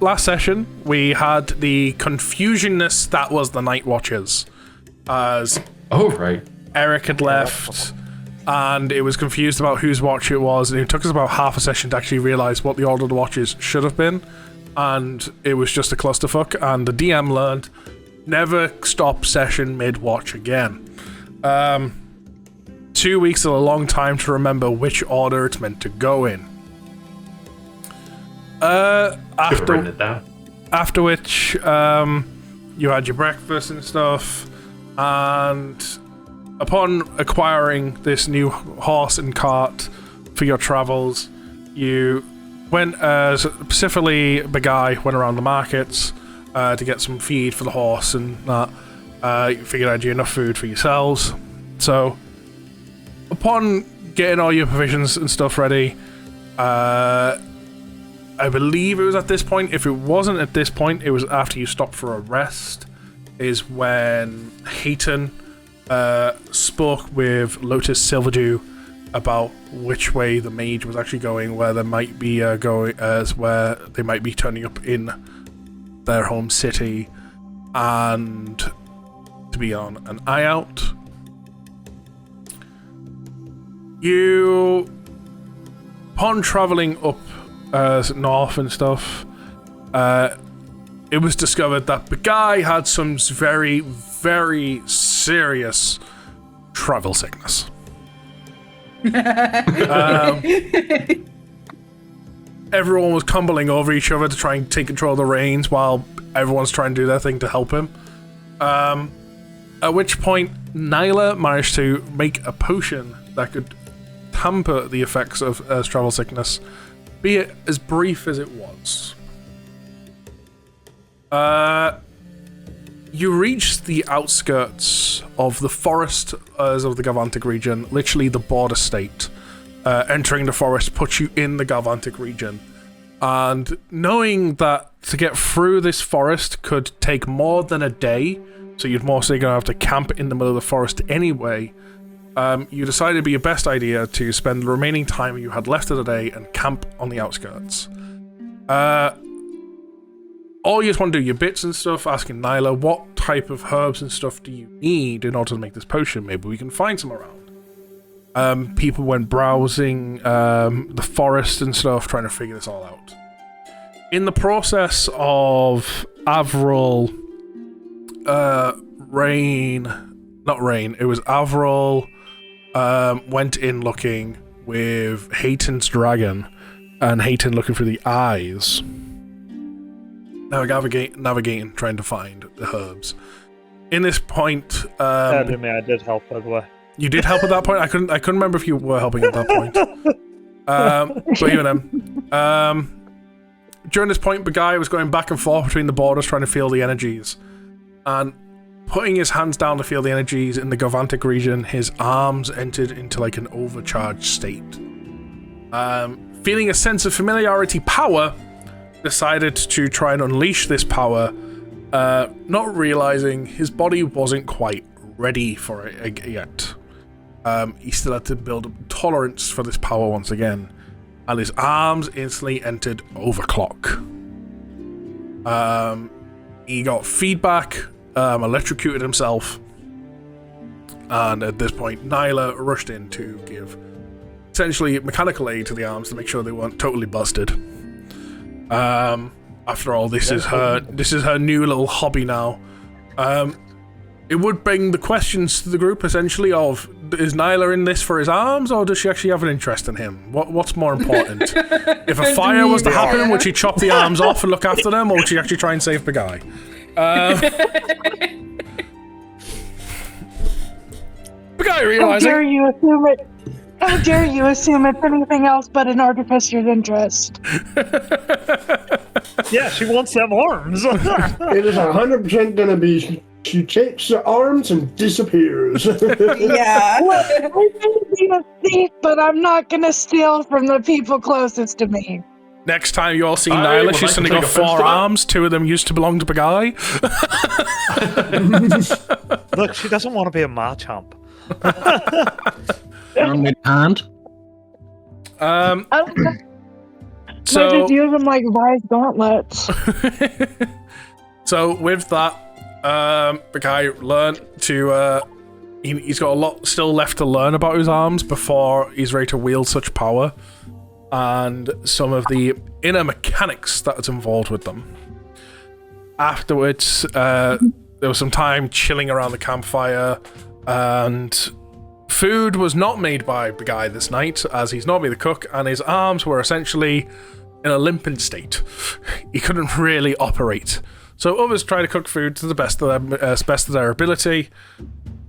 last session, we had the confusionness that was the Night Watchers. As Eric had left, and it was confused about whose watch it was, and it took us about half a session to actually realise what the order of the watches should have been, and it was just a clusterfuck, and the DM learned, never stop session mid-watch again. 2 weeks is a long time to remember which order it's meant to go in. After which, you had your breakfast and stuff, and upon acquiring this new horse and cart for your travels, you went, specifically Bergai went around the markets to get some feed for the horse and that. You figured out you had enough food for yourselves. So, upon getting all your provisions and stuff ready, I believe it was at this point. If it wasn't at this point, it was after you stopped for a rest, is when Haiton spoke with Lotus Silverdew about which way the mage was actually going, where they might be where they might be turning up in their home city, and to be on an eye out. You, upon traveling up north and stuff, it was discovered that Bergai had some very, very serious travel sickness. Everyone was tumbling over each other to try and take control of the reins while everyone's trying to do their thing to help him. At which point, Nyla managed to make a potion that could tamper the effects of travel sickness, be it as brief as it was. You reach the outskirts of the forest of the Galvanic region, literally the border state. Entering the forest puts you in the Galvanic region. And knowing that to get through this forest could take more than a day, so you'd mostly going to have to camp in the middle of the forest anyway, you decided it'd be your best idea to spend the remaining time you had left of the day and camp on the outskirts. All you just want to do, your bits and stuff, asking Nyla, what type of herbs and stuff do you need in order to make this potion? Maybe we can find some around. People went browsing the forest and stuff, trying to figure this all out. In the process of Averille, Averille went in looking with Haiton's dragon, and Haiton looking for the eyes. Navigating, trying to find the herbs. In this point, I did help, by the way. You did help at that point? I couldn't remember if you were helping at that point. But even then, during this point, Bergai was going back and forth between the borders, trying to feel the energies, and putting his hands down to feel the energies in the Galvanic region. His arms entered into like an overcharged state. Feeling a sense of familiarity, power, decided to try and unleash this power, not realizing his body wasn't quite ready for it yet. He still had to build up tolerance for this power once again, and his arms instantly entered overclock. He got feedback, electrocuted himself, and at this point Nyla rushed in to give essentially mechanical aid to the arms to make sure they weren't totally busted. After all, this is her new little hobby now. It would bring the questions to the group essentially of, is Nyla in this for his arms, or does she actually have an interest in him? What's more important? If a fire was to happen, would she chop the arms off and look after them, or would she actually try and save Bergai? Bergai realizing... How dare you assume it's anything else but an artificer's interest? Yeah, she wants them arms. It is 100% gonna be she takes the arms and disappears. Yeah. Look, I may be a thief, but I'm not gonna steal from the people closest to me. Next time you all see Nyla, she's suddenly got 4 arms. 2 of them used to belong to Bergai. Look, she doesn't want to be a Machamp. Hand. Might just use them like wise gauntlets. So with that, the guy learned to. He's got a lot still left to learn about his arms before he's ready to wield such power, and some of the inner mechanics that is involved with them. Afterwards, there was some time chilling around the campfire, and food was not made by the guy this night, as he's normally the cook, and his arms were essentially in a limping state. He couldn't really operate. So others tried to cook food to the best of their ability,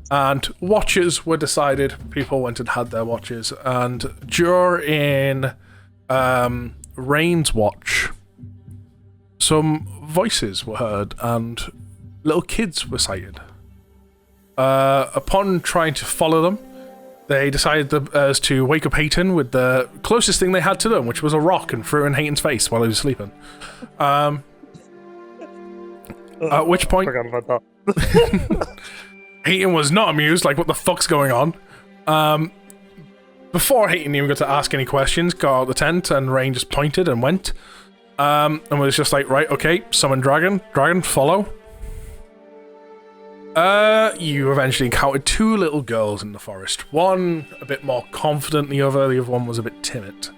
and watches were decided. People went and had their watches, and during Raine's watch, some voices were heard and little kids were sighted. Upon trying to follow them, they decided to wake up Haiton with the closest thing they had to them, which was a rock, and threw it in Haiton's face while he was sleeping. At which point, Forgot about that. Haiton was not amused, like, what the fuck's going on? Before Haiton even got to ask any questions, got out the tent, and Raine just pointed and went. And was just like, right, okay, summon dragon, follow. You eventually encountered two little girls in the forest. One a bit more confident than the other one was a bit timid.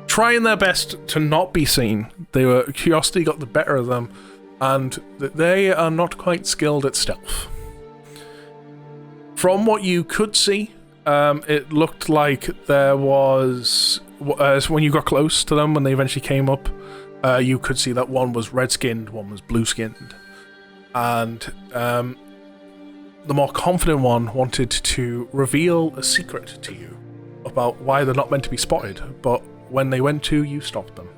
Trying their best to not be seen, curiosity got the better of them, and they are not quite skilled at stealth. From what you could see, it looked like there was, when you got close to them, when they eventually came up, you could see that one was red-skinned, one was blue-skinned. And the more confident one wanted to reveal a secret to you about why they're not meant to be spotted, but when they went to, you stopped them.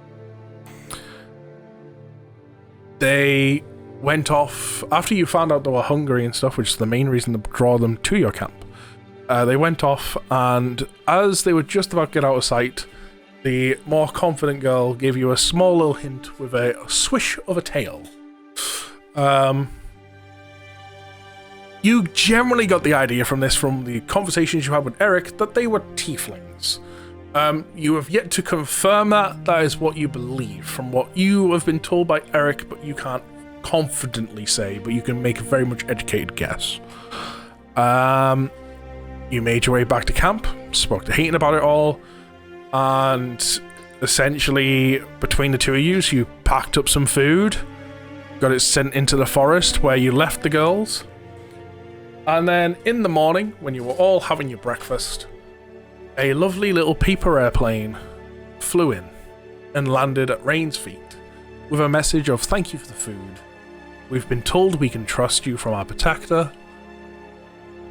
They went off, after you found out they were hungry and stuff, which is the main reason to draw them to your camp. They went off, and as they were just about to get out of sight, the more confident girl gave you a small little hint with a swish of a tail. You generally got the idea from this, from the conversations you had with Eric, that they were tieflings. You have yet to confirm that. That is what you believe from what you have been told by Eric, but you can't confidently say, but you can make a very much educated guess. You made your way back to camp, spoke to Haiton about it all, and essentially between the two of you, you packed up some food, got it sent into the forest where you left the girls, and then in the morning, when you were all having your breakfast, a lovely little paper airplane flew in and landed at Raine's feet with a message of thank you for the food. We've been told we can trust you from our protector.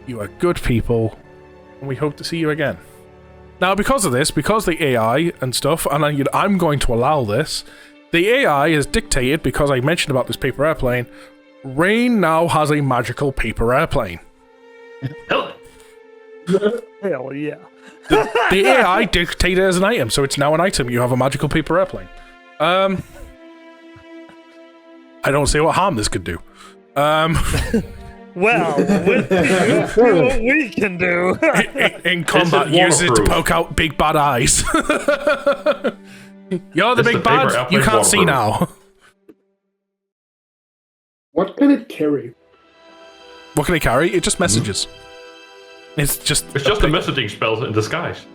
You are good people, and we hope to see you again. Now, because of this, because the AI and stuff, and I'm going to allow this, the AI is dictated, because I mentioned about this paper airplane, Raine now has a magical paper airplane. Hell yeah. The AI dictated as an item, so it's now an item. You have a magical paper airplane. I don't see what harm this could do. Well, we'll see what we can do. In combat, use it to poke out big bad eyes. You're the big bad. You can't see now. What can it carry? What can it carry? It just messages. It's just a messaging spell in disguise.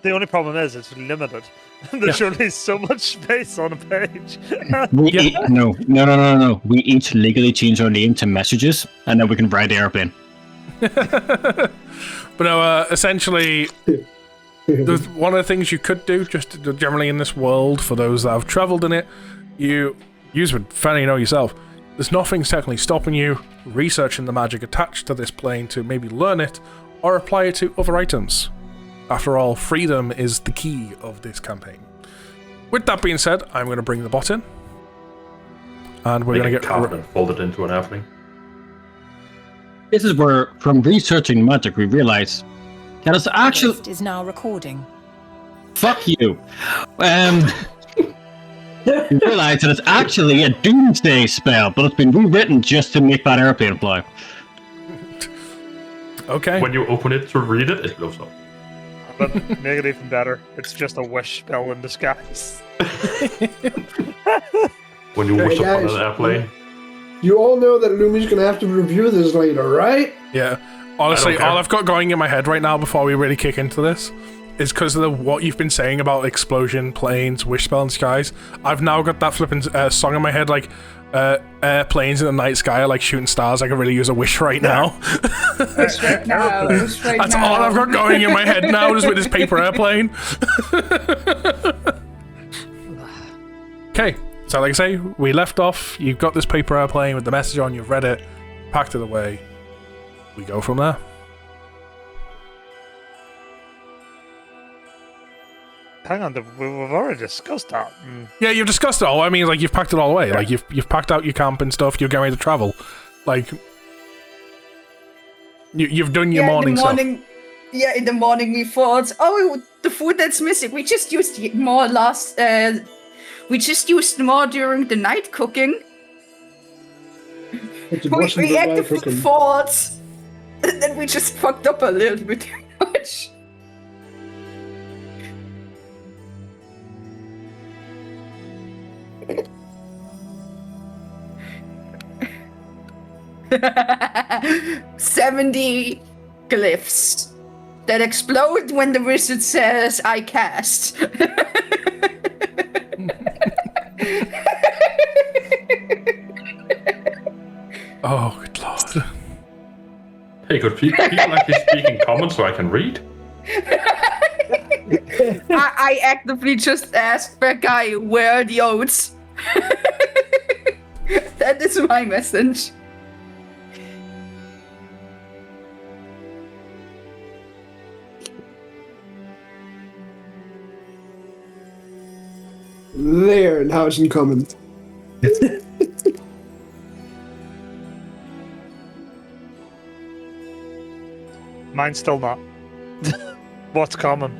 The only problem is it's limited. There's only so much space on a page. No. We each legally change our name to messages, and then we can ride the airplane. But no, essentially, one of the things you could do, just generally in this world, for those that have travelled in it, you would fairly know yourself. There's nothing technically stopping you researching the magic attached to this plane to maybe learn it or apply it to other items. After all, freedom is the key of this campaign. With that being said, I'm going to bring the bot in. And we're going to get... Covenant folded into an airplane. This is where, from researching magic, we realize that it's actually... The is now recording. Fuck you. We realize that it's actually a doomsday spell, but it's been rewritten just to make that airplane fly. Okay. When you open it to read it, it blows up. But make it even better. It's just a wish spell in disguise. When you wish upon guys. an airplane. You all know that Lumi's gonna have to review this later, right? Yeah. Honestly, care. all I've got going in my head right now before we really kick into this is because of what you've been saying about explosion, planes, wish spell, and skies. I've now got that flipping song in my head, like airplanes in the night sky are like shooting stars. I could really use a wish right now. Wish right now. Wish right That's now. all I've got going in my head now, just with this paper airplane. Okay, so like I say, we left off. You've got this paper airplane with the message on. You've read it, packed it away. We go from there. Hang on, we've already discussed that. Yeah, you've discussed it all. I mean, like you've packed it all away. Like you've packed out your camp and stuff. You're getting ready to travel. Like you've done your morning stuff. Yeah, in the morning we thought, oh, the food that's missing. We just used more we just used more during the night cooking. We actively fought, and then we just fucked up a little bit too much. "70 glyphs that explode when the wizard says I cast." Oh, good lord. Hey, could people actually speak in common so I can read? I actively just asked Bergai, where are the oats? That is my message. There, now it's in common. Mine's still not. What's common?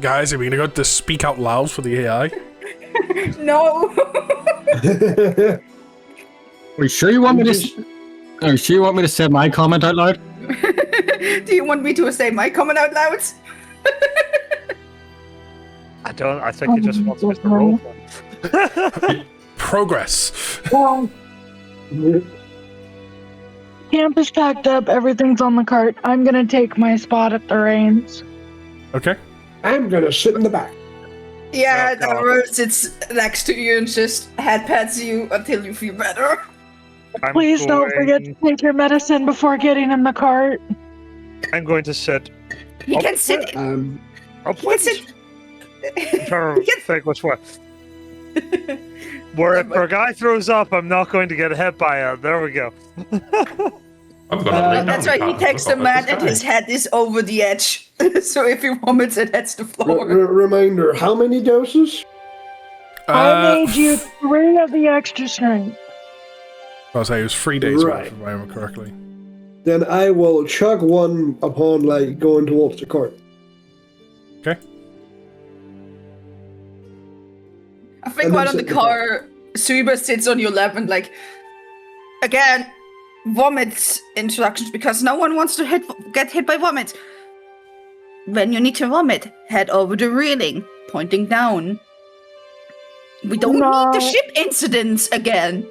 Guys, are we gonna go to speak out loud for the AI? No. Are you sure you want me to? Are you sure you want me to say my comment out loud? Do you want me to say my comment out loud? I don't. I think he just wants Mr. Roll. Progress. Well, camp is packed up. Everything's on the cart. I'm gonna take my spot at the reins. Okay. I'm gonna sit in the back. Yeah, Oh, God. Trevor sits next to you and just head pats you until you feel better. I'm Please don't forget to take your medicine before getting in the cart. I'm going to sit. He can sit. I'll He can sit. trying to think which way. Where if a guy throws up, I'm not going to get hit by it. There we go. I'm gonna lay down That's the why he card and takes the look up at mat and his head is over the edge. So if he vomits, it hits the floor. Reminder, how many doses? I made you 3 of the extra strength. I'll say it was 3 days Right. if I remember correctly. Then I will chug one upon going towards the cart. Okay. I think And while then on the sit in the car, Suiba sits on your lap and again, vomit instructions because no one wants to get hit by vomit. When you need to vomit, head over the railing, pointing down. We don't need the ship incidents again.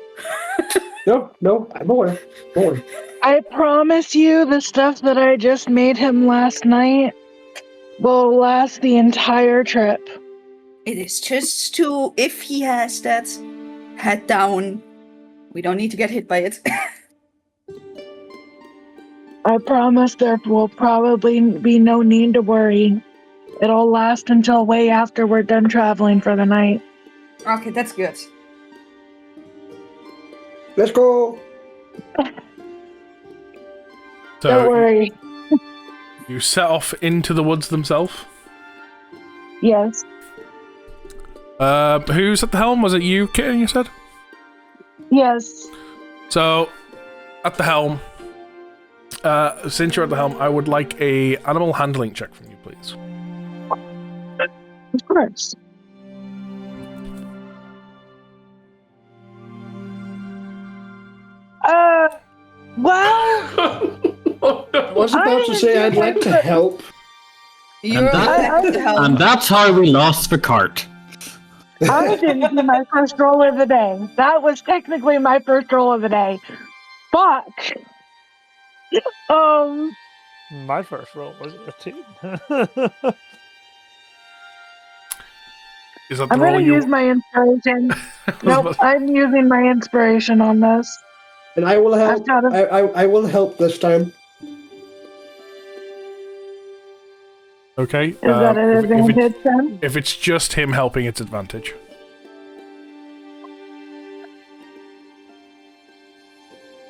No, I'm aware. Don't worry. I promise you the stuff that I just made him last night will last the entire trip. It is just to, if he has that, head down. We don't need to get hit by it. I promise there will probably be no need to worry. It'll last until way after we're done traveling for the night. Okay, that's good. Let's go. So Don't worry. you set off into the woods themselves. Yes. Who's at the helm? Was it you, Kitten, you said? Yes. So, at the helm, since you're at the helm, I would like a animal handling check from you, please. Of course. Well, was about to say I'd like to help. You're that- back to help. And that's how we lost the cart. I didn't do my first roll of the day. That was technically my first roll of the day. Fuck. My first roll was 18. Is that the I'm roll gonna you... use my inspiration. Nope, about- I'm using my inspiration on this. And I will help. I've got a- I will help this time. Okay. Is that an advantage then? If it's just him helping, it's advantage.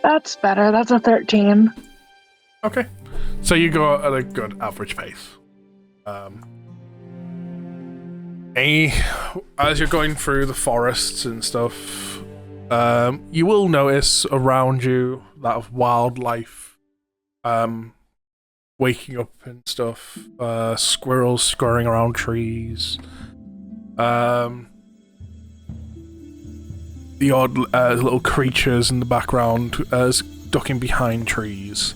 That's better. That's a 13. Okay. So you go at a good average pace. As you're going through the forests and stuff, you will notice around you that of wildlife waking up and stuff. Squirrels scurrying around trees. The odd little creatures in the background ducking behind trees.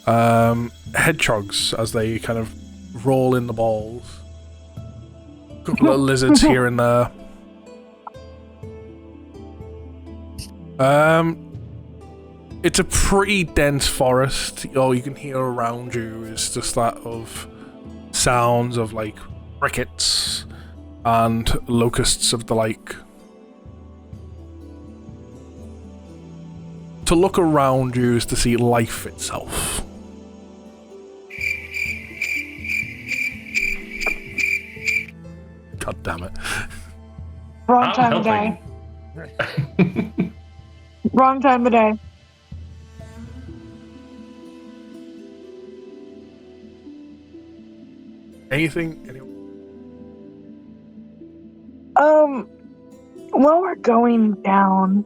Hedgehogs as they kind of roll in the balls. Couple of lizards here and there. It's a pretty dense forest. All you can hear around you is just that of sounds of like crickets and locusts of the like. To look around you is to see life itself. God damn it. Wrong I'm time of helping. day. Wrong time of day. Anything? While we're going down,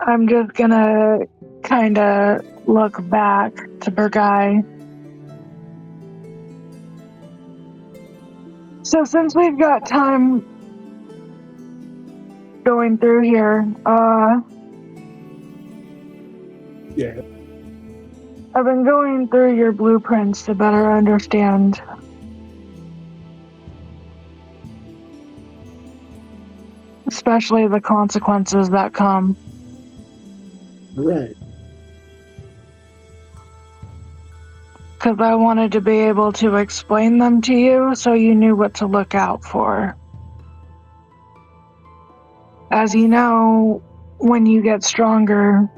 I'm just gonna kinda look back to Bergai. So since we've got time going through here, Yeah. I've been going through your blueprints to better understand especially the consequences that come. Right. Because I wanted to be able to explain them to you so you knew what to look out for. As you know, when you get stronger,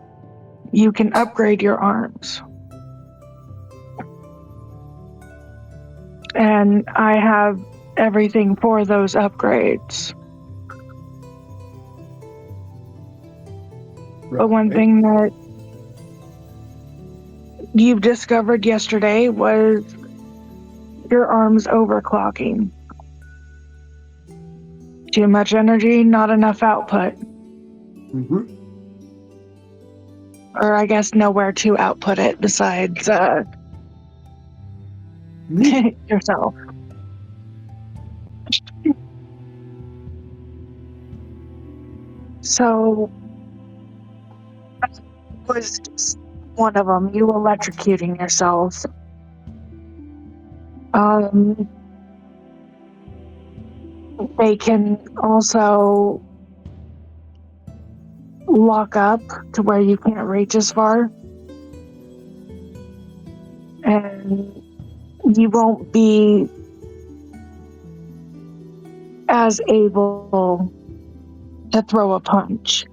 you can upgrade your arms. And I have everything for those upgrades. But one thing that you've discovered yesterday was your arms overclocking. Too much energy, not enough output. Mm-hmm. Or I guess nowhere to output it besides yourself. So that was just one of them, you electrocuting yourself. They can also lock up to where you can't reach as far. And you won't be as able to throw a punch.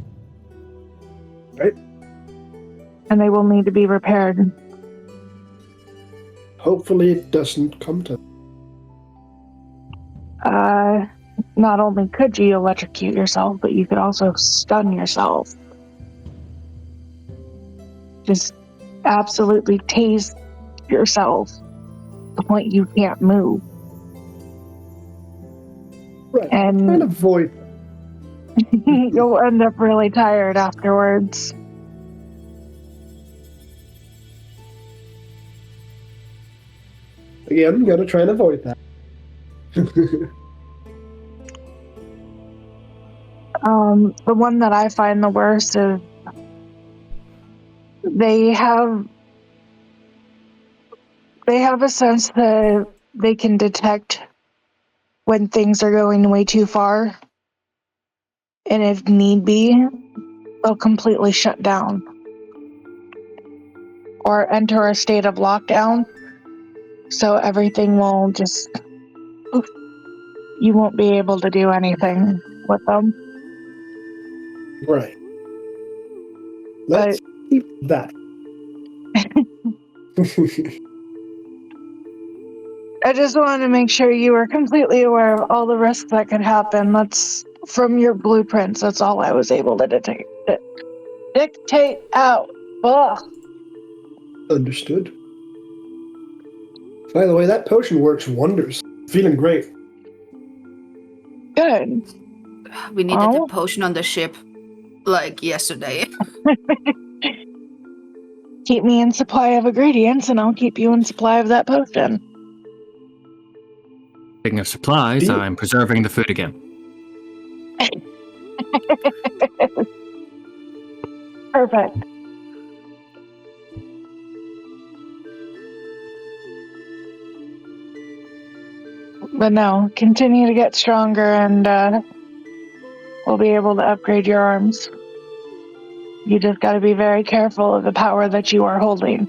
Right. And they will need to be repaired. Hopefully it doesn't come to. Not only could you electrocute yourself, but you could also stun yourself. Just absolutely tase yourself to the point you can't move. Right. And Trying to avoid. you'll end up really tired afterwards. Again, I'm gonna try and avoid that. The one that I find the worst is They have a sense that they can detect when things are going way too far. And if need be, they'll completely shut down. Or enter a state of lockdown. So everything will just... You won't be able to do anything with them. Right. Let's keep that. I just wanted to make sure you were completely aware of all the risks that could happen. That's from your blueprints. That's all I was able to dictate out. Ugh. Understood. By the way, that potion works wonders. Feeling great. Good. We needed a potion on the ship, like yesterday. Keep me in supply of ingredients, and I'll keep you in supply of that potion. Speaking of supplies, I'm preserving the food again. Perfect. But no, continue to get stronger, and we'll be able to upgrade your arms. You just gotta be very careful of the power that you are holding.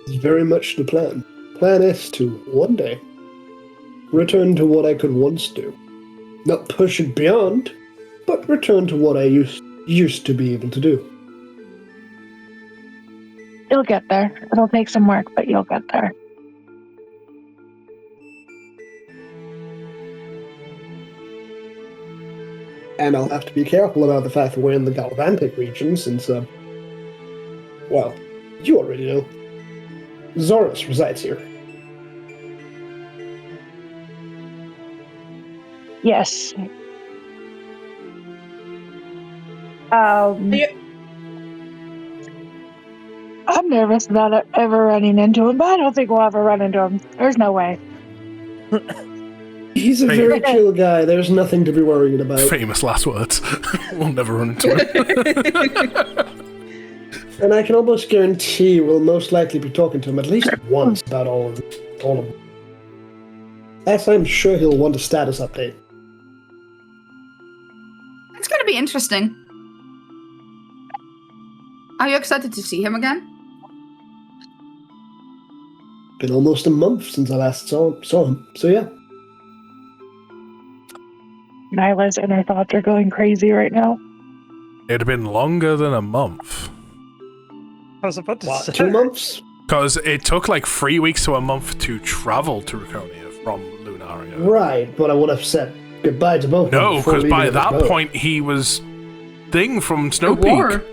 It's very much the plan. Plan is to, one day, return to what I could once do. Not push it beyond, but return to what I used to be able to do. You'll get there. It'll take some work, but you'll get there. And I'll have to be careful about the fact that we're in the Galvanic region, since, well, you already know. Zorus resides here. Yes. I'm nervous about ever running into him, but I don't think we'll ever run into him. There's no way. He's a very chill guy. There's nothing to be worried about. Famous last words. We'll never run into him. And I can almost guarantee we'll most likely be talking to him at least once about all of them. As I'm sure he'll want a status update. It's gonna be interesting. Are you excited to see him again? Been almost a month since I last saw him, so yeah. Nyla's inner thoughts are going crazy right now. It'd been longer than a month. I was about to say. 2 months? Because it took like 3 weeks to a month to travel to Draconia from Lunaria. Right, but I would have said goodbye to both of them. No, before because by leaving that this boat. point he was Thing from The war. Snowpeak.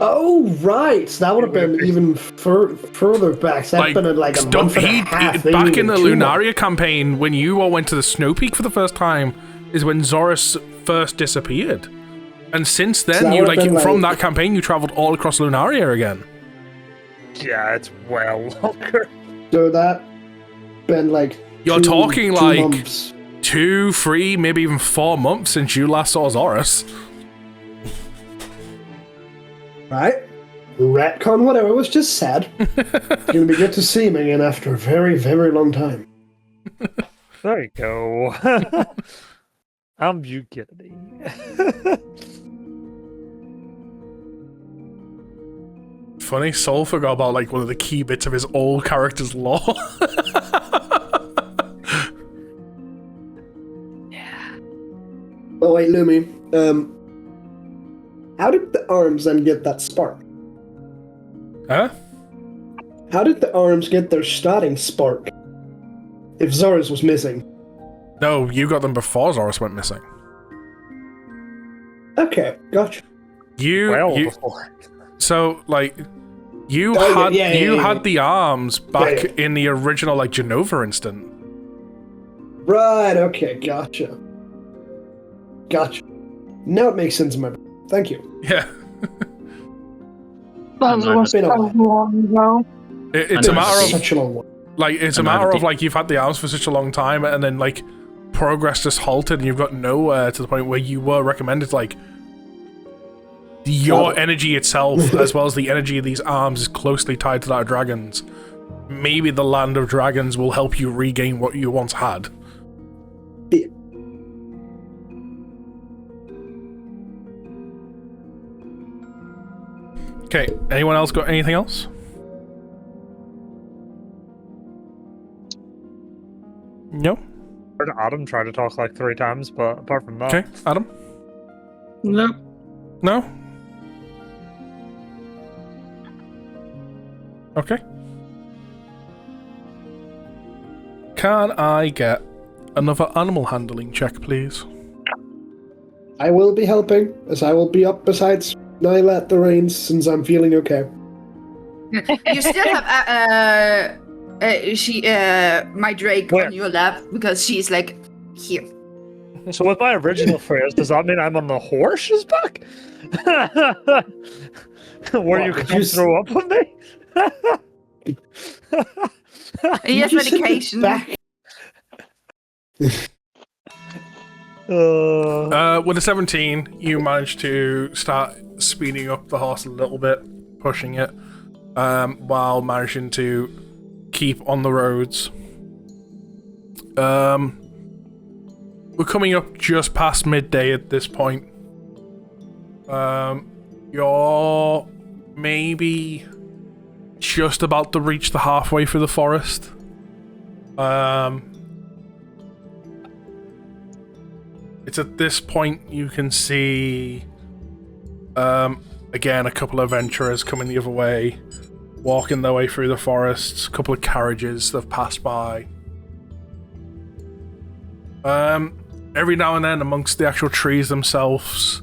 Oh, right. That would have been even further back. So that's been in like a month and a half. Back in the 2 months. Lunaria campaign, when you all went to the Snowpeak for the first time, is when Zorus first disappeared. And since then, So that you would've been from like- that campaign, you traveled all across Lunaria again. Yeah, it's well longer. So that been like You're talking 2 like months. 2, 3, maybe even 4 months since you last saw Zorus. Right? Retcon whatever was just said. It's gonna be good to see him again after a very, very long time. There you go. I'm Buchanan. Funny, Soul forgot about like one of the key bits of his old character's lore. Oh wait, Lumi. How did the arms then get that spark? Huh? How did the arms get their starting spark? If Zorus was missing. No, you got them before Zorus went missing. Okay, gotcha. Well you before. so like you Oh, had yeah, you yeah. had the arms back Yeah. in the original like Genova instant. Right, okay, gotcha. Gotcha. Now it makes sense in my brain. Thank you. Yeah. That was been a so while. long ago. It's a matter of Such a long one. like it's a And matter neither of did- like you've had the arms for such a long time and then like progress just halted and you've got nowhere to the point where you were recommended to like your energy itself, as well as the energy of these arms, is closely tied to that of dragons. Maybe the land of dragons will help you regain what you once had. Yeah. Okay, anyone else got anything else? No? I heard Adam try to talk like 3 times, but apart from that... Okay, Adam? No. No? Okay. Can I get another animal handling check, please? I will be helping, as I will be up besides Nyla at the reins since I'm feeling okay. You still have my Drake Where? on your lap because she's like here. So with my original phrase, does that mean I'm on the horse's back? Where you What, can throw up on me? He has You said the medication. back- With a 17, you manage to start speeding up the horse a little bit, pushing it, while managing to keep on the roads. We're coming up just past midday at this point. You're maybe just about to reach the halfway through the forest. It's at this point you can see, again, a couple of adventurers coming the other way, walking their way through the forests, a couple of carriages that have passed by. Every now and then, amongst the actual trees themselves,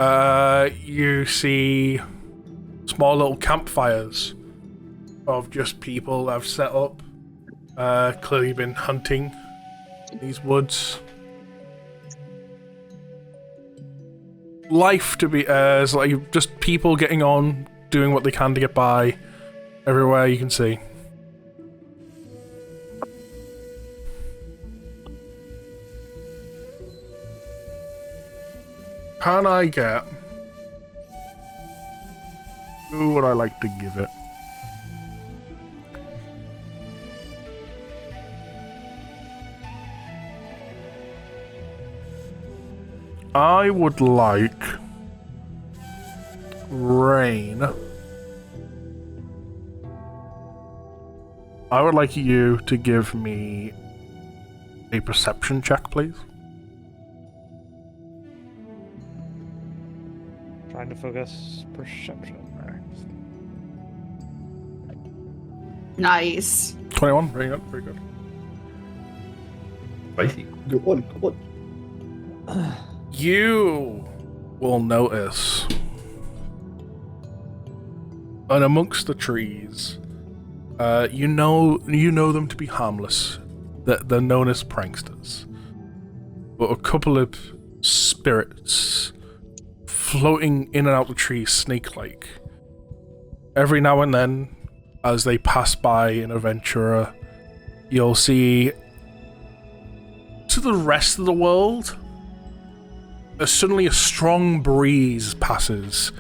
you see small little campfires of just people that have set up, clearly been hunting these woods. Life to be is like just people getting on, doing what they can to get by everywhere you can see. Can I get... Who would I like to give it? I would like Raine. I would like you to give me a perception check, please. Trying to focus perception next. Nice. 21, very good, very good. Spicy. Good one, good one. You will notice, and amongst the trees, you know them to be harmless. They're known as pranksters, but a couple of spirits floating in and out the trees, snake-like. Every now and then, as they pass by an adventurer, you'll see to the rest of the world. Suddenly a strong breeze passes,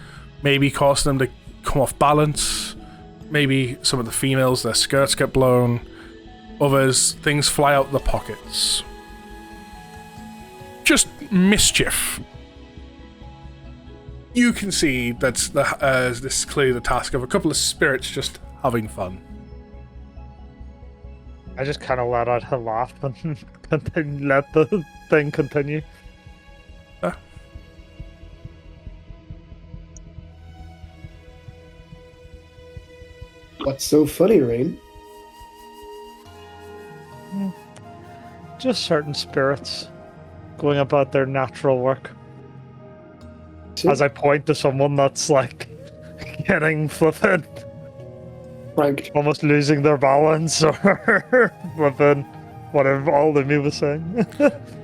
maybe causing them to come off balance. Maybe some of the females, their skirts get blown. Others, things fly out their pockets. Just mischief. You can see that's this is clearly the task of a couple of spirits just having fun. I just kind of let out a laugh and let the thing continue. What's so funny, Raine? Just certain spirits going about their natural work. See? As I point to someone that's like getting flippin', Frank, almost losing their balance or flippin', whatever Aldemir was saying.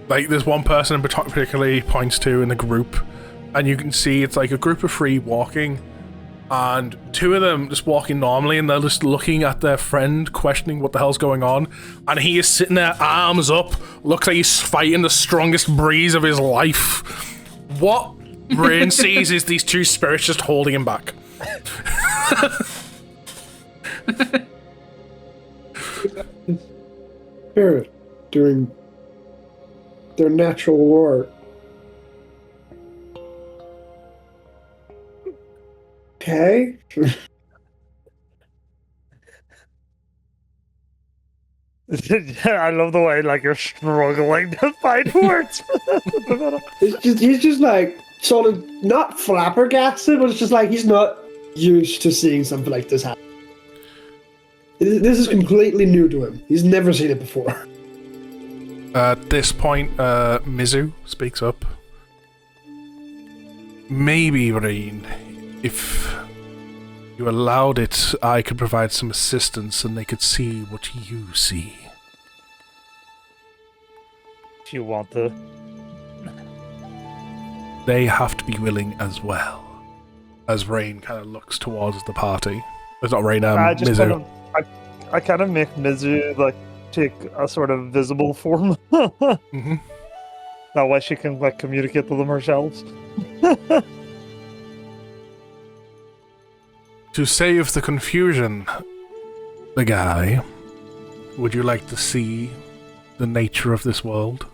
Like, there's one person in particularly points to in the group, and you can see it's like a group of 3 walking, and 2 of them just walking normally, and they're just looking at their friend, questioning what the hell's going on, and he is sitting there, arms up, looks like he's fighting the strongest breeze of his life. What Raine sees is these two spirits just holding him back. Spirit during their natural war. Okay. I love the way like you're struggling to find words. He's just like sort of not flabbergasted, but it's just like he's not used to seeing something like this happen. This is completely new to him. He's never seen it before. At this point, Mizu speaks up. Maybe, Raine, if you allowed it, I could provide some assistance and they could see what you see. If you want to. They have to be willing as well. As Raine kind of looks towards the party. It's not Raine, Mizu. I kind of make Mizu like take a sort of visible form. Mm-hmm. That way she can like communicate to them herself. To save the confusion, the guy, would you like to see the nature of this world?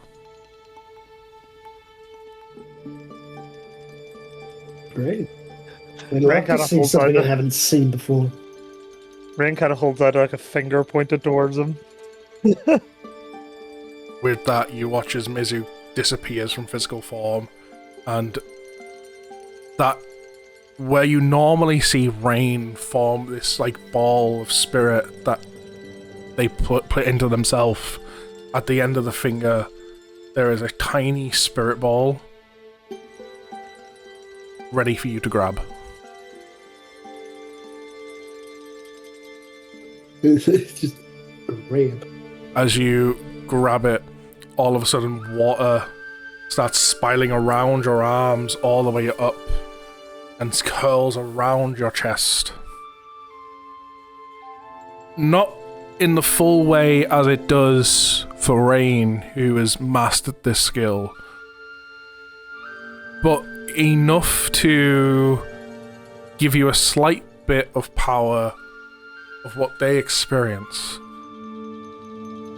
Great. I'd like to see something I haven't seen before. Raine kind of holds out like a finger pointed towards him. With that, you watch as Mizu disappears from physical form, and that where you normally see Raine form this like ball of spirit that they put into themselves, at the end of the finger there is a tiny spirit ball ready for you to grab. It's just great. As you grab it, all of a sudden water starts spiraling around your arms all the way up and curls around your chest. Not in the full way as it does for Raine, who has mastered this skill, but enough to give you a slight bit of power of what they experience.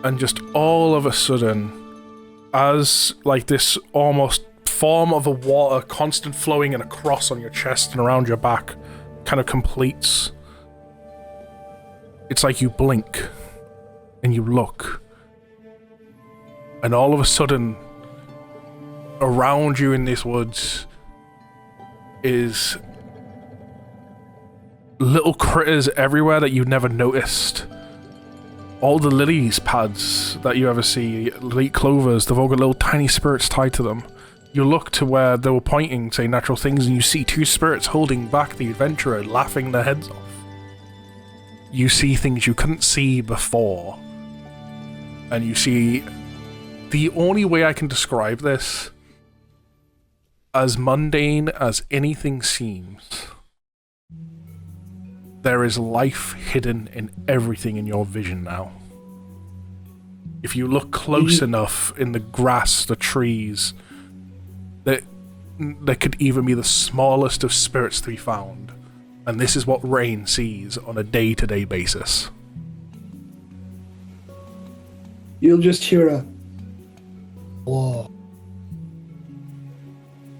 And just all of a sudden, as like this almost form of a water constant flowing and across on your chest and around your back kind of completes, it's like you blink and you look, and all of a sudden around you in these woods is little critters everywhere that you've never noticed. All the lilies pads that you ever see, late clovers, they've all got little tiny spirits tied to them. You look to where they were pointing, say, natural things, and you see two spirits holding back the adventurer, laughing their heads off. You see things you couldn't see before. And you see... The only way I can describe this, as mundane as anything seems, there is life hidden in everything in your vision now. If you look close enough in the grass, the trees, there could even be the smallest of spirits to be found. And this is what Raine sees on a day-to-day basis. You'll just hear a... Whoa.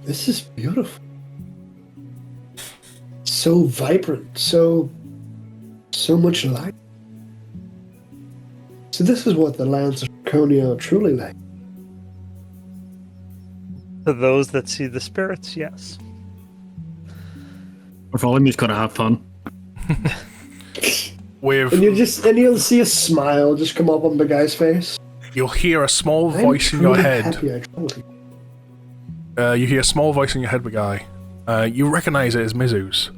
This is beautiful. So vibrant, so much light. So this is what the lands of Draconia are truly like. To those that see the spirits, yes. Bartholomew's gotta have fun. And you'll see a smile just come up on the guy's face. You'll hear a small voice in your head. You hear a small voice in your head, Bergai. You recognize it as Mizu's.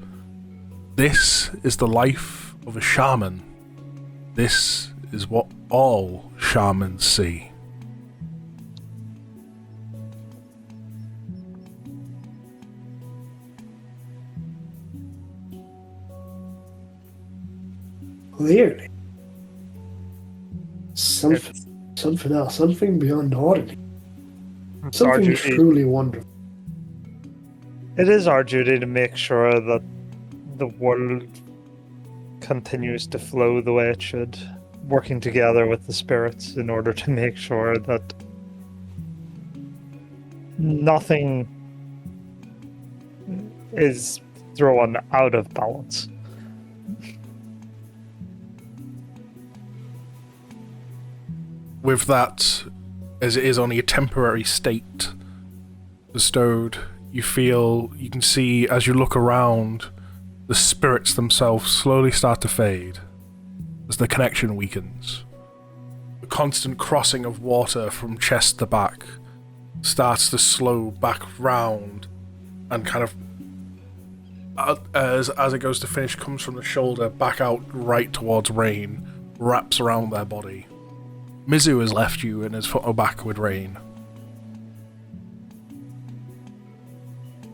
This is the life of a shaman. This is what all shamans see. Clearly. Something else, something beyond ordinary. Something truly wonderful. It is our duty to make sure that the world continues to flow the way it should, working together with the spirits in order to make sure that nothing is thrown out of balance. With that, as it is only a temporary state bestowed, you can see as you look around, the spirits themselves slowly start to fade as the connection weakens. The constant crossing of water from chest to back starts to slow back round and kind of as it goes to finish, comes from the shoulder back out right towards Raine, wraps around their body. Mizu has left you and is back with Raine.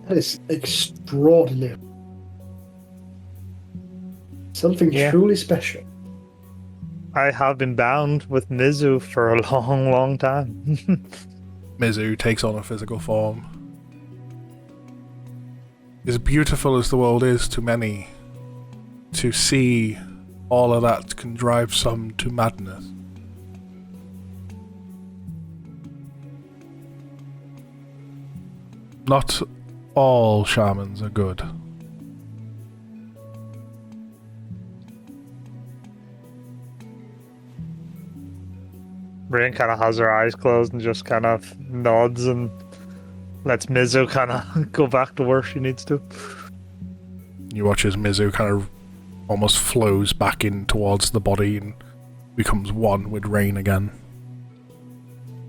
That is extraordinary. Something truly special. I have been bound with Mizu for a long, long time. Mizu takes on a physical form. As beautiful as the world is to many, to see all of that can drive some to madness. Not all shamans are good. Raine kind of has her eyes closed and just kind of nods and lets Mizu kind of go back to where she needs to. You watch as Mizu kind of almost flows back in towards the body and becomes one with Raine again.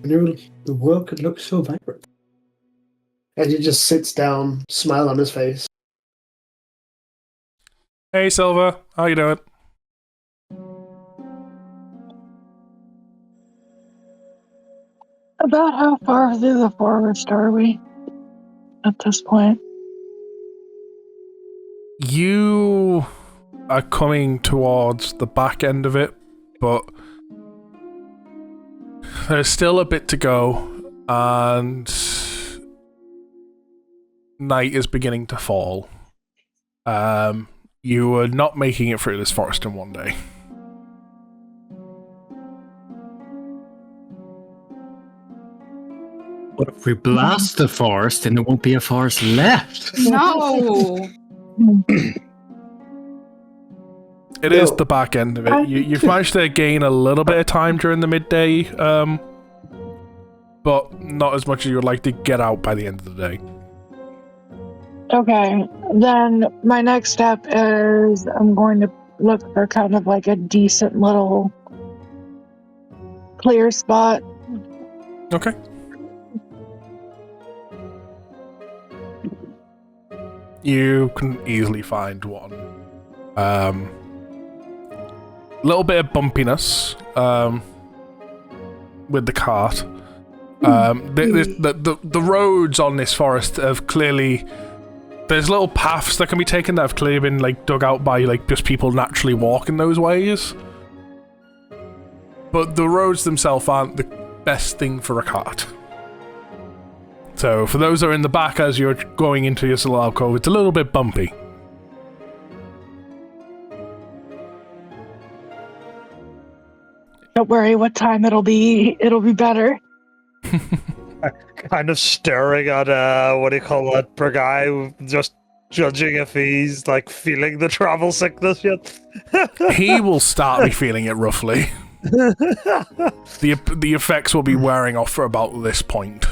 I knew the world could look so vibrant. And he just sits down, smile on his face. Hey Silver, how you doing? About how far through the forest are we at this point? You are coming towards the back end of it, but there's still a bit to go, and night is beginning to fall. You are not making it through this forest in one day. But if we blast the forest, then there won't be a forest left. No. It is the back end of it. You've managed to gain a little bit of time during the midday, but not as much as you would like to get out by the end of the day. Okay, then my next step is I'm going to look for kind of like a decent little clear spot. Okay. You can easily find one. Little bit of bumpiness with the cart. The roads on this forest have clearly... There's little paths that can be taken that have clearly been like dug out by like just people naturally walking those ways. But the roads themselves aren't the best thing for a cart. So for those that are in the back as you're going into your little alcove, it's a little bit bumpy. Don't worry, what time it'll be better. Kind of staring at, what do you call it, Bergai, just judging if he's, like, feeling the travel sickness yet. He will start me feeling it roughly. The effects will be wearing off for about this point.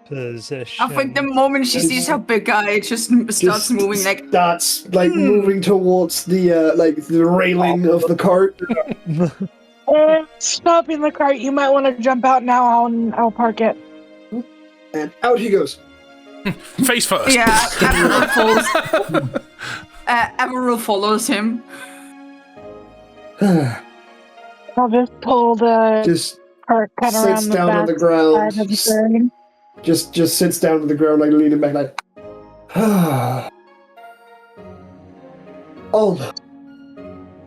Position. I think the moment she sees how big guy just starts moving like Starts moving towards the the railing of the cart. Stopping the cart, you might want to jump out now and I'll park it. And out he goes. Face first. yeah, Averille follows him. I'll just pull the Just cart kind of around sits the down on back the ground. side of the train. Just sits down on the ground, like leaning back, like. Oh.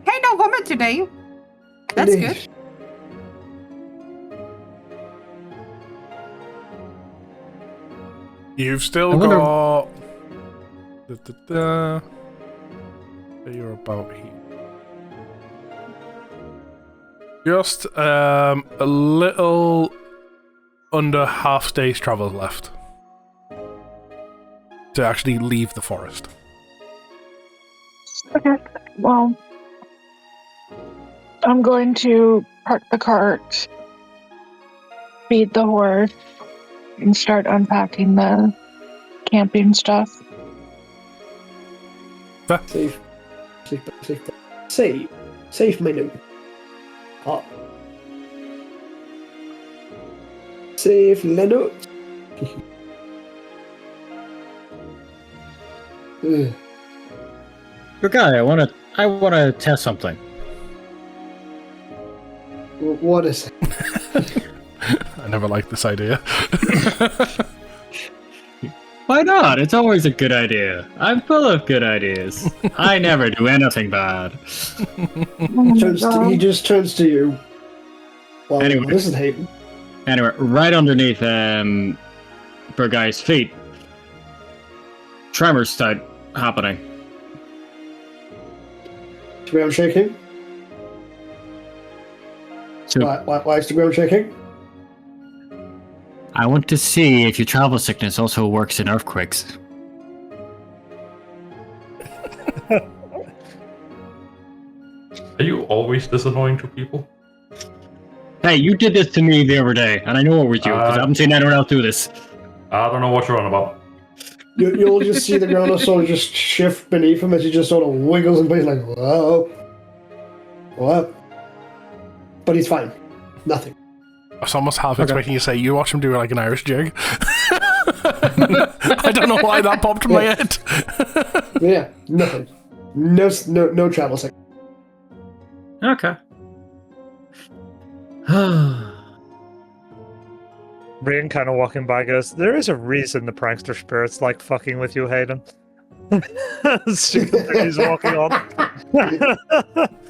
Hey, no vomit today. That's indeed. good. You've still I wonder- got. You're about here. Just a little under half day's travel left to actually leave the forest. Okay. Well, I'm going to park the cart, feed the horse, and start unpacking the camping stuff. Safe. Safe menu. Ah. Save Leonard. Bergai, I wanna test something. What is it? I never liked this idea. Why not? It's always a good idea. I'm full of good ideas. I never do anything bad. He just turns to you. Well, Anyway. what is it, Haiton? Anyway, right underneath Bergai's feet, tremors start happening. Is the ground shaking? So Why is the ground shaking? I want to see if your travel sickness also works in earthquakes. Are you always this annoying to people? Hey, you did this to me the other day, and I know it was you, because I haven't seen anyone else do this. I don't know what you're on about. You'll just see the ground sort of just shift beneath him as he just sort of wiggles in place like, whoa. What? But he's fine. Nothing. I was almost half expecting you to say, you watch him do like an Irish jig. I don't know why that popped in my head. Yeah, nothing. No travel sick. Okay. Raine kind of walking by goes, there is a reason the prankster spirits like fucking with you, Haiton. She continues walking on.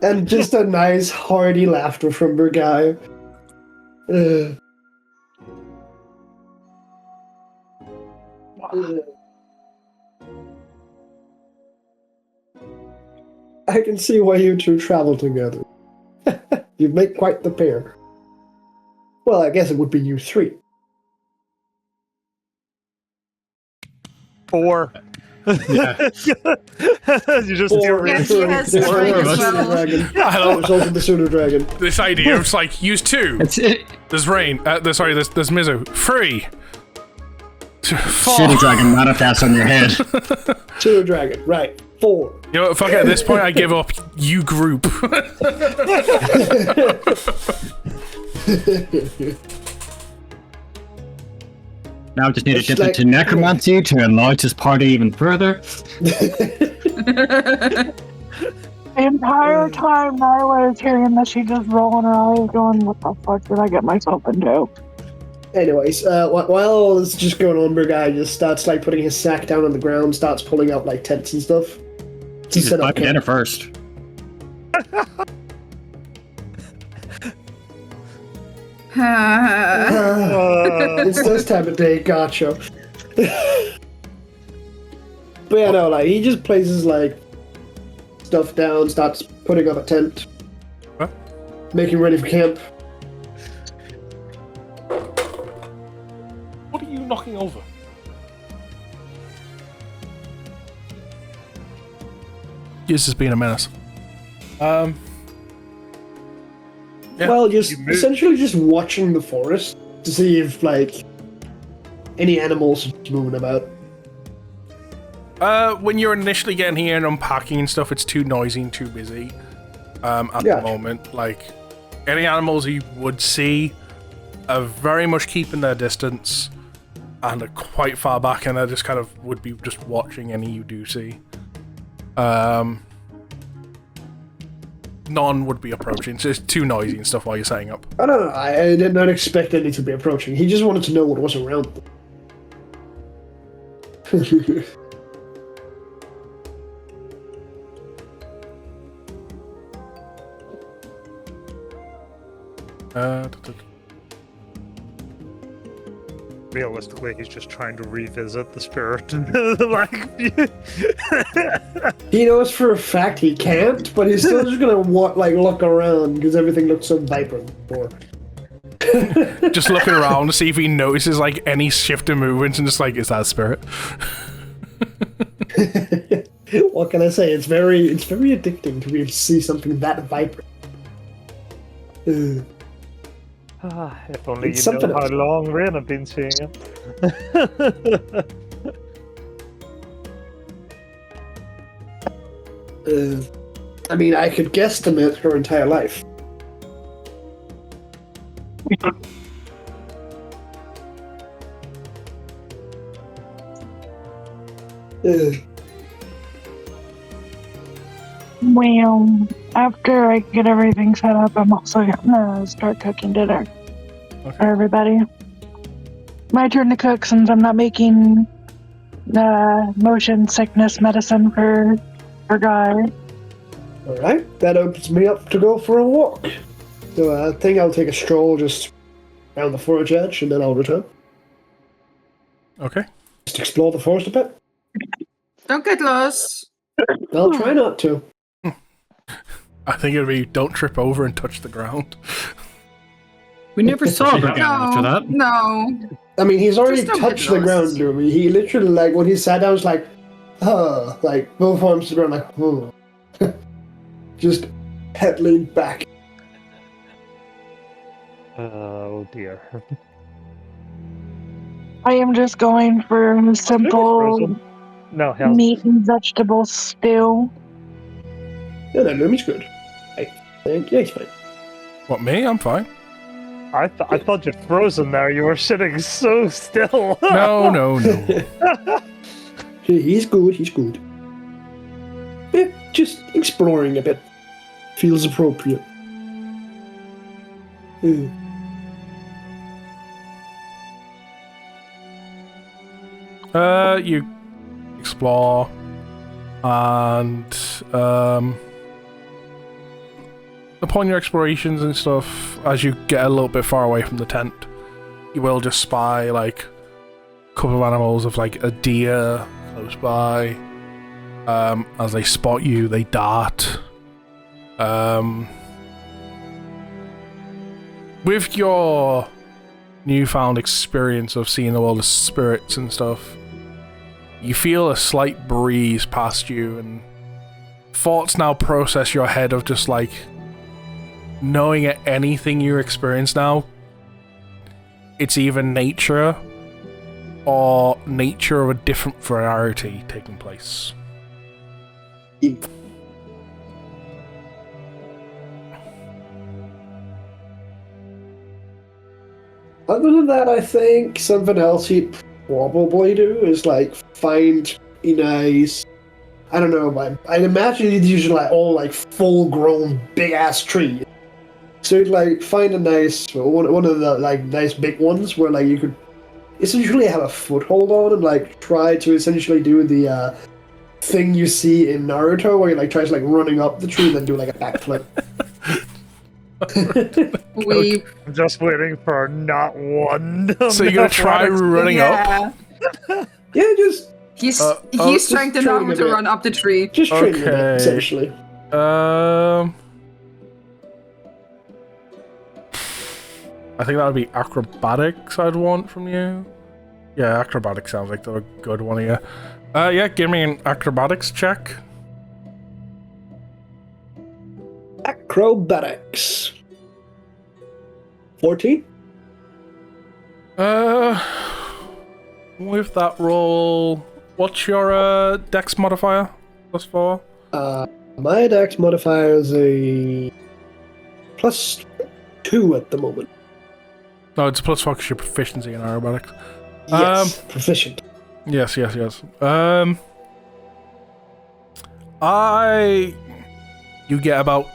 And just a nice hearty laughter from Bergai. I can see why you two travel together. You make quite the pair. Well, I guess it would be you three. 4. Yeah. You just hear Raine. Yes, he has There's three also as the well. dragon. I love There's also the pseudo dragon. this idea of like, use 2. It's it. There's Raine. There's Mizu. 3. 4. Shitty dragon manifests on your head. Pseudo dragon, right. 4. You know what, fuck it, at this point I give up. You group. Now I just need to It's dip like- into necromancy to enlarge this party even further. The entire time Nyla is hearing this, she's just rolling her eyes going, what the fuck did I get myself into? Anyways, while all this is just going on, Bergai just starts like putting his sack down on the ground, starts pulling out like tents and stuff. To Jesus, set up buy me dinner camp. first. It's this time of day, gotcha. But yeah, no, like he just places like stuff down, starts putting up a tent, Huh? making ready for camp. What are you knocking over? This has been a menace. Yeah. Well, just You move- essentially just watching the forest to see if like any animals are moving about. When you're initially getting here and unpacking and stuff, it's too noisy and too busy. At Yeah. the moment, like any animals you would see are very much keeping their distance and are quite far back, and I just kind of would be just watching any you do see. None would be approaching, so it's too noisy and stuff while you're setting up. I don't know. I did not expect any to be approaching. He just wanted to know what was around them. realistically, he's just trying to revisit the spirit. Like, He knows for a fact he can't, but he's still just gonna look around because everything looks so vibrant. Or Just looking around to see if he notices like any shift in movements and just like, is that a spirit? what can I say? It's very addicting to be able to see something that vibrant. if only It's you know something how else. long Raine have been seeing it. I mean, I could guesstimate her entire life. Well, after I get everything set up, I'm also gonna start cooking dinner for everybody. My turn to cook since I'm not making the motion sickness medicine for Bergai. Alright, that opens me up to go for a walk. So I think I'll take a stroll just around the forest edge and then I'll return. Okay. Just explore the forest a bit. Don't get lost. I'll try not to. I think it'd be don't trip over and touch the ground. We never saw Bergai No, after that. no. I mean, he's already Just don't touched get the ground, lost. dude. He literally, like, when he sat down, was like, like, both arms to the ground, like, just head leaned back. Oh dear. I am just going for a simple Frozen? No, hell. meat and vegetable stew. Yeah, that room is good. I think, yeah, he's fine. What, me? I'm fine. I thought you'd frozen there. You were sitting so still. No. He's good, he's good. Yeah, just exploring a bit. Feels appropriate. You explore and upon your explorations and stuff, as you get a little bit far away from the tent, you will just spy like a couple of animals of like a deer close by. As they spot you, they dart. With your newfound experience of seeing all the spirits and stuff, you feel a slight breeze past you, and thoughts now process your head of just like knowing anything you experience now, it's either nature or nature of a different variety taking place. Other than that, I think something else he'd probably do is like find a nice, I don't know, I'd imagine he'd usually like all like full grown big ass trees. So he'd like find a nice one of the like nice big ones where like you could essentially have a foothold on and like try to essentially do the thing you see in Naruto where he like tries like running up the tree and then do like a backflip. I'm just waiting for not one. So you're gonna try running up? Yeah, just He's just trying to training know a to bit. run up the tree. just training a bit, Okay. essentially. I think that would be acrobatics I'd want from you. Yeah, acrobatics sounds like they're a good one here. Yeah, give me an acrobatics check. Acrobatics. 14? With that roll, what's your dex modifier? +4? My dex modifier is a +2 at the moment. No, it's a +4 because your proficiency in aerobatics. Yes, proficient. Yes. You get about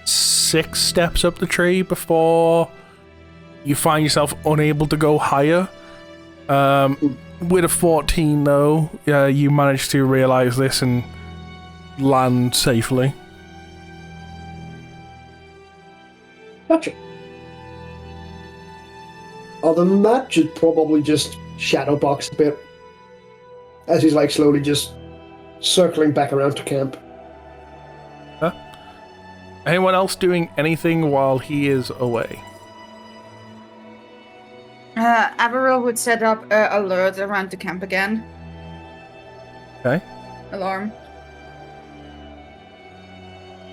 6 steps up the tree before you find yourself unable to go higher. With a 14 though, you manage to realize this and land safely. Gotcha. Other than that, just probably just shadow box a bit. As he's like slowly just circling back around to camp. Huh? Anyone else doing anything while he is away? Averille would set up an alert around the camp again. Okay. Alarm.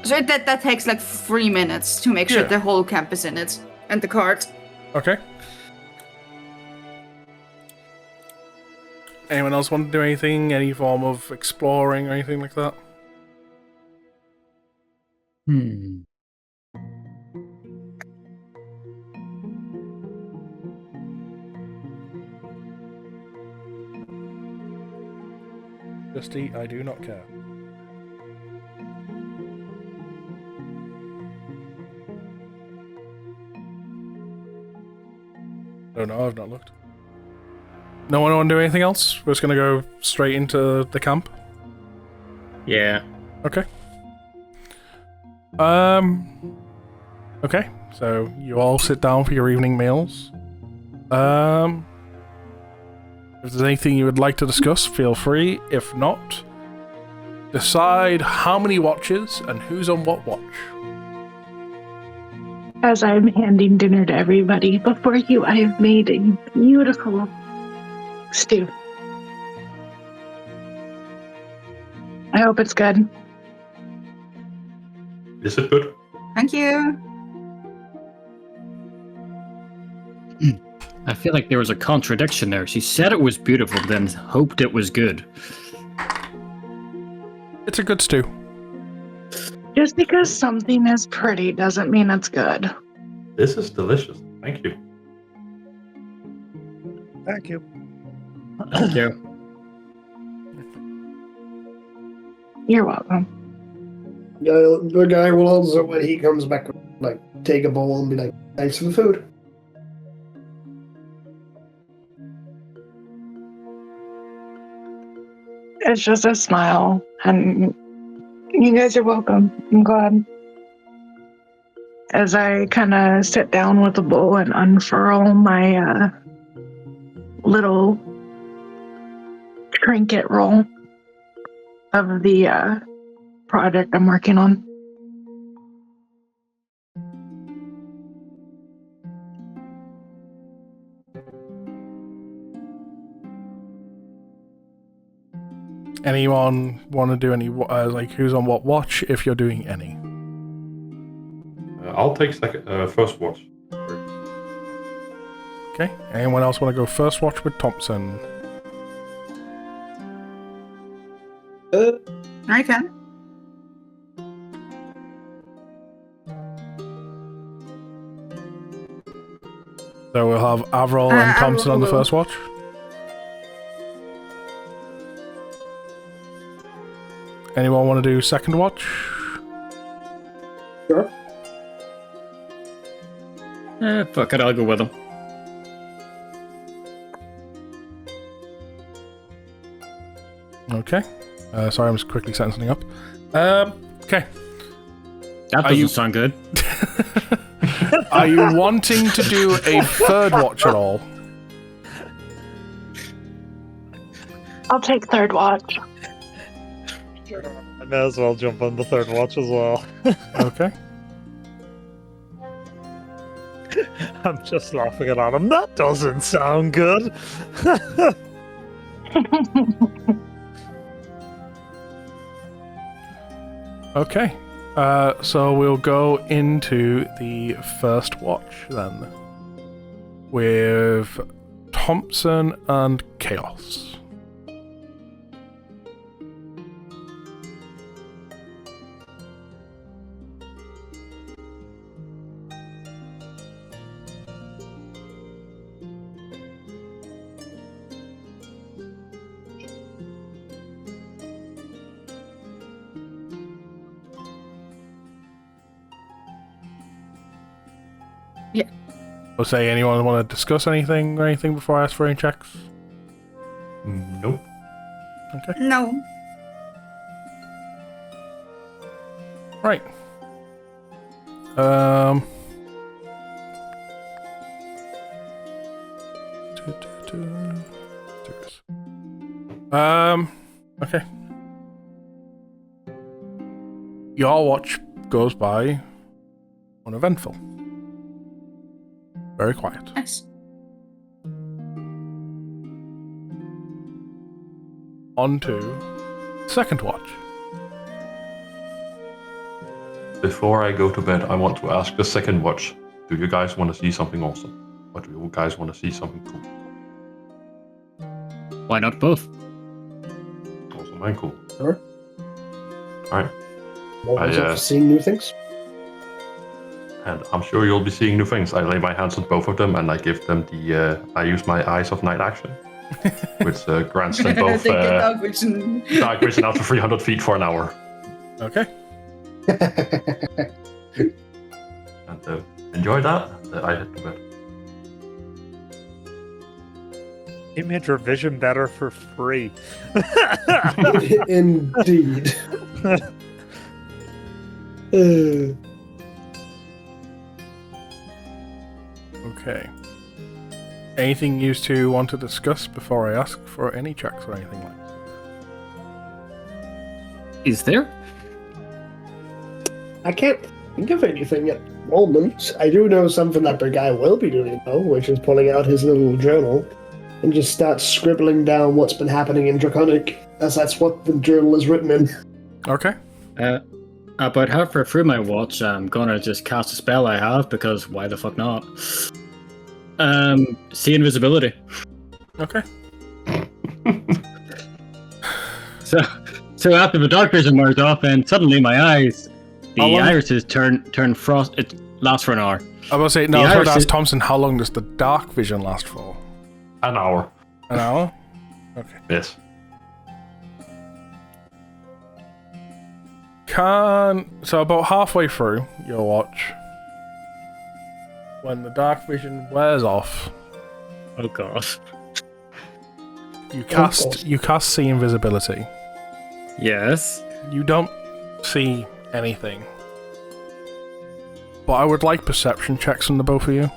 So that takes like 3 minutes to make sure Yeah. the whole camp is in it. And the cart. Okay. Anyone else want to do anything? Any form of exploring or anything like that? Just eat, I do not care. Oh no, I've not looked. No one want to do anything else? We're just gonna go straight into the camp? Yeah. Okay. Okay, so you all sit down for your evening meals. If there's anything you would like to discuss, feel free. If not, decide how many watches and who's on what watch. As I'm handing dinner to everybody, before you, I have made a beautiful stew. I hope it's good. Is it good? Thank you. I feel like there was a contradiction there. She said it was beautiful, then hoped it was good. It's a good stew. Just because something is pretty doesn't mean it's good. This is delicious. Thank you. Thank you. Thank you. You're welcome. The guy will also, when he comes back, like, take a bowl and be like, thanks for the food. It's just a smile, and you guys are welcome. I'm glad. As I kind of sit down with the bowl and unfurl my little trinket roll of the project I'm working on. Anyone want to do any, like, who's on what watch, if you're doing any? I'll take first watch. Okay. Anyone else want to go first watch with Thomsen? I can. So we'll have Averille and Thomsen on the Averille. first watch. Anyone want to do second watch? Sure. Fuck it, I'll go with him. Okay. Sorry, I'm just quickly setting something up. Okay. That doesn't sound good. Are you wanting to do a third watch at all? I'll take third watch. I may as well jump on the third watch as well. Okay. I'm just laughing at Adam. That doesn't sound good. Okay. So we'll go into the first watch then. With Thomsen and Khaos. We'll say, anyone want to discuss anything or anything before I ask for any checks? Nope. Okay. No. Right. Okay. Your watch goes by uneventful. Very quiet. Nice. On to second watch. Before I go to bed, I want to ask the second watch. Do you guys want to see something awesome? Or do you guys want to see something cool? Why not both? Awesome and cool. Sure. Alright. Always up for seeing new things. And I'm sure you'll be seeing new things. I lay my hands on both of them and I give them I use my Eyes of Night action. Which grants them both dark vision. dark vision out to 300 feet for an hour. Okay. And enjoy that. I head to bed. He made your vision better for free. Indeed. Okay. Anything you two want to discuss before I ask for any checks or anything like that? Is there? I can't think of anything at the moment. I do know something that Bergai will be doing, though, which is pulling out his little journal and just start scribbling down what's been happening in Draconic, as that's what the journal is written in. Okay. About halfway through my watch, I'm gonna just cast a spell I have, because why the fuck not? See invisibility. Okay. So after the dark vision wears off, and suddenly my eyes, the How long- irises turn frost. It lasts for an hour. I was saying, no, The I was going to iris ask Thomsen, how long does the dark vision last for? An hour. An hour? Okay. Yes. So about halfway through your watch, when the dark vision wears off, Oh god. you course. cast see invisibility. Yes. You don't see anything. But I would like perception checks from the both of you.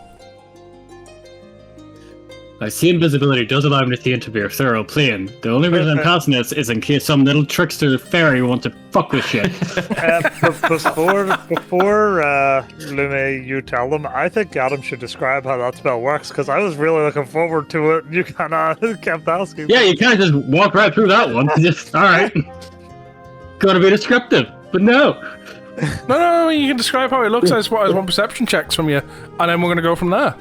I see invisibility does allow me to see into a thorough plane. The only reason I'm casting this is in case some little trickster fairy wants to fuck with shit. Before Lume, you tell them, I think Adam should describe how that spell works, because I was really looking forward to it, and you kind of kept asking. Yeah, you can't just walk right through that one. Just, alright. Gotta be descriptive, but no. No, you can describe how it looks. I just want perception checks from you, and then we're going to go from there.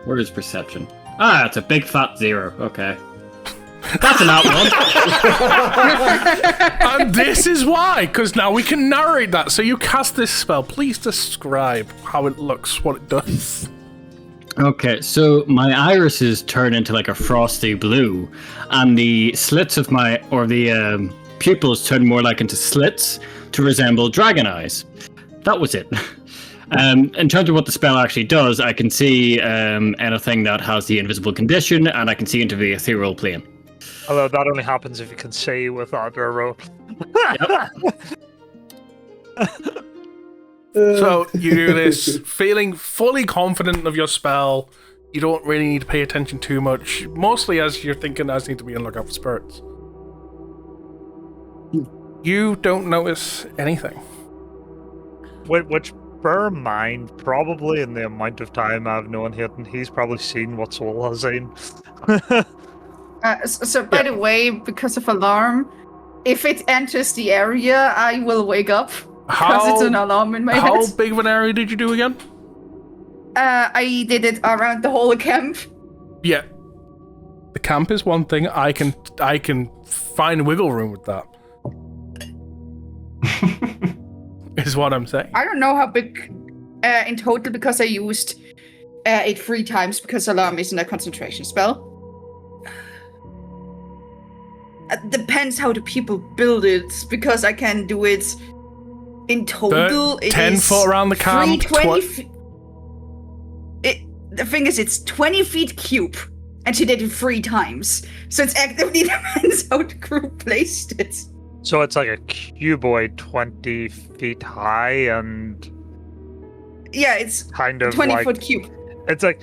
Where is perception? Ah, it's a big fat 0. Okay. That's an out one. And this is why, because now we can narrate that. So you cast this spell. Please describe how it looks, what it does. Okay, so my irises turn into like a frosty blue, and the slits of the pupils turn more like into slits to resemble dragon eyes. That was it. In terms of what the spell actually does, I can see anything that has the invisible condition, and I can see into the ethereal plane. Although that only happens if you can see without a rope. So you do this feeling fully confident of your spell. You don't really need to pay attention too much. Mostly as you're thinking, I just need to be on lookout for spirits. You don't notice anything. Which, bear in mind, probably in the amount of time I've known Haiton, he's probably seen what Soul has seen. So by the way, because of alarm, if it enters the area, I will wake up. Because it's an alarm in my head. How big of an area did you do again? I did it around the whole camp. Yeah. The camp is one thing. I can find wiggle room with that. Is what I'm saying. I don't know how big in total, because I used it 3 times, because alarm isn't a concentration spell. Depends how the people build it, because I can do it in total. 10 foot around the camp. 20 the thing is, it's 20 feet cube, and she did it 3 times. So it actively depends how the group placed it. So it's like a cuboid 20 feet high and... Yeah, it's kind of 20 like... foot cube. It's like...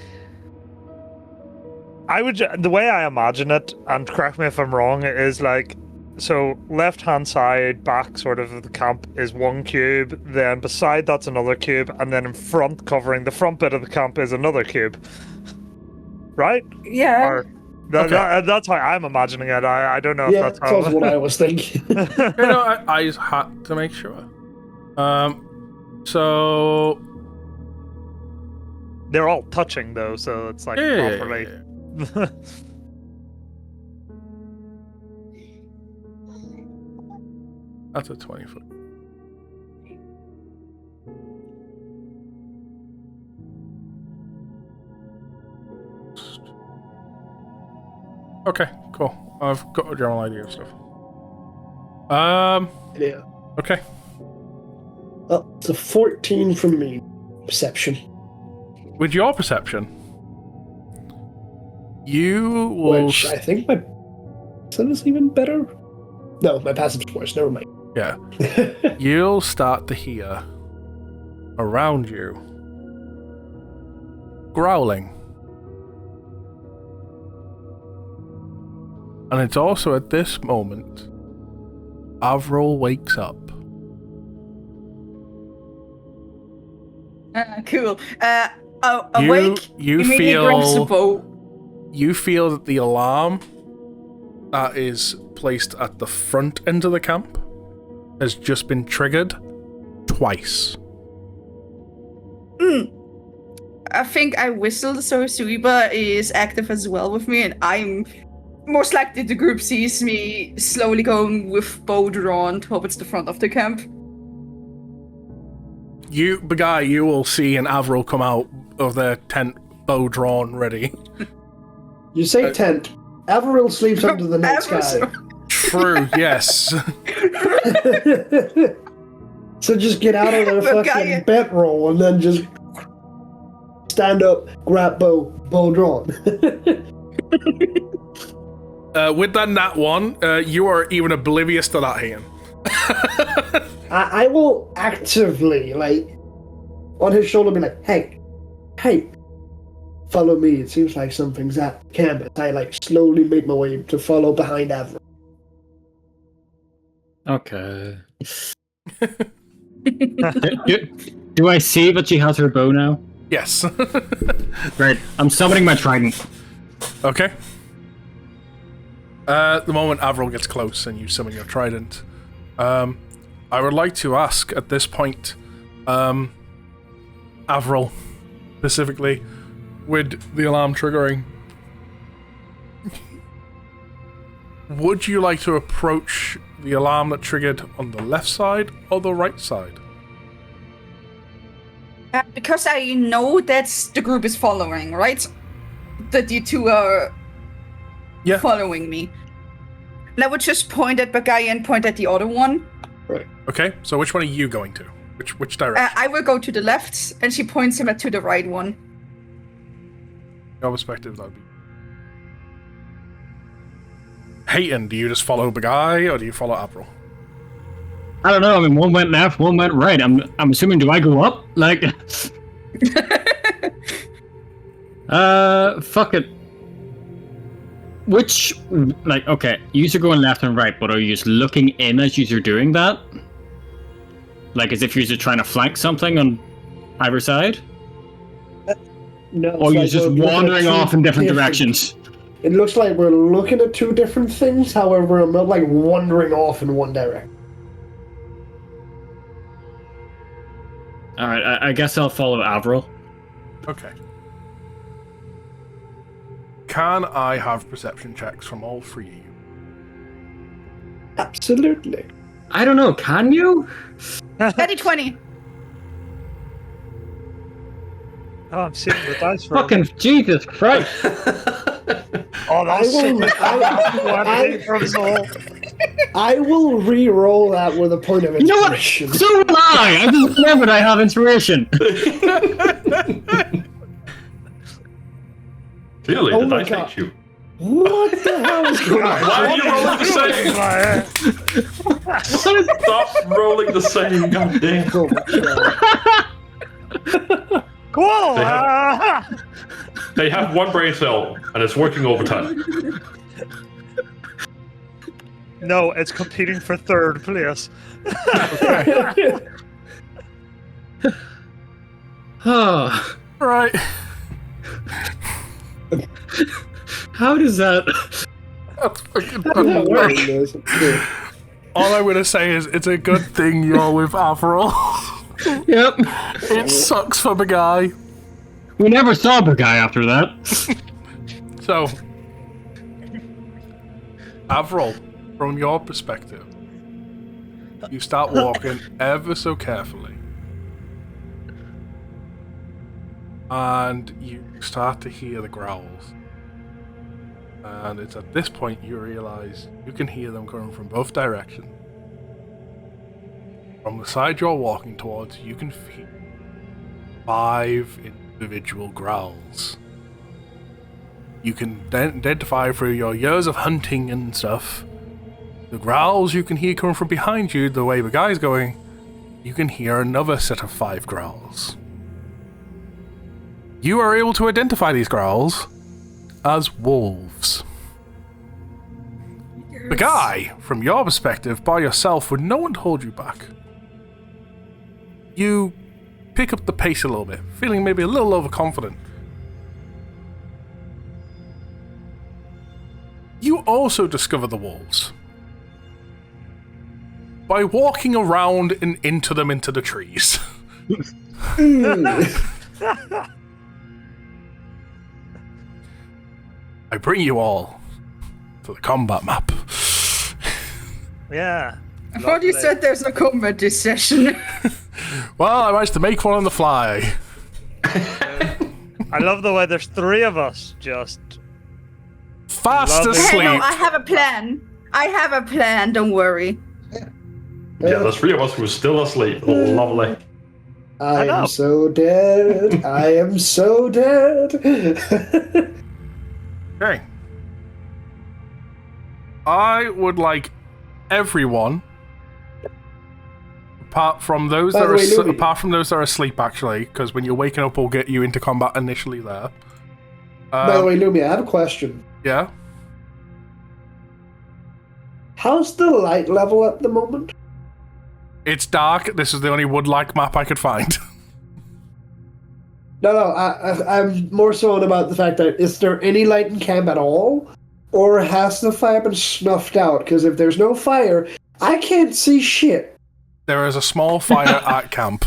The way I imagine it, and correct me if I'm wrong, is like, so left-hand side, back sort of the camp is one cube, then beside that's another cube, and then in front, covering the front bit of the camp is another cube. Right? Yeah. Or, that's how I'm imagining it. I don't know if that's how... that's what I was thinking. I just had to make sure. So... They're all touching, though, so it's like properly... Yeah. That's a 20-foot. Okay, cool. I've got a general idea of stuff. Yeah. Okay. Well, it's a 14 from me. Perception. With your perception, you will... Which I think my... That is even better? No, my passive's worse. Never mind. Yeah. You'll start to hear around you growling. And it's also at this moment Averille wakes up. Cool. Awake. You grabs the feel bow. you feel that the alarm that is placed at the front end of the camp has just been triggered twice. I think I whistled, so Suiba is active as well with me, and I'm most likely the group sees me slowly going with bow drawn towards the front of the camp. Bergai, you will see an Averille come out of their tent, bow drawn, ready. You say tent. Averille sleeps under the night sky. True, yes. So just get out of the fucking bedroll and then just stand up, grab bow drawn. With that nat 1, you are even oblivious to that, Haiton. I will actively, like, on his shoulder be like, hey, follow me. It seems like something's at campus. I, like, slowly make my way to follow behind Averille. Okay. do I see that she has her bow now? Yes. Right. I'm summoning my Triton. Okay. The moment Averille gets close and you summon your trident, I would like to ask at this point, Averille, specifically, with the alarm triggering, would you like to approach the alarm that triggered on the left side or the right side? Because I know that the group is following, right? That you two are following me. And I would just point at Bergai and point at the other one. Right. Okay, so which one are you going to? Which direction? I will go to the left, and she points him to the right one. Your perspective, that would be... Haiton, do you just follow Bergai, or do you follow Averille? I don't know. I mean, one went left, one went right. I'm assuming, do I go up? Like... fuck it. Which, like, okay, you're going left and right, but are you just looking in as you're doing that? Like, as if you're just trying to flank something on either side? No. Or you're just wandering off in different directions? It looks like we're looking at two different things, however, I'm not, like, wandering off in one direction. Alright, I guess I'll follow Averille. Okay. Can I have perception checks from all three of you? Absolutely. I don't know, can you? 20. Oh, I'm seeing the dice roll. Fucking Jesus Christ. Oh, that's I will re-roll that with a point of You know what? inspiration. So will I! I just remembered I have inspiration. Clearly, Oh the my dice God. hate you. What the hell is going on? Why are you rolling the same? Stop rolling the same, goddamn. Oh my God. Cool! They have one brain cell, and it's working overtime. No, it's competing for third place. Oh, Right. how does that? That's fucking Yeah. All I'm gonna say is it's a good thing you're with Averille. Yep. It sucks for Bergai. We never saw Bergai after that. So, Averille, from your perspective, you start walking ever so carefully. And you start to hear the growls. And it's at this point you realize you can hear them coming from both directions. From the side you're walking towards, you can feel 5 individual growls. You can identify through your years of hunting and stuff. The growls you can hear coming from behind you, the way the guy's going, you can hear another set of 5 growls. You are able to identify these growls as wolves. The guy, from your perspective, by yourself, with no one to hold you back, you pick up the pace a little bit, feeling maybe a little overconfident. You also discover the wolves by walking around and into the trees. I bring you all to the combat map. Yeah. I thought you said there's no combat this session. Well, I managed to make one on the fly. I love the way there's 3 of us just. Fast Love it. asleep. Hey, no, I have a plan. I have a plan, don't worry. Yeah, there's 3 of us who are still asleep. Lovely. I know. am so dead. I am so dead. Okay. I would like everyone, apart from those By that the are way, Louis. apart from those that are asleep, actually, because when you're waking up, we'll get you into combat initially there. By the way, Lumi, I have a question. Yeah. How's the light level at the moment? It's dark. This is the only wood-like map I could find. No, I'm more so on about the fact that is there any light in camp at all? Or has the fire been snuffed out? Because if there's no fire, I can't see shit. There is a small fire at camp.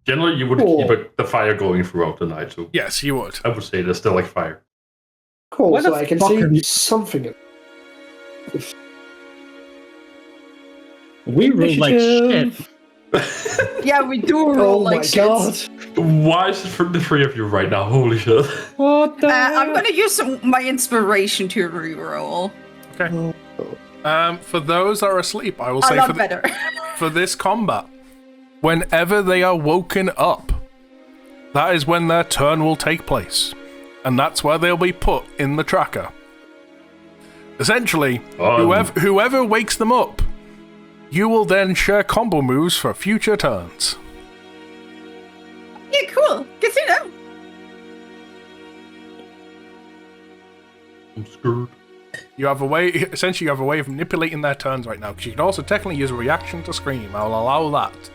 Generally, you would Cool. keep the fire going throughout the night, so Yes, you would. I would say there's still like fire. Cool, Why so the I can fuck see are you- something. We rolled like shit. Yeah, we do roll Oh like my shit. god. Why is it from the 3 of you right now? Holy shit. What the? I'm gonna use my inspiration to reroll. Okay. For those that are asleep, I will A say lot better. for this combat, whenever they are woken up, that is when their turn will take place. And that's where they'll be put in the tracker. Essentially, whoever wakes them up, you will then share combo moves for future turns. Yeah, cool. Good to know. I'm screwed. You have a way, essentially, you have a way of manipulating their turns right now. Because you can also technically use a reaction to scream. I'll allow that.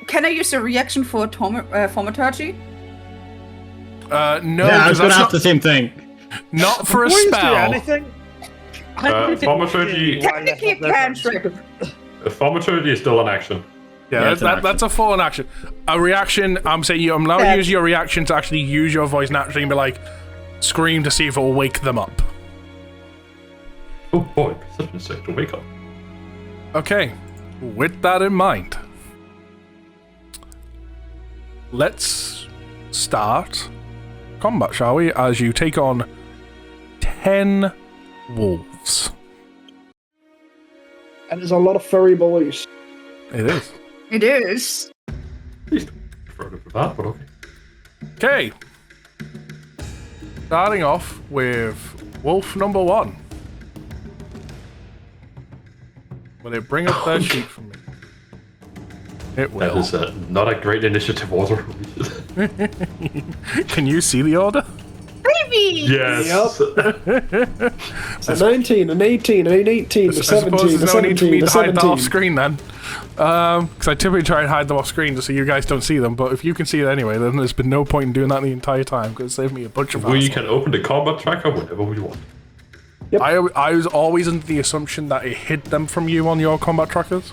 Can I use a reaction for thaumaturgy? No, Yeah, I was because gonna that's ask the same thing. not for a Before you do spell. anything, Thaumaturgy, Technically a cantrip. thaumaturgy is still an action. Yeah, Yeah, it's an that's a full on action. A reaction, I'm saying I'm allowed to use your reaction to actually use your voice naturally and be like, scream to see if it will wake them up. Oh boy, such a mistake to wake up. Okay, with that in mind, let's start combat, shall we? As you take on 10 wolves. And there's a lot of furry boys. It is. It is. Please don't refer to that, but okay. Okay. Starting off with wolf number 1. Will it bring up their sheet for me? It That will. is not a great initiative order. Can you see the order? Baby! Yes. A 19, an 18, an 18, a I 17, suppose a there's no need for me 17, a to hide that off 17. screen then. Because I typically try and hide them off screen just so you guys don't see them, but if you can see it anyway, then there's been no point in doing that the entire time, because it saved me a bunch of We hassle. can open the combat tracker whenever we want. I was always under the assumption that it hid them from you on your combat trackers.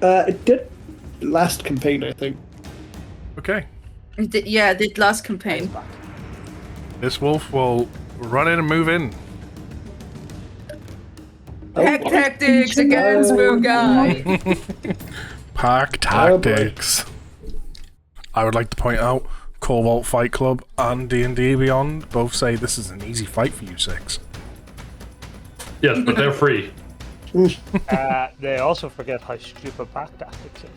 It did last campaign, I think. Okay. Yeah, I did last campaign. This wolf will run in and move in. Pack tactics against Bergai. Pack tactics. I would like to point out, Cobalt Fight Club and D&D Beyond both say this is an easy fight for you six. Yes, but they're free. They also forget how stupid pack tactics is.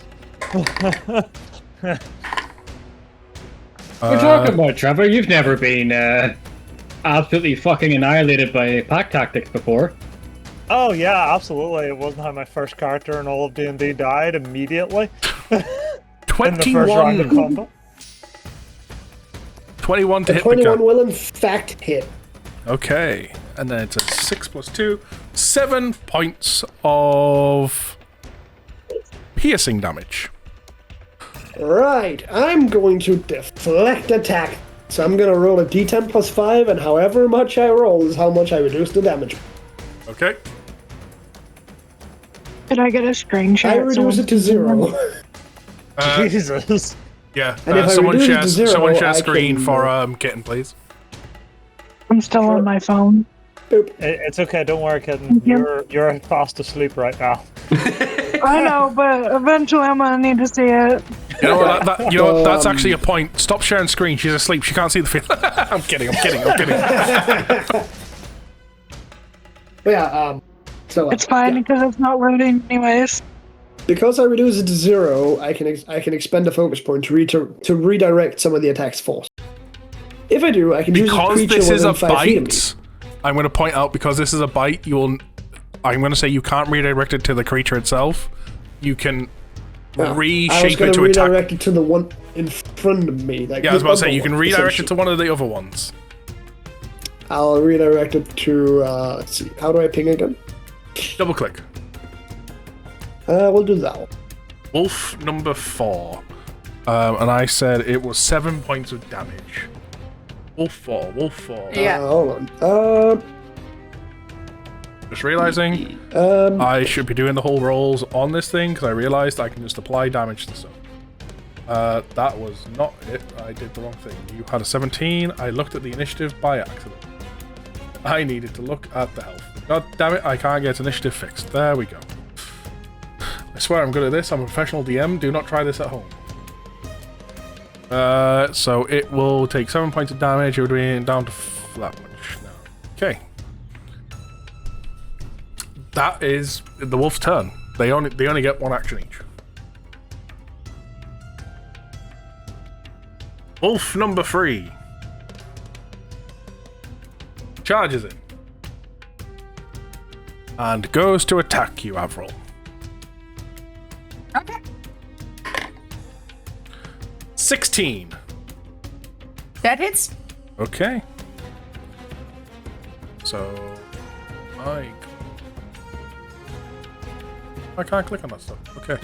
We're talking about Trevor. You've never been absolutely fucking annihilated by pack tactics before. Oh yeah, absolutely. It wasn't how my first character in all of D&D died immediately in the first round of 21. combat. 21 to The hit the 21 gun. will in fact hit. Okay, and then it's a 6 plus 2, 7 points of piercing damage. Right, I'm going to deflect attack. So I'm going to roll a d10 plus 5, and however much I roll is how much I reduce the damage. Okay. Could I get a screenshot? I reduce it to 0. Jesus. Yeah, And if I someone reduce it share to 0, someone share I screen can, for Kitten, please. I'm still on my phone. Boop. It's okay, don't worry, Kitten. You're fast asleep right now. I know, but eventually I'm gonna need to see it. You know what? That's actually a point. Stop sharing screen. She's asleep. She can't see the field. I'm kidding. But yeah, so It's fine because it's not loading anyways. because I reduce it to 0, I can expend a focus point to redirect some of the attack's force. If I do, I can use a Because creature this is a within 5 feet of me. bite, I'm going to point out, because this is a bite, I'm going to say you can't redirect it to the creature itself. You can I was reshape going it to to attack. redirect it to the one in front of me. Like Yeah, I was the about to say, other you can one, redirect it to essentially. one of the other ones. I'll redirect it to, let's see, how do I ping again? Double click. We'll do that one. Wolf number 4. And I said it was 7 points of damage. Wolf 4. Yeah. Hold on. Just realizing I should be doing the whole rolls on this thing, because I realized I can just apply damage to stuff. That was not it. I did the wrong thing. You had a 17. I looked at the initiative by accident. I needed to look at the health. God damn it, I can't get initiative fixed. There we go. I swear I'm good at this. I'm a professional DM. Do not try this at home. So it will take 7 points of damage. It would be down to that much now. Okay. That is the wolf's turn. They only get one action each. Wolf number 3 charges in and goes to attack you, Averille. Okay. 16. That hits. Okay. So I can't click on that stuff. Okay.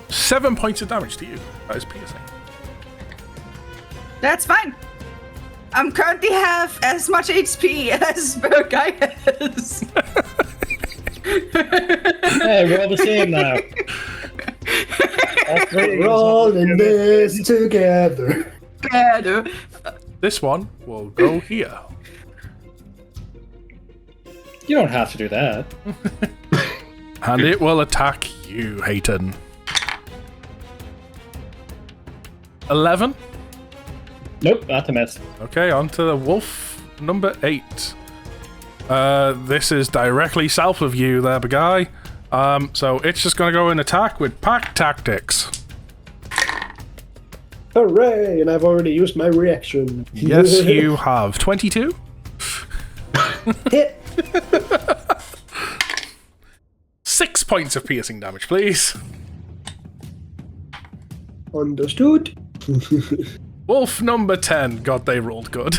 Seven points of damage to you. That is piercing. That's fine. I'm currently have as much HP as Bergai has. Hey, we're all the same now. We're all in this together. Better. This one will go here. You don't have to do that. And it will attack you, Haiton. 11. Nope, that's a miss. Okay, on to the wolf number 8. This is directly south of you there, Bergai. So it's just going to go and attack with pack tactics. Hooray! And I've already used my reaction. Yes, you have. 22? Hit. 6 points of piercing damage, please. Understood. Wolf number 10. God, they rolled good.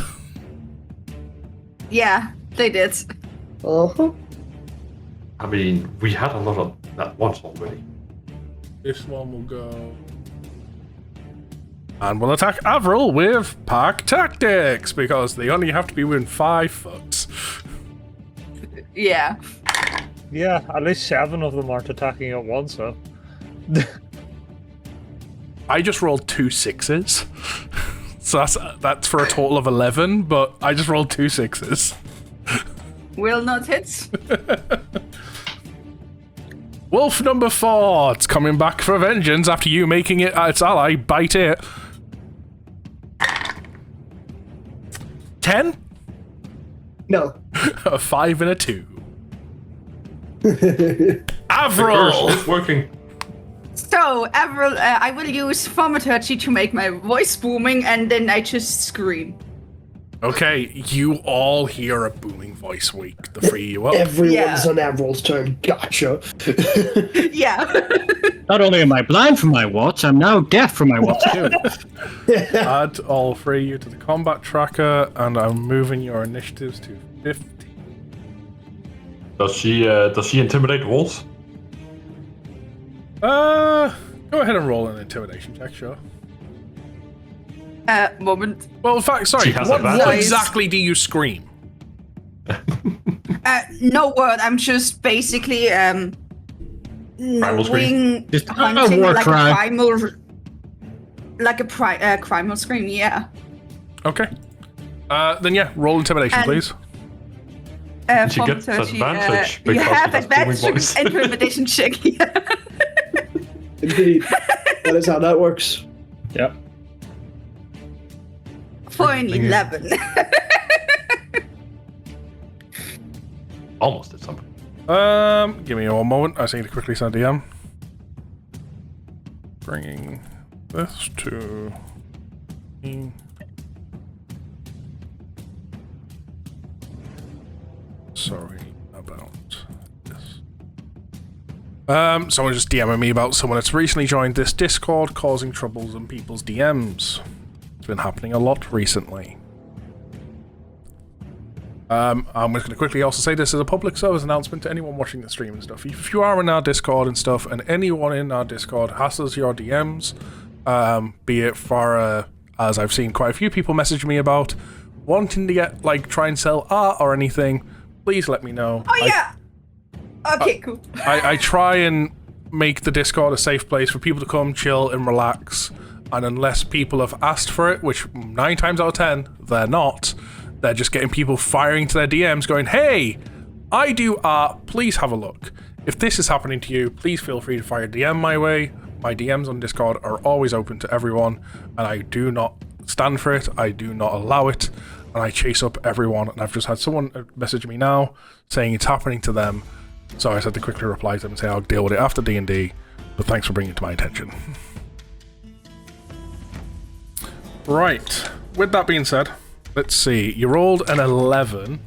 Yeah, they did. Uh-huh. I mean, we had a lot of that once already. This one will go. And we'll attack Averille with Pack Tactics, because they only have to be within 5 foot. Yeah. Yeah, at least 7 of them aren't attacking at once, so. I just rolled 2 6s. So that's for a total of 11, but I just rolled 2 6s. Will not hit. Wolf number 4. It's coming back for vengeance after you making it its ally bite it. 10? No. A 5 and a 2. Curse Averille! is working. So, Averille, I will use Thaumaturgy to make my voice booming, and then I just scream. Okay, you all hear a booming voice wake the 3 of you up. Everyone's on Averill's turn. Gotcha. Yeah. Not only am I blind from my watch, I'm now deaf from my watch too. Add all 3 of you to the combat tracker, and I'm moving your initiatives to 50. Does she intimidate wolves? Go ahead and roll an intimidation check, sure. Moment. Well, in fact, sorry, She has what advantage. exactly do you scream? No word. I'm just basically Primal scream? Just a hunting war like cry. a primal scream. Yeah. Okay. Then yeah, roll intimidation, And- please. She gets Thaumaturgy, advantage you because have she has advantage booming voice. intimidation check. Indeed. That is how that works. Yep. For an 11. Almost did something. Give me one moment. I just need to quickly send DM. Bringing this to me. Sorry about this. Someone just DMing me about someone that's recently joined this Discord causing troubles in people's DMs. It's been happening a lot recently. I'm just going to quickly also say this as a public service announcement to anyone watching the stream and stuff. If you are in our Discord and stuff, and anyone in our Discord hassles your DMs, be it for, as I've seen quite a few people message me about, wanting to get, like, try and sell art or anything, please let me know. Oh yeah. Okay, cool. I try and make the Discord a safe place for people to come, chill, and relax. And unless people have asked for it, which 9 times out of 10, they're not, they're just getting people firing to their DMs going, hey, I do art, please have a look. If this is happening to you, please feel free to fire a DM my way. My DMs on Discord are always open to everyone, and I do not stand for it, I do not allow it, and I chase up everyone. And I've just had someone message me now saying it's happening to them, so I had to quickly reply to them and say I'll deal with it after D&D, but thanks for bringing it to my attention. Right, with that being said, let's see, you rolled an 11.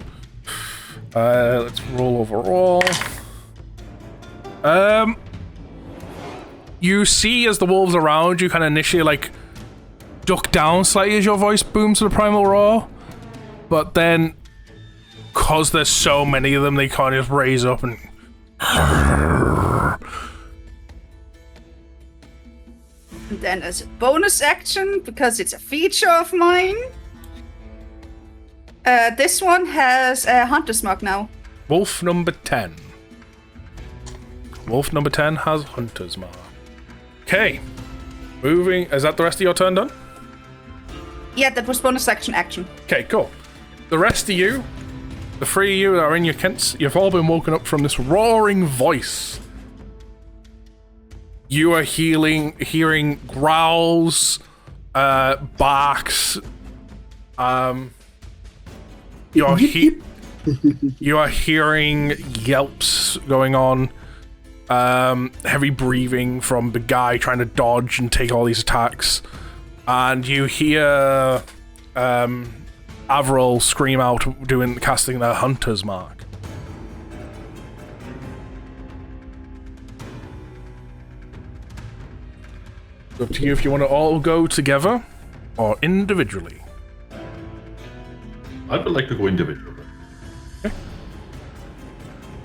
Let's roll overall. You see as the wolves around you kind of initially like duck down slightly as your voice booms to the primal roar, but then because there's so many of them, they kind of raise up and And then as a bonus action, because it's a feature of mine, this one has a Hunter's Mark now. Wolf number 10. Wolf number 10 has Hunter's Mark. Okay. Moving. Is that the rest of your turn done? Yeah, that was bonus action. Okay, cool. The rest of you, the 3 of you that are in your kents, you've all been woken up from this roaring voice. You are hearing growls, barks. You are hearing yelps going on. Heavy breathing from Bergai trying to dodge and take all these attacks. And you hear Averille scream out, casting their Hunter's Mark. It's up to you if you want to all go together or individually. I would like to go individually.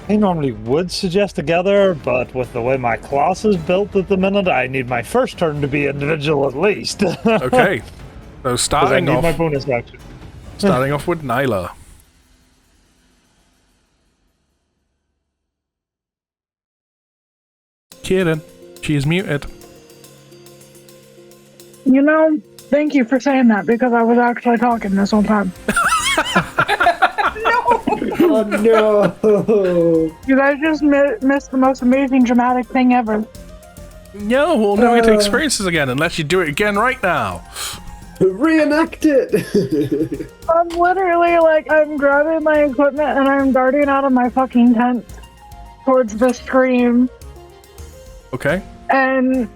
I normally would suggest together, but with the way my class is built at the minute, I need my first turn to be individual at least. Okay. So Because I need my starting bonus action. off with Nyla. Kitten, she is muted. You know, thank you for saying that because I was actually talking this whole time. Oh no! You guys just missed the most amazing dramatic thing ever. No, we'll never get to experience this again unless you do it again right now. Reenact it! I'm literally like, I'm grabbing my equipment and I'm darting out of my fucking tent towards the stream. Okay. And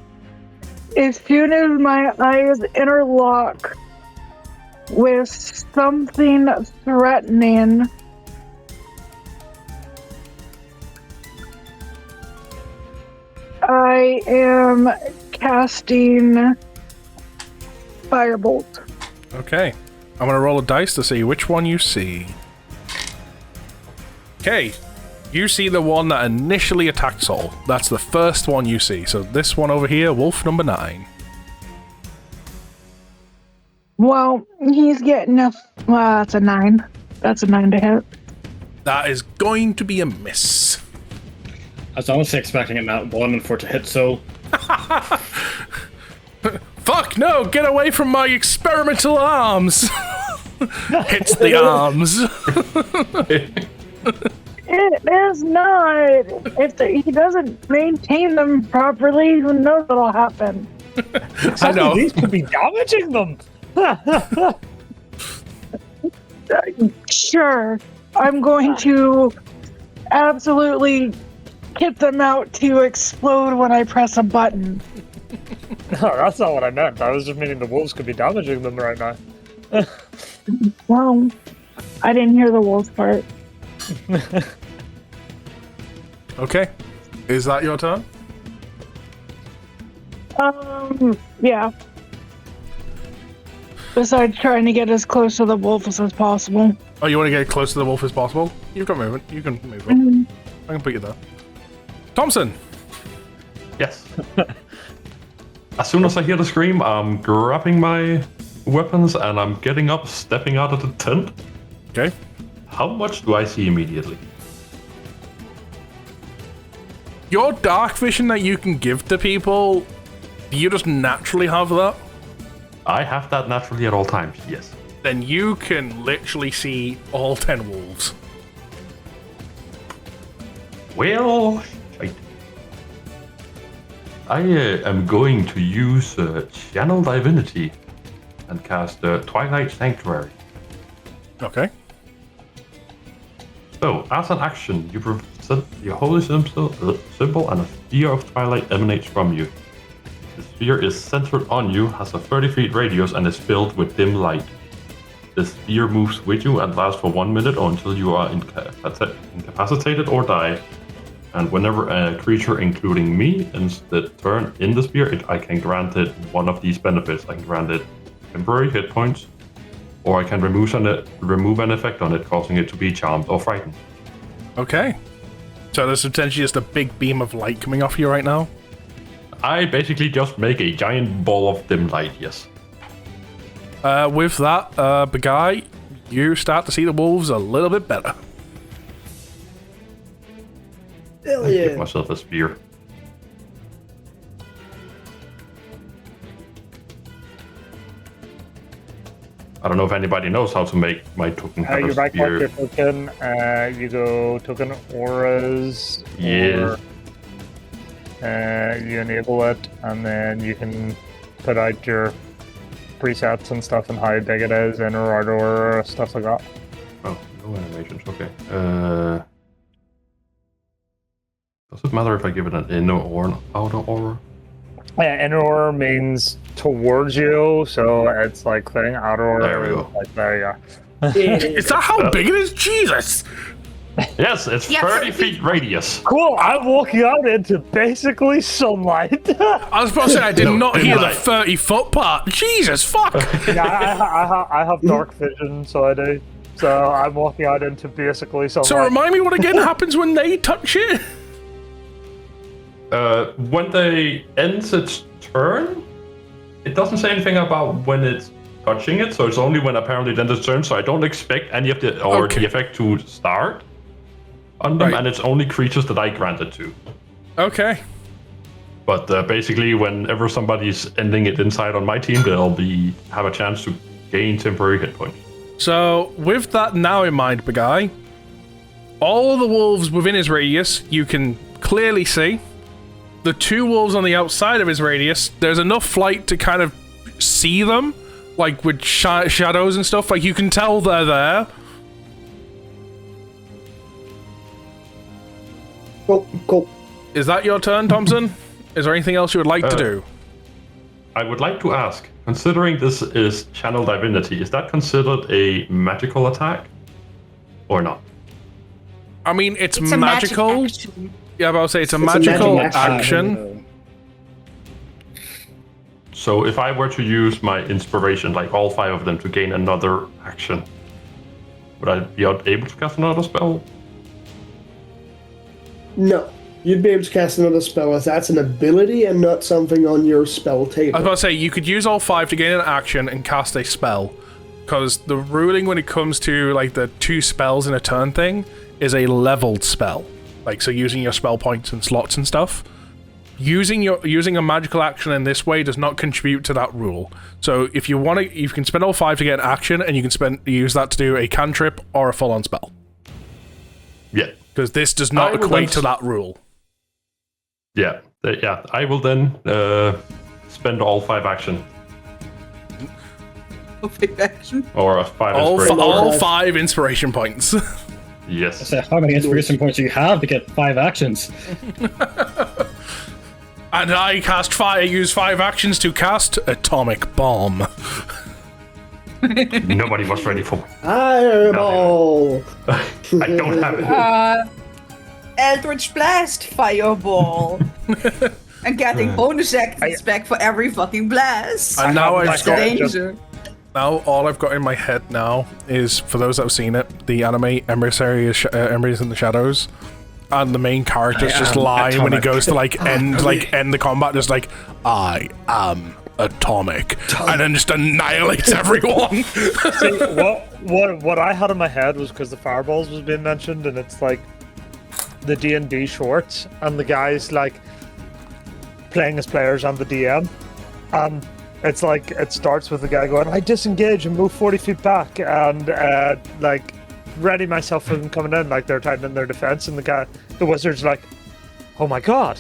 as soon as my eyes interlock with something threatening, I am casting Firebolt. Okay. I'm gonna roll a dice to see which one you see. Okay. You see the one that initially attacked Sol. That's the first one you see. So this one over here, wolf number 9. Well, he's getting a... Well, that's a 9. That's a 9 to hit. That is going to be a miss. I was honestly expecting a nat 1 and for it to hit Soul. Fuck no! Get away from my experimental arms! Hits the arms. It is not. If he doesn't maintain them properly, who knows what'll happen? I know. These could be damaging them. Sure. I'm going to absolutely get them out to explode when I press a button. No, that's not what I meant. I was just meaning the wolves could be damaging them right now. Well, I didn't hear the wolves part. Okay. Is that your turn? Yeah. Besides trying to get as close to the wolves as possible. Oh, you want to get close to the wolf as possible? You've got movement. You can move up. I can put you there. Thomsen! Yes. As soon as I hear the scream, I'm grabbing my weapons and I'm getting up, stepping out of the tent. Okay. How much do I see immediately? Your dark vision that you can give to people, do you just naturally have that? I have that naturally at all times, yes. Then you can literally see all 10 wolves. Well, shite. I am going to use Channel Divinity and cast Twilight Sanctuary. Okay. So, as an action, you present your holy symbol and a sphere of twilight emanates from you. The sphere is centered on you, has a 30 feet radius, and is filled with dim light. The sphere moves with you and lasts for 1 minute or until you are incapacitated or die. And whenever a creature, including me, ends the turn in the sphere, I can grant it one of these benefits. I can grant it temporary hit points, or I can remove an effect on it, causing it to be charmed or frightened. Okay. So there's potentially just a big beam of light coming off you right now? I basically just make a giant ball of dim light, yes. With that, Bergai, you start to see the wolves a little bit better. Hell I give yeah. myself a spear. I don't know if anybody knows how to make my token have You a right spear. your token, you go token auras, Yes. or you enable it, and then you can put out your presets and stuff and how big it is, inner or outer aura, stuff like that. Oh, no animations, okay. Does it matter if I give it an inner or an outer aura? Yeah, inner aura means towards you, so it's like thing. Outer aura There we is go. like there you go. Is that how big it is? Jesus! Yes, it's Yeah, 30 so- feet radius. Cool, I'm walking out into basically sunlight. I was supposed to say I did No, not in hear the light. 30-foot part. Jesus, fuck! Yeah, I have dark vision, so I do. So I'm walking out into basically sunlight. So remind me what again happens when they touch it? When they ends its turn, it doesn't say anything about when it's touching it, so it's only when apparently it ends its turn, so I don't expect any of the effect to start on them, Right. and it's only creatures that I grant it to. Okay. But basically, whenever somebody's ending it inside on my team, they'll have a chance to gain temporary hit points. So, with that now in mind, Bergai, all the wolves within his radius, you can clearly see. The 2 wolves on the outside of his radius, there's enough light to kind of see them, like with shadows and stuff. Like, you can tell they're there. Cool. Is that your turn, Thomsen? Is there anything else you would like to do? I would like to ask, considering this is Channel Divinity, is that considered a magical attack? Or not? I mean, it's It's a magic magical. action. Yeah, but I'll say it's a It's a magical magic action. So if I were to use my inspiration, like all 5 of them, to gain another action, would I be able to cast another spell? No. You'd be able to cast another spell as that's an ability and not something on your spell I was table. about to say, you could use all 5 to gain an action and cast a spell. Because the ruling when it comes to, like, the 2 spells in a turn thing is a leveled spell. Like, so using your spell points and slots and stuff. Using a magical action in this way does not contribute to that rule. So if you want to, you can spend all 5 to get an action, and you can use that to do a cantrip or a full-on spell. Yeah. Because this does not I will equate then- to that rule. Yeah. I will then spend all 5 action. Action. Or 5 All inspiration. 5 inspiration points. Yes. So how many inspiration points do you have to get 5 actions? And I use 5 actions to cast Atomic Bomb. Nobody was ready for Fireball! I don't have it. Eldritch Blast Fireball. And getting bonus actions back for every fucking blast. And now I've That's got Danger. now all I've got in my head now is, for those that have seen it, the anime Emissary is Emery's in the Shadows, and the main character's just lying when he goes to end the combat, just like, I am atomic, and then just annihilates everyone. See, what I had in my head was because the fireballs was being mentioned, and it's like the D&D shorts, and the guy's like playing as players and the DM, and it's like it starts with the guy going, I disengage and move 40 feet back, and like ready myself for them coming in, like they're tightening their defense, and the wizard's like, oh my god,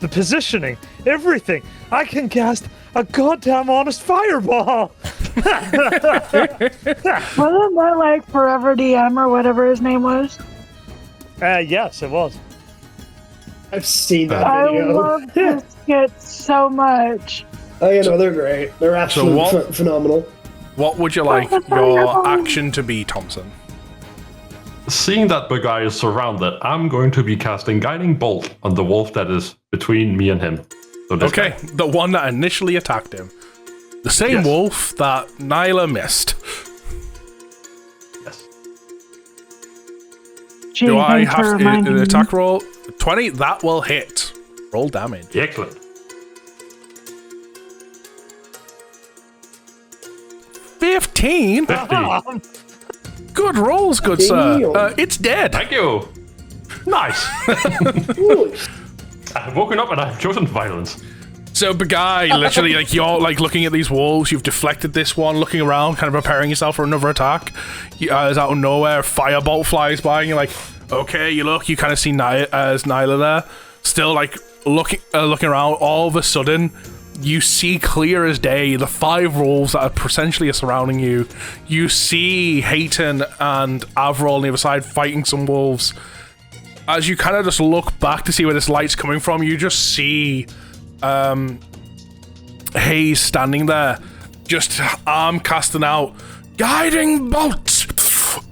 the positioning, everything, I can cast a goddamn honest fireball. Wasn't that like Forever DM or whatever his name was? Yes, it was. I've seen that I video. love this skit so much. Oh, yeah, no, they're great. They're absolutely what- phenomenal. What would you like your action to be, Thomsen? Seeing that Bergai is surrounded, I'm going to be casting Guiding Bolt on the wolf that is between me and him. So this Okay, guy. the one that initially attacked him. The same Yes. wolf that Nyla missed. Yes. Gee, Do I thanks for have to reminding me. attack roll? 20, that will hit. Roll damage. Excellent. 15? 50. Good rolls, good sir. Damn. It's dead. Thank you. Nice. Ooh, I've woken up and I've chosen violence. So, Bergai, literally, like, you're, like, looking at these wolves, you've deflected this one, looking around, kind of preparing yourself for another attack. As out of nowhere, firebolt flies by, and you're like, okay, you look, you kind of see Nyla there, still, like, looking around. All of a sudden, you see clear as day the 5 wolves that are essentially surrounding you. You see Haiton and Averille on the other side fighting some wolves. As you kind of just look back to see where this light's coming from, you just see Hayes standing there, just arm casting out, guiding bolts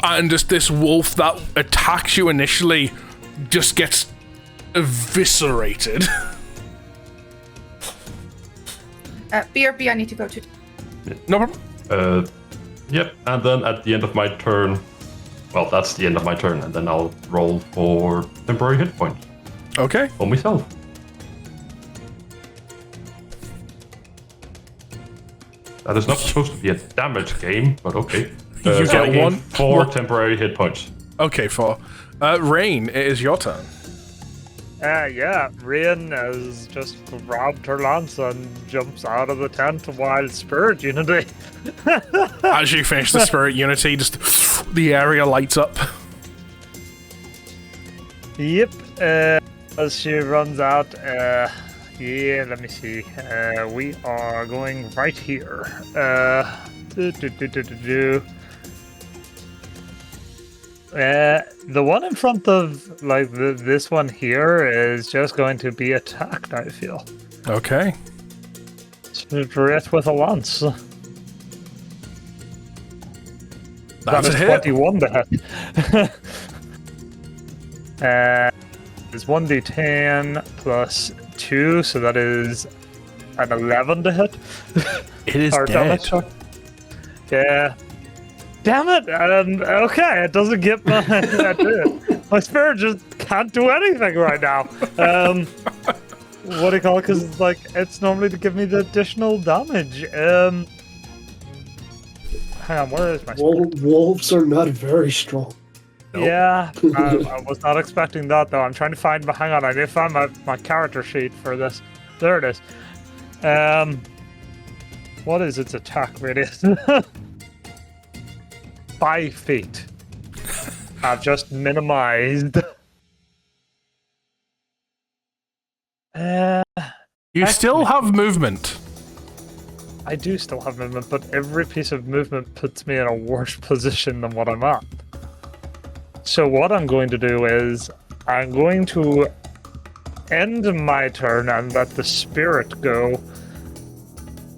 and just this wolf that attacks you initially just gets eviscerated. BRB, I need to go to. No problem. Yep, and then at the end of my turn, well, that's the end of my turn, and then I'll roll for temporary hit points Okay. for myself. That is not supposed to be a damage game, but okay. You so I get gain one. 4 temporary hit points. Okay, 4. Raine, it is your turn. Yeah, Raine has just grabbed her lance and jumps out of the tent while Spirit Unity. As you finish the Spirit Unity, just the area lights up. Yep, as she runs out, yeah, let me see. We are going right here. The one in front of, like, this one here is just going to be attacked, I feel. Okay. Straight with a lance. That's That is a hit. 21 to hit. It's 1d10 plus 2, so that is an 11 to hit. It is Or dead. damage, sorry. Yeah. Damn it! Okay, it doesn't get my... my spirit just can't do anything right now. What do you call it? Because it's like, it's normally to give me the additional damage. Hang on, where is my spirit? Wolves are not very strong. Nope. Yeah, I was not expecting that though. I'm trying to find hang on, I need to find my character sheet for this. There it is. What is its attack radius? 5 feet. I've just minimized. You still have movement. I do still have movement, but every piece of movement puts me in a worse position than what I'm at. So what I'm going to do is, I'm going to end my turn and let the spirit go.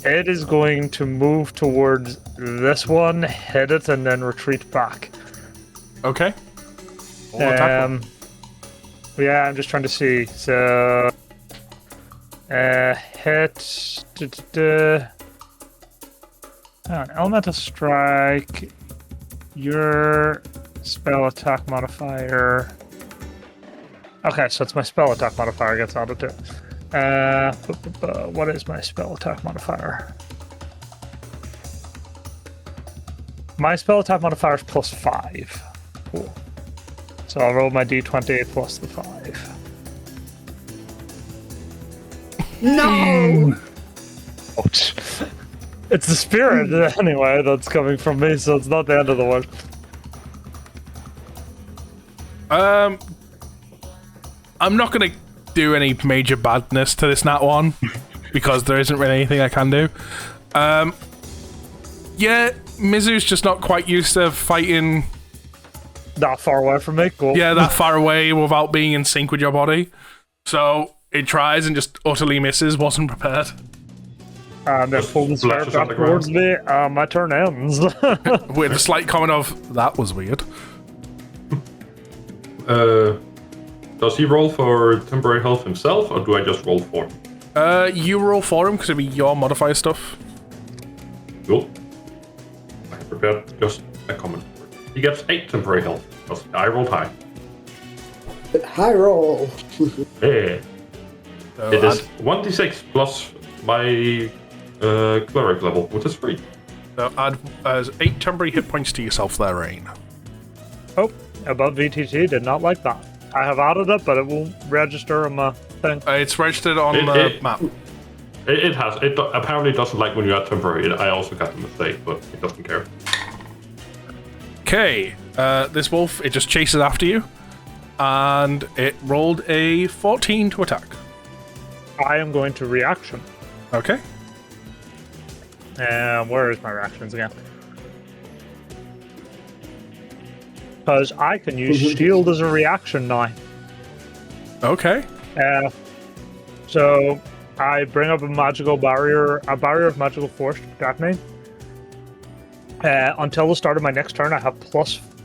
It is going to move towards this one, hit it, and then retreat back. Okay. We'll attack them. Yeah, I'm just trying to see. So, hit. Elemental strike. Your spell attack modifier. Okay, so it's my spell attack modifier gets added to it. What is my spell attack modifier? My spell attack modifier is +5. Cool. So I'll roll my d20 plus the 5. No! Ouch. It's the spirit anyway that's coming from me, so it's not the end of the world. I'm not gonna do any major badness to this nat one because there isn't really anything I can do. Yeah, Mizu's just not quite used to fighting. That far away from me, cool. Yeah, that far away without being in sync with your body. So it tries and just utterly misses. Wasn't prepared. And then pulls the spirit splashes on back the towards me. My turn ends. With a slight comment of that was weird. Does he roll for temporary health himself, or do I just roll for him? You roll for him because it'd be your modifier stuff. Cool. I prepared just a comment. He gets 8 temporary health, because I rolled high. High roll. Yeah. So It is 1d6 plus my cleric level, which is 3. So add 8 temporary hit points to yourself there, Raine. Oh, above VTT, did not like that. I have added it, but it won't register on my thing. It's registered on the map. It has. It apparently doesn't like when you add temporary. I also got the mistake, but it doesn't care. Okay, this wolf, it just chases after you, and it rolled a 14 to attack. I am going to reaction. Okay. Where is my reactions again? Because I can use shield as a reaction now. Okay. So I bring up a barrier of magical force to protect me. Until the start of my next turn, I have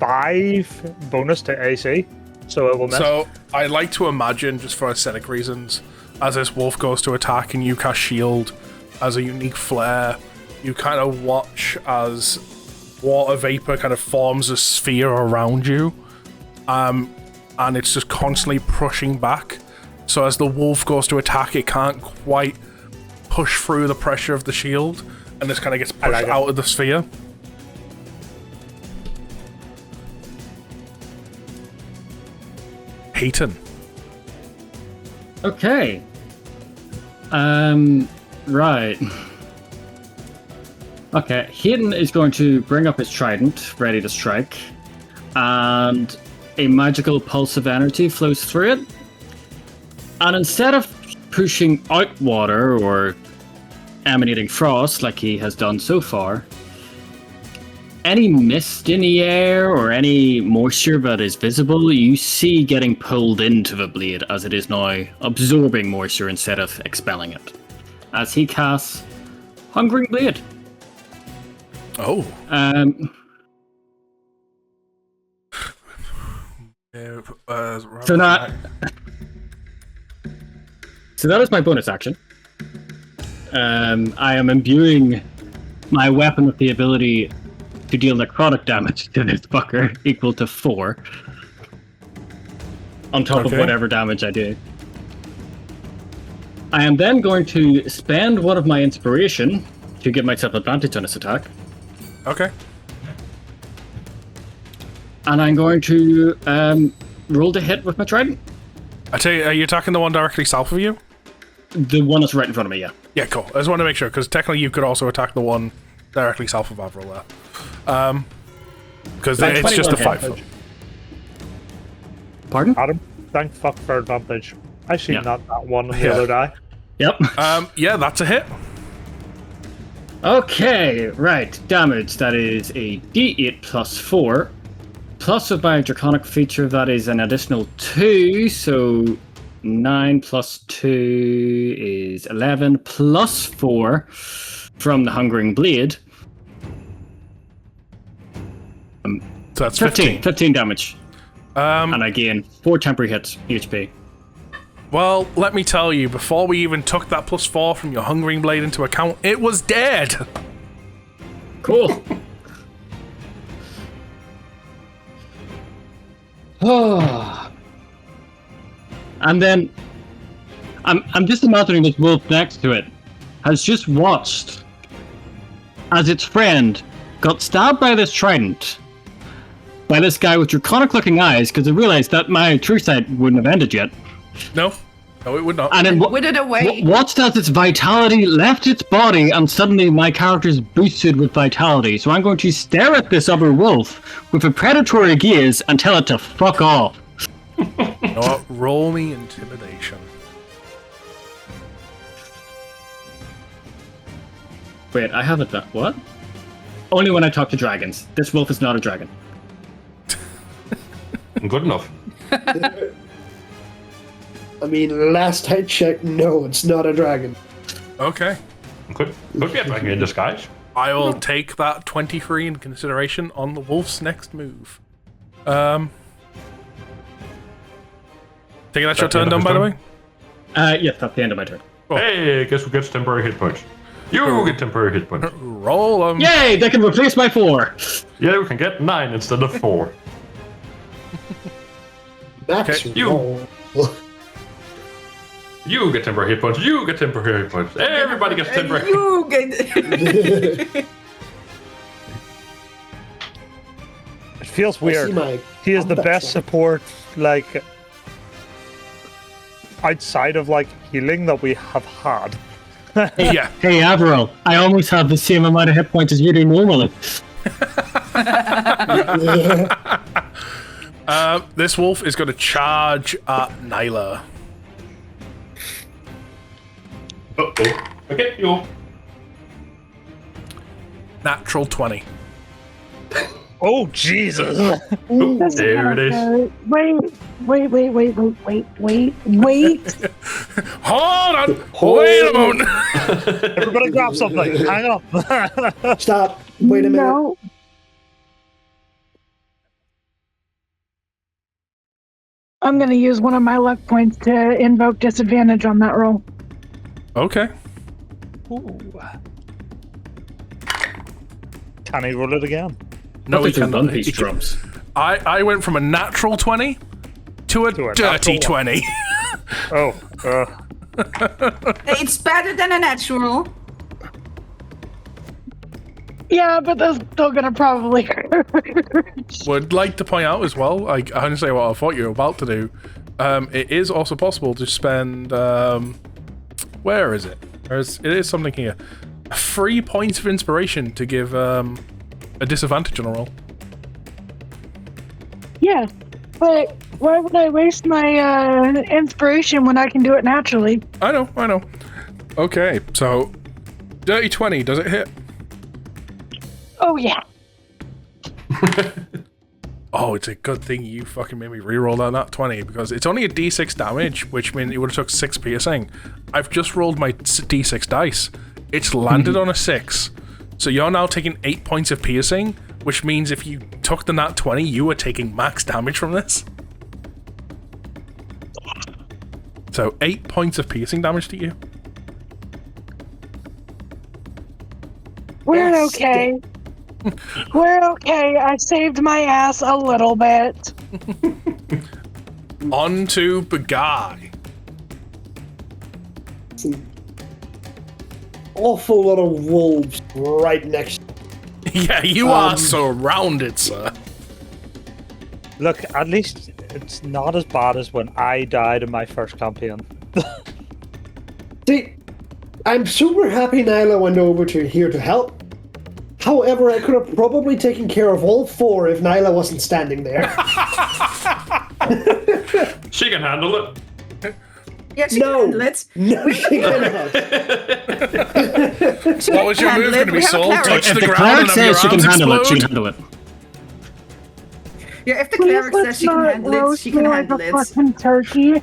5 bonus to AC, so it will miss. So I like to imagine, just for aesthetic reasons, as this wolf goes to attack and you cast shield as a unique flare, you kind of watch as water vapor kind of forms a sphere around you, and it's just constantly pushing back. So as the wolf goes to attack, it can't quite push through the pressure of the shield, and this kind of gets pushed out of the sphere. Haiton. Okay. Right. Okay, Haiton is going to bring up his trident, ready to strike, and a magical pulse of energy flows through it. And instead of pushing out water or emanating frost like he has done so far, any mist in the air or any moisture that is visible, you see getting pulled into the blade as it is now absorbing moisture instead of expelling it. As he casts Hungering Blade. Oh. So that is my bonus action. I am imbuing my weapon with the ability to deal necrotic damage to this fucker equal to 4 on top of whatever damage I do. I am then going to spend one of my inspiration to give myself advantage on this attack. Okay. And I'm going to roll to hit with my trident. I tell you, are you attacking the one directly south of you? The one that's right in front of me, yeah. Yeah, cool. I just want to make sure, because technically you could also attack the one directly south of Averille there. Because it's just a 5-foot. Pardon? Adam, thank fuck for advantage. I see not that one on the other die. Yep. Yeah, that's a hit. Okay, right. Damage. That is a D8 plus 4. Plus of my draconic feature, that is an additional 2. So 9 plus 2 is 11. Plus 4 from the Hungering Blade. So that's 15. 15 damage. And I gain 4 temporary hits HP. Well, let me tell you, before we even took that plus 4 from your Hungering Blade into account, it was dead! Cool. And then I'm just imagining this wolf next to it has just watched as its friend got stabbed by this trident by this guy with draconic looking eyes, because I realized that my true sight wouldn't have ended yet. No, it would not. And then Withered away. watched as its vitality left its body, and suddenly my character's boosted with vitality. So I'm going to stare at this other wolf with a predatory gaze and tell it to fuck off. You know what? Roll me intimidation. Wait, I have it. What? Only when I talk to dragons. This wolf is not a dragon. Good enough. I mean, last I checked, no, it's not a dragon. Okay. Could be a dragon in disguise. I will take that 23 in consideration on the wolf's next move. Taking that's your turn done, by the way? Yes, that's the end of my turn. Oh. Hey, guess who gets temporary hit points? You get temporary hit points. Roll them. Yay, they can replace my 4. Yeah, we can get 9 instead of 4. Max Okay, roll. You get temporary hit points. You get temporary hit points. Everybody gets temporary. You get. It feels I see weird. my He is the combat best track. support, like, outside of, like, healing that we have had. Yeah. Hey, Averille, I almost have the same amount of hit points as you do normally. This wolf is going to charge at Nyla. Uh-oh. Okay, you. Natural 20. Oh, Jesus! There it is. Wait. Hold on! Wait a moment! Everybody grab something. Hang up. Stop. Wait a minute. No. I'm going to use one of my luck points to invoke disadvantage on that roll. Okay. Ooh. Can he roll it again? No, we Nothing cannot. done these drums. I went from a natural 20 to a dirty 20. Oh, It's better than a natural. Yeah, but that's still going to probably hurt. Would like to point out as well, like I didn't say what I thought you were about to do. It is also possible to spend. Where is it? It is something here. 3 points of inspiration to give a disadvantage on a roll. Yeah, but why would I waste my inspiration when I can do it naturally? I know. Okay, so dirty 20. Does it hit? Oh, yeah. Oh, it's a good thing you fucking made me reroll that 20 because it's only a d6 damage, which means it would have took 6 piercing. I've just rolled my d6 dice. It's landed on a 6. So you're now taking 8 points of piercing, which means if you took the nat 20, you were taking max damage from this. So 8 points of piercing damage to you. We're okay. We're okay. I saved my ass a little bit. On to Bergai. It's an awful lot of wolves right next. Yeah, you are surrounded, sir. look, at least it's not as bad as when I died in my first campaign. See, I'm super happy Nyla went over to here to help. However, I could have probably taken care of all 4 if Nyla wasn't standing there. She can handle it. Yes, you can handle it. No, she cannot. What was your move going to be, Saul? Touch If the the ground cleric and have your says she can arms handle it, she explode? can handle it. Yeah, if the cleric says she can handle it, she can handle it. Fucking turkey.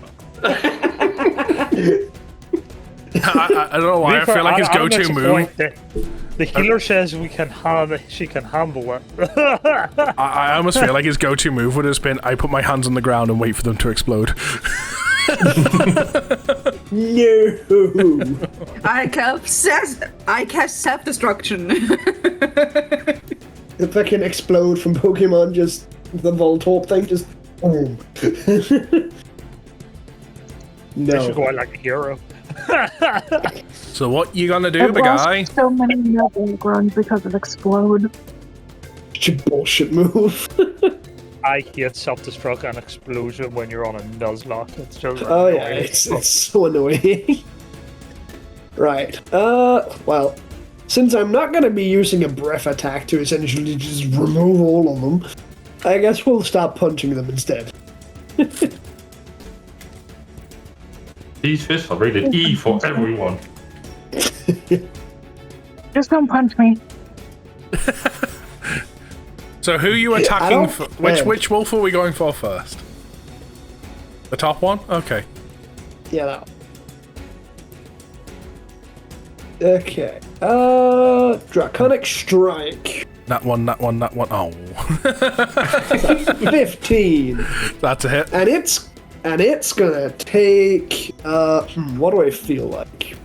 I don't know why. I feel like his go-to move. The healer says she can handle it. I almost feel like his go-to move would have been, I put my hands on the ground and wait for them to explode. No. I cast self-destruction. If I can explode from Pokemon, just the Voltorb thing, just boom. They should go No. out like a hero. So what you gonna do, I've lost Bergai? so many noble grunts because of explode. Such a bullshit move. I hate self-destruct and explosion when you're on a Nuzlocke. It's just Oh yeah, annoying. it's so annoying. Right. Well, since I'm not gonna be using a breath attack to essentially just remove all of them, I guess we'll stop punching them instead. These fists are rated E for everyone. Just don't punch me. So who are you I attacking? don't- Which wolf are we going for first? The top one? Okay. Yeah, that one. Okay. Draconic Strike. That one. Oh. 15. That's a hit. And it's gonna take what do I feel like?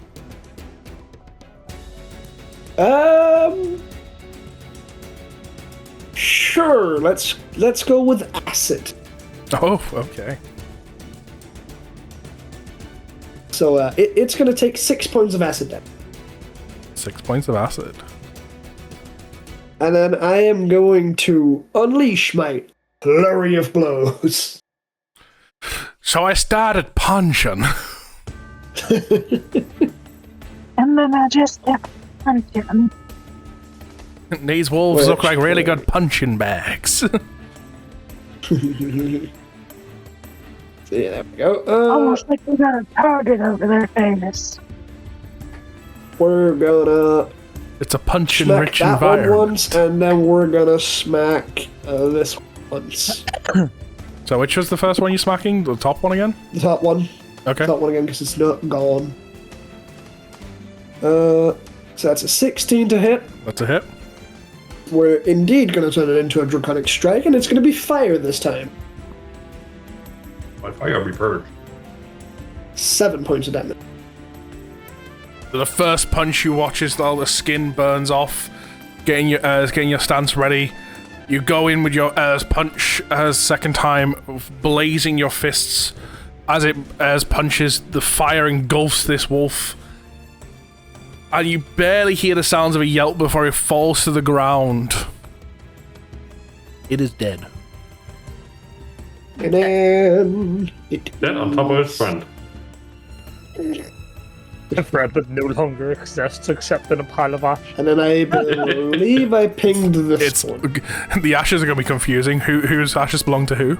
Sure, let's go with acid. Oh, okay. So it's gonna take 6 points of acid damage. 6 points of acid. And then I am going to unleash my flurry of blows. So I started punching. And then I just kept punching. These wolves look like really good punching bags. Yeah, there we go. Almost like we got a target over their face. We're gonna It's a punching smack rich that one environment. once, and then we're gonna smack this one once. So which was the first one you're smacking? The top one again? The top one. Okay. Top one again because it's not gone. So that's a 16 to hit. That's a hit. We're indeed going to turn it into a Draconic Strike, and it's going to be fire this time. Why Fire be purged. 7 points of damage. The first punch you watch as all the skin burns off, getting your stance ready. You go in with your punch second time, blazing your fists. As it punches, the fire engulfs this wolf. And you barely hear the sounds of a yelp before it falls to the ground. It is dead. And then Dead on top of his friend. The friend that no longer exists except in a pile of ash. And then I believe I pinged this one. The ashes are going to be confusing. Whose ashes belong to who?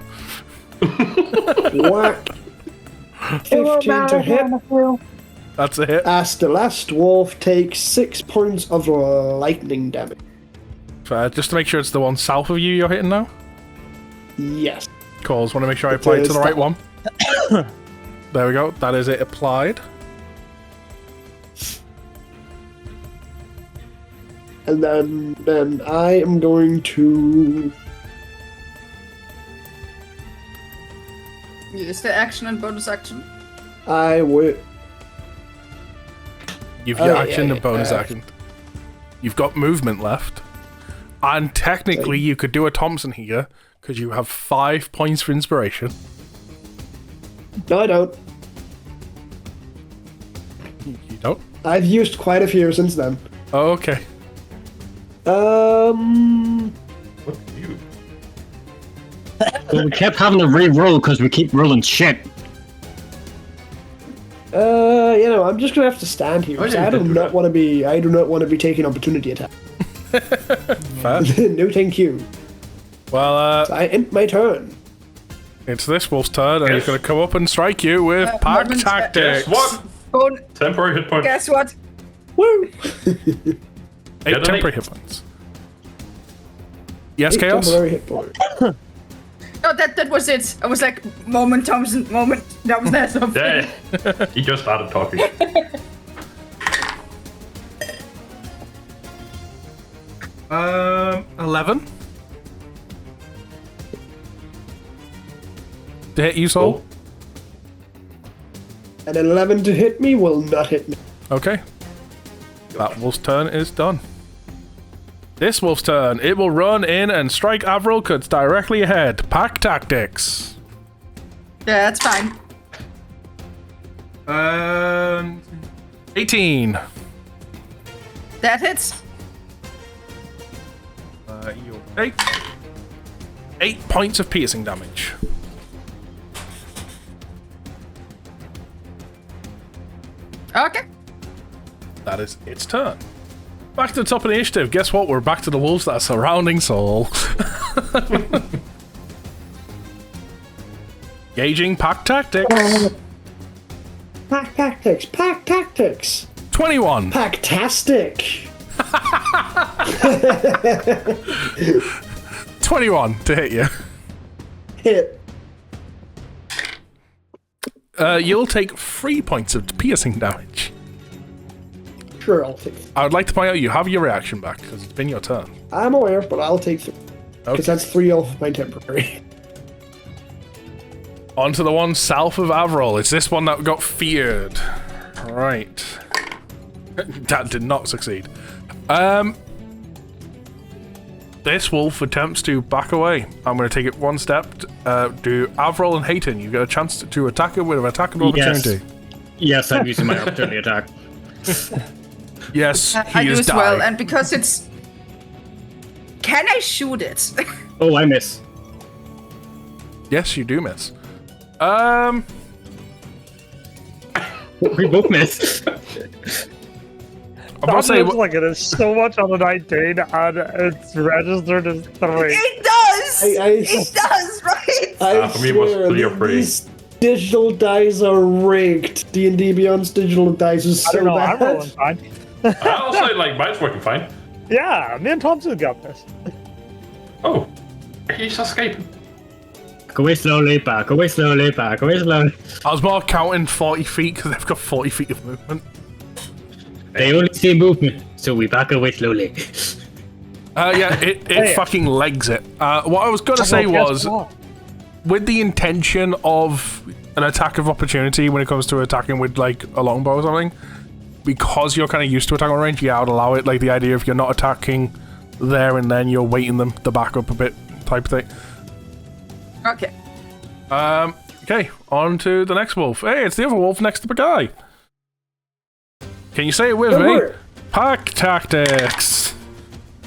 Whack. 15 to hit. That's a hit. As the last wolf takes 6 points of lightning damage. Just to make sure it's the one south of you you're hitting now. Yes. Cool. Just want to make sure I applied to the right one. There we go. That is it applied. And then I am going to... Use the action and bonus action. I will... You've your action and bonus action. You've got movement left. And technically you could do a Thomsen here, because you have 5 points for inspiration. No, I don't. You don't? I've used quite a few since then. Oh, okay. What you? Well, we kept having to re-roll because we keep rolling shit. I'm just gonna have to stand here. I do not want to be taking opportunity attack. No, thank you. Well, So I end my turn. it's this wolf's turn, and he's going to come up and strike you with Pack moment, Tactics. Guess what? Temporary hit point. Guess what? Woo! 8 temporary hit points. Yes, Chaos? Temporary hit point. Oh, that was it. I was like, moment, Thomsen, moment. That was that. Yeah, he just started talking. 11. To hit you, Soul? Cool. And an 11 to hit me will not hit me. Okay. That wolf's turn is done. This wolf's turn. It will run in and strike Averille, cuts directly ahead. Pack Tactics. Yeah, that's fine. 18. That hits. You'll take 8 points of piercing damage. Okay. That is its turn. Back to the top of the initiative. Guess what? We're back to the wolves that are surrounding Soul. Gauging Pack Tactics. Pack tactics. Pack tactics. 21. Packtastic. 21 to hit you. Hit. You'll take 3 points of piercing damage. Sure, I'll take 3. I would like to point out you have your reaction back because it's been your turn. I'm aware, but I'll take 3. Because that's 3 off my temporary. On to the one south of Averille. It's this one that got feared. Right. That did not succeed. This wolf attempts to back away. I'm going to take it one step. Do Averille and Haiton, you get a chance to attack it with an attack of opportunity. Yes, I'm using my opportunity attack. Yes, I he do is as dying. well, and because it's... Can I shoot it? Oh, I miss. Yes, you do miss. We both miss. I'm going to say... Like it is so much on the 19 and it's registered as 3. It does! I It does, right? I for me it was swear, 3 or 3. these digital dice are rigged. D&D Beyond's digital dice is I so don't know, I'm rolling bad. fine. I'll say, like, mine's working fine. Yeah, me and Thomsen got this. Oh, he's escaping. Back away slowly, back away slowly, back away slowly. I was more counting 40 feet because they've got 40 feet of movement. They only see movement, so we back away slowly. Yeah, it fucking legs it. What I was going to say Guess was... what? with the intention of an attack of opportunity when it comes to attacking with like a longbow or something, because you're kind of used to attacking on range, yeah, I would allow it. Like the idea if you're not attacking there and then you're waiting them to back up a bit type thing. Okay. Okay, on to the next wolf. Hey, it's the other wolf next to Bergai. Can you say it with me? Pack tactics.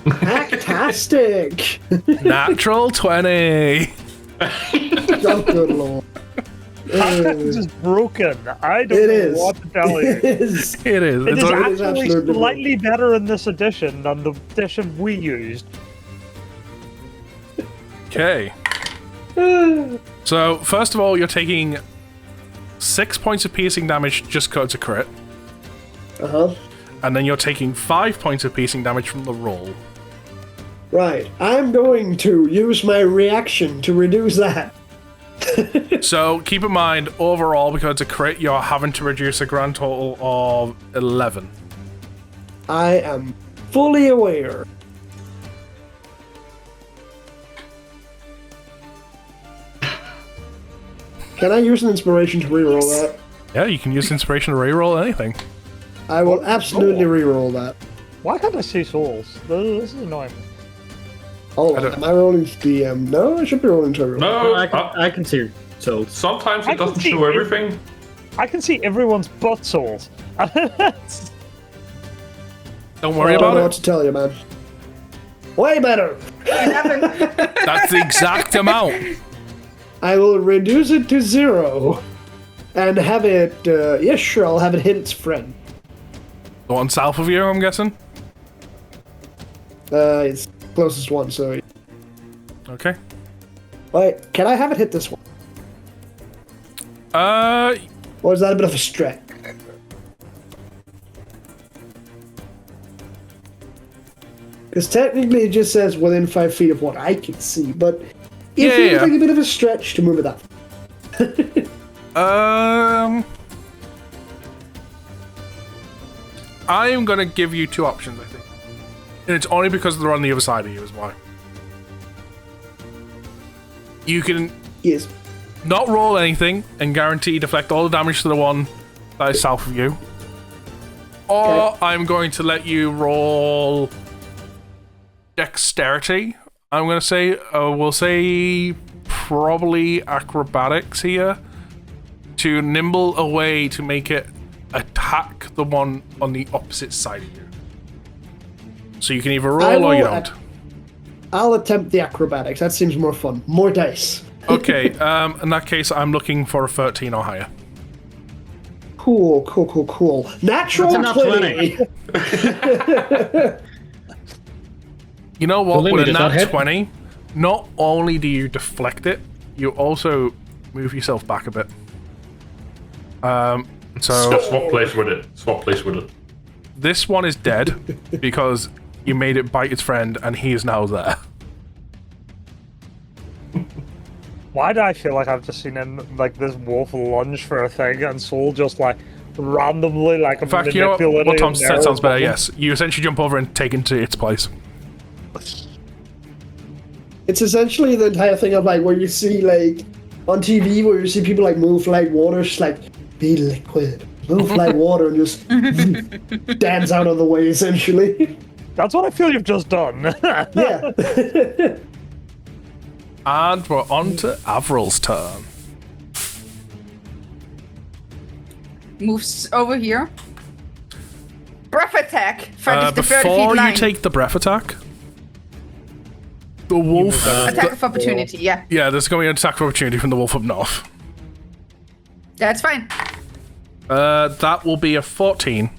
Fantastic! Natural 20. Oh, good lord. This is broken. I don't It know is. what to tell you. It is. It is. It is It's actually absolutely slightly better in this edition than the edition we used. okay. So, first of all, you're taking 6 points of piercing damage just because it's a crit. Uh-huh. And then you're taking 5 points of piercing damage from the roll. Right. I'm going to use my reaction to reduce that. So, keep in mind, overall, because it's a crit, you're having to reduce a grand total of 11. I am fully aware. Can I use an inspiration to reroll that? Yeah, you can use inspiration to reroll anything. I will absolutely reroll that. Why can't I see souls? This is annoying. Hold on, am I rolling DM? No, I should be rolling Trevor. No, I can see. So sometimes I it can doesn't see show it. everything. I can see everyone's butt souls. Don't worry I don't know what about to tell you, man. Way better! 11. it. That's the exact amount. I will reduce it to 0 and have it. Yes, sure, I'll have it hit its friend. The one south of you, I'm guessing? It's closest one, so. Okay. Wait, can I have it hit this one? Or is that a bit of a stretch? Because technically it just says within 5 feet of what I can see, but it feels like a bit of a stretch to move it up. I am going to give you 2 options, I think. And it's only because they're on the other side of you, is why. You can Yes. not roll anything and guarantee deflect all the damage to the one that is south of you. Or Okay. I'm going to let you roll dexterity. I'm going to say, we'll say probably acrobatics here to nimble away to make it attack the one on the opposite side of you. So you can either roll or you don't. I'll attempt the acrobatics. That seems more fun. More dice. Okay, in that case, I'm looking for a 13 or higher. Cool. Natural That's a nat 20. You know what? Well, With a does that nat hit? 20, not only do you deflect it, you also move yourself back a bit. So Swap place with it. this one is dead because you made it bite its friend, and he is now there. Why do I feel like I've just seen him, like, this wolf lunge for a thing and Soul just, like, randomly, like, In fact, you know what Tom said sounds better, yes. You essentially jump over and take it to its place. It's essentially the entire thing of like where you see like on TV where you see people like move like water, just like be liquid, move like water, and just dance out of the way essentially. That's what I feel you've just done. Yeah. And we're on to Averille's turn. Moves over here. Breath attack. For the 30 feet Before line. you take the breath attack, the wolf... Attack of opportunity, yeah. Yeah, there's going to be an attack of opportunity from the wolf up north. That's fine. That will be a 14.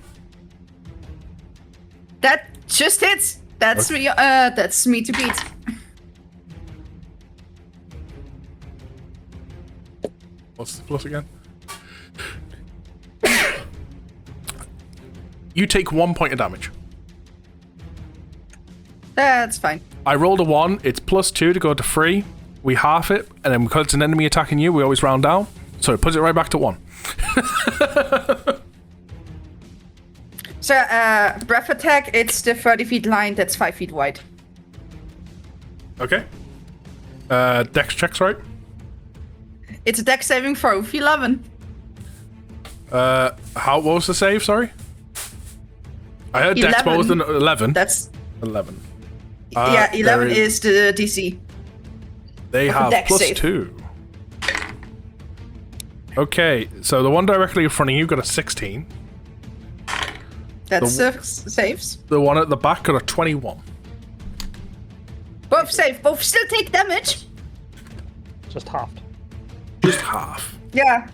That just hits. That's me. That's me to beat. What's the plus again? You take 1 point of damage. That's fine. I rolled a 1. It's +2 to go to 3. We half it, and then because it's an enemy attacking you, we always round down. So it puts it right back to 1. So, breath attack, it's the 30 feet line that's 5 feet wide. Okay. Dex checks, right? It's a dex saving throw of 11. What was the save, sorry? I heard dex, what was the 11? That's 11. yeah, 11 there is the DC. They of a have dex plus save. 2. Okay, so the one directly in front of you got a 16. That's saves. The one at the back got a 21. Both save. Both still take damage. Just halved. Just half. Yeah.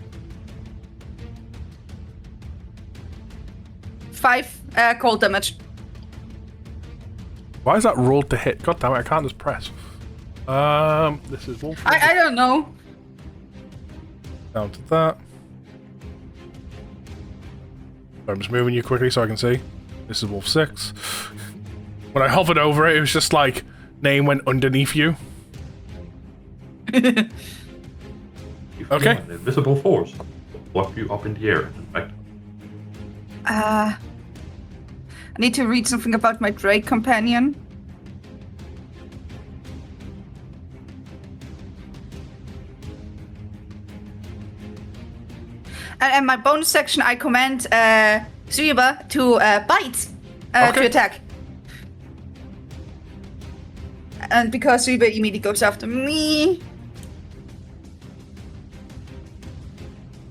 5 cold damage. Why is that rolled to hit? God damn it, I can't just press. This is Wolf. I don't know. Down to that. I'm just moving you quickly so I can see. This is Wolf 6. When I hovered over it, it was just like, name went underneath you. You feel Okay. an invisible force block you up in the air. In fact, I need to read something about my Drake companion. And my bonus section, I command Suiba to bite, to attack. And because Suiba immediately goes after me,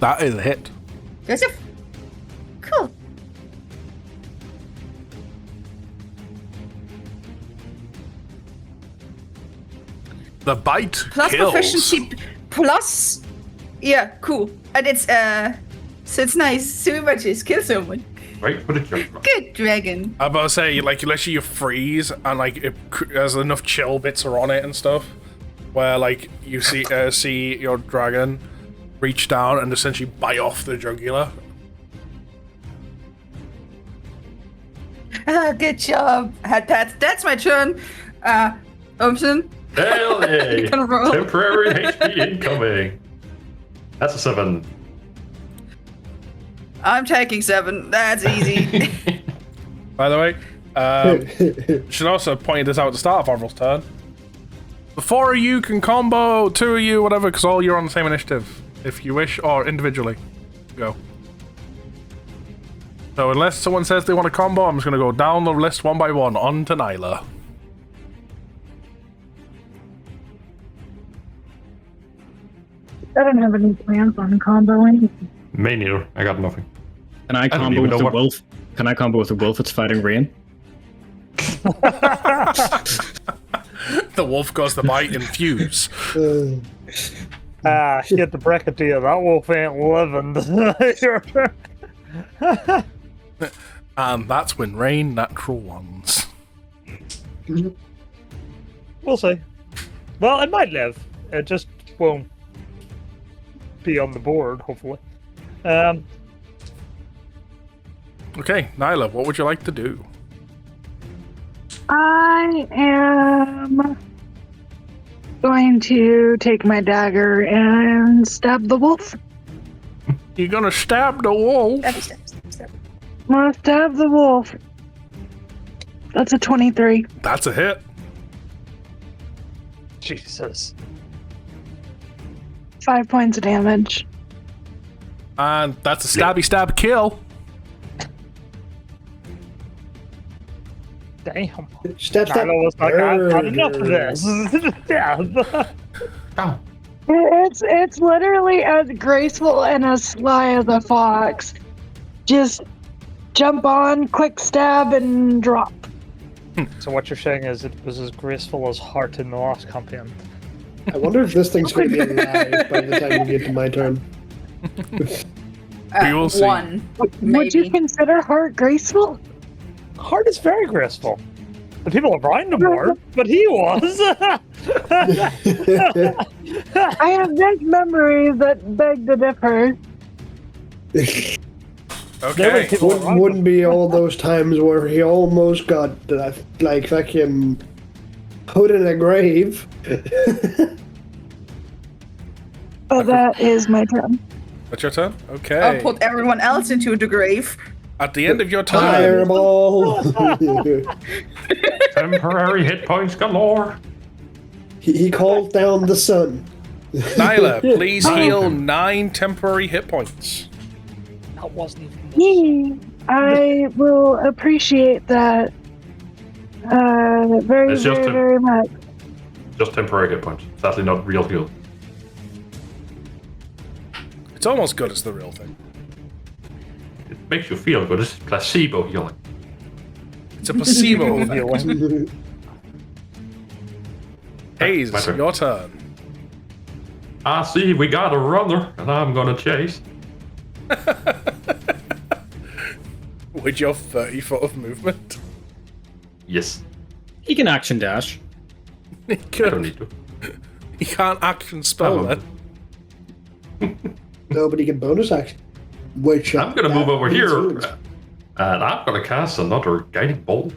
That is a hit. there's a... Cool. The bite Plus kills. proficiency, plus... Yeah, cool. And it's, so it's nice. Suiba just kill someone. right for the jump. Good dragon. I'm about to say, like, literally you freeze and, like, it there's enough chill bits are on it and stuff where, like, you see your dragon reach down and essentially bite off the jugular. Good job. That's my turn. Thomsen. Hell yeah! Gonna roll. Temporary HP incoming. That's a 7. I'm taking 7. That's easy. By the way, should also point this out at the start of Arvel's turn. The 4 of you can combo, 2 of you, whatever, because all you're on the same initiative, if you wish, or individually. Go. So unless someone says they want a combo, I'm just going to go down the list one by one, on to Nyla. I don't have any plans on comboing. Me neither. I got nothing. Can I don't combo even with know the what- wolf? Can I combo with the wolf that's fighting Raine? The wolf goes the bite and fuse. Shit, the bracket to you. That wolf ain't living. And that's when Raine natural ones. We'll see. Well, it might live. It just won't be on the board, hopefully. Okay, Nyla, what would you like to do? I am going to take my dagger and stab the wolf. You're gonna stab the wolf? Step. I'm gonna stab the wolf. That's a 23. That's a hit. Jesus. 5 points of damage. And that's a stabby stab kill. Damn. Stab, stab. Nyla was like, I've had enough of this. Yeah. Ow. It's literally as graceful and as sly as a fox. Just jump on, quick stab, and drop. So what you're saying is it was as graceful as Heart in the last campaign. I wonder if this thing's going to be alive by the time we get to my turn. We will see. 1. Would you Maybe. consider Heart graceful? Heart is very graceful. The people around him were, but he was. I have vague memories that beg to differ. Okay. Wouldn't be all those times where he almost got, like, fucking put in a grave. But that is my turn. That's your turn? I'll Okay. put everyone else into the grave. At the end of your turn, Fireball! Temporary hit points galore. he called down the sun. Nyla, please heal 9 temporary hit points. That wasn't. I will appreciate that very, It's just very, a- very much. Just temporary hit points. Sadly, not real heal. It's almost good as the real thing. It makes you feel good. It's placebo healing. It's a placebo effect. Hayes, My turn. your turn. I see we got a runner, and I'm gonna chase. With your 30 foot of movement. Yes. He can action dash. He I don't need to. can't action spell Oh. then. Nobody can bonus action. Which I'm gonna move over here, means- and I'm gonna cast another guiding bolt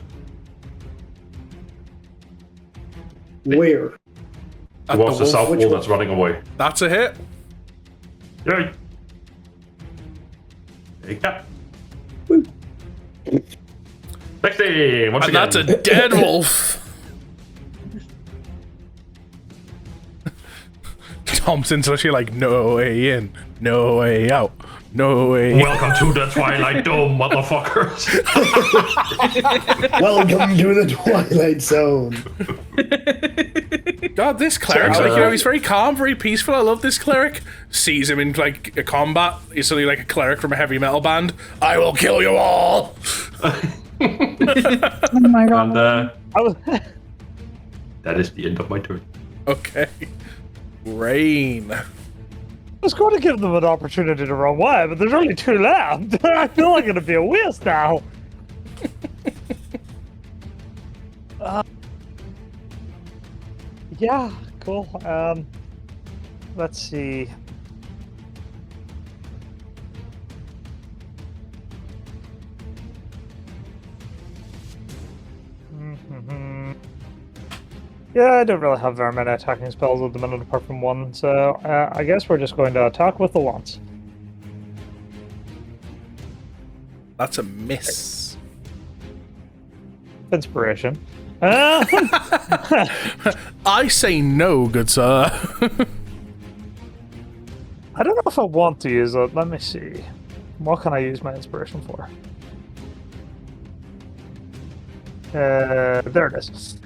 Where? At towards the wolf. south which wall one? that's running away. That's a hit. Yay! Take that. Woo. 16! Once And again. that's a dead wolf. Thomsen's literally like, no way in, no way out, no way in. Welcome to the Twilight Dome, motherfuckers! Welcome to the Twilight Zone. God, this cleric's like, he's very calm, very peaceful. I love this cleric. Sees him in like a combat. He's suddenly like a cleric from a heavy metal band. I will kill you all. Oh my god. And Oh, that is the end of my turn. Okay. Raine. I was going to give them an opportunity to run away, but there's only 2 left. I feel like it'd be a waste now. Yeah, cool. Let's see. Yeah, I don't really have very many attacking spells at the minute apart from one, so I guess we're just going to attack with the lance. That's a miss. Inspiration. I say no, good sir. I don't know if I want to use it. Let me see. What can I use my inspiration for? There it is.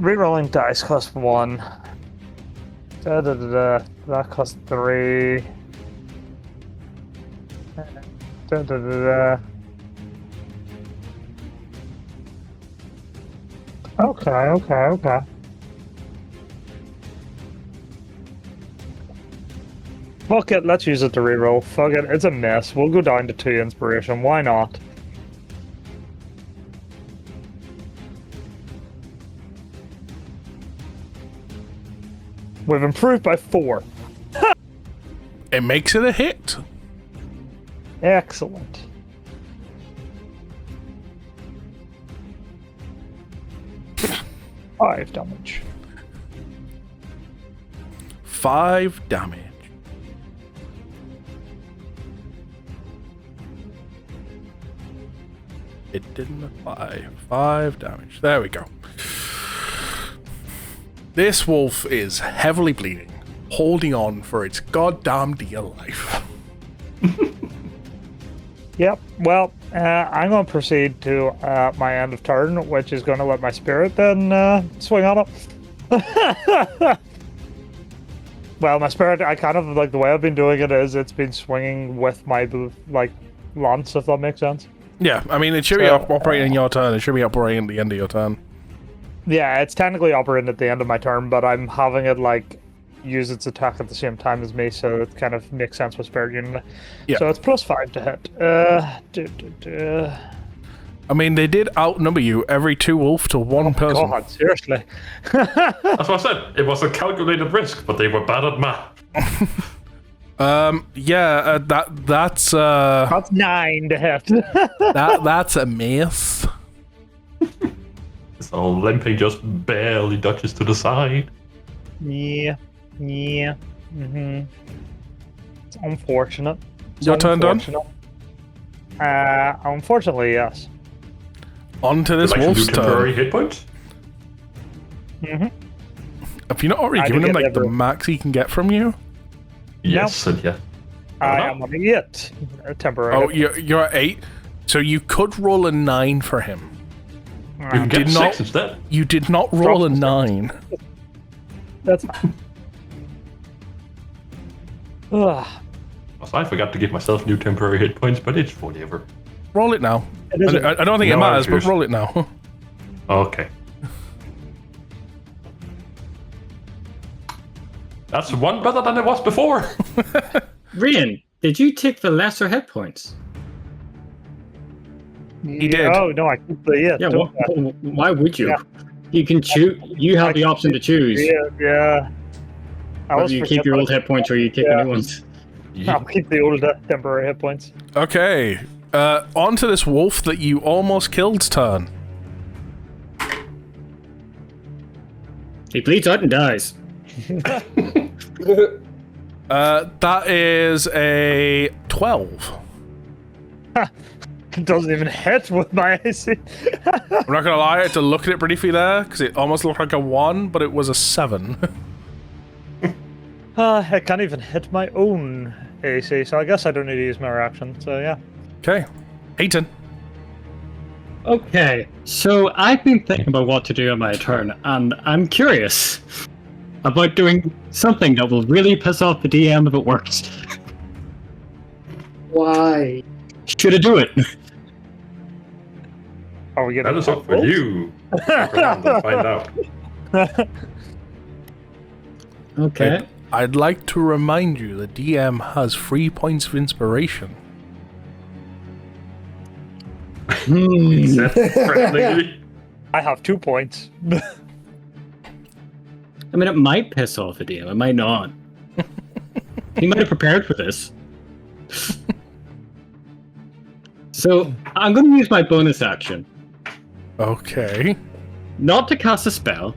Rerolling dice costs 1. That costs 3. Okay. Fuck it, let's use it to reroll. Fuck it, it's a mess. We'll go down to 2 inspiration. Why not? We've improved by 4. It makes it a hit. Excellent. Five damage. 5 damage. It didn't apply. 5 damage. There we go. This wolf is heavily bleeding, holding on for its goddamn dear life. Yep. Well, I'm going to proceed to my end of turn, which is going to let my spirit then swing on it. Well, my spirit, I kind of like the way I've been doing it is it's been swinging with my like lance, if that makes sense. Yeah, I mean, it should be operating your turn. It should be operating at the end of your turn. Yeah, it's technically operating at the end of my turn, but I'm having it like use its attack at the same time as me, so it kind of makes sense with spirit unit. Yeah. So it's +5 to hit. I mean, they did outnumber you every 2 wolf to 1 person. God, seriously. That's what I said. It was a calculated risk, but they were bad at math. Yeah, that's That's 9 to hit. that's a miss. So limping just barely ducks to the side. Yeah. Mm-hmm. It's unfortunate. It's Your turn done? Unfortunately, yes. On to this Like to do wolf's temporary turn. hit points. Mm-hmm. Have you not already I given do him get like the level. max he can get from you? Yes, and yeah. I am on 8 temporary. Oh, you're at 8. So you could roll a 9 for him. You can get 6 instead. You did not roll a 9. That's fine. Ugh. Also, I forgot to give myself new temporary hit points, but it's whatever. Roll it now. It isn't- I don't think it No, I matters, but refuse. roll it now. Okay. That's one better than it was before. Raine, did you take the lesser hit points? He did. Oh, no, I keep the 8. Yeah, don't I? why would you? Yeah. You can choose. You have the option to choose Yeah. I whether was you keep your old hit points or you take the Yeah. new ones. I'll keep the old temporary hit points. Okay. On to this wolf that you almost killed's turn. He bleeds out and dies. That is a 12. It doesn't even hit with my AC. I'm not gonna lie, I had to look at it briefly there, because it almost looked like a 1, but it was a 7. I can't even hit my own AC, so I guess I don't need to use my reaction. So yeah. Okay. Haiton. Okay, so I've been thinking about what to do on my turn, and I'm curious about doing something that will really piss off the DM if it works. Why? Should I do it? Are we getting That is up for you. Fuck around and find out. Okay. I'd like to remind you the DM has 3 points of inspiration. Friendly. I have 2 points. I mean, it might piss off the DM, it might not. He might have prepared for this. So, I'm going to use my bonus action, Okay. not to cast a spell,